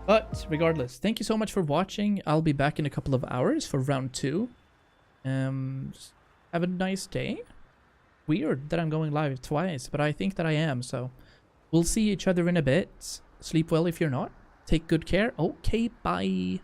But regardless, thank you so much for watching. I'll be back in a couple of hours for round 2. Have a nice day. Weird that I'm going live twice, but I think that I am, so we'll see each other in a bit. Sleep well if you're not. Take good care. Okay, bye.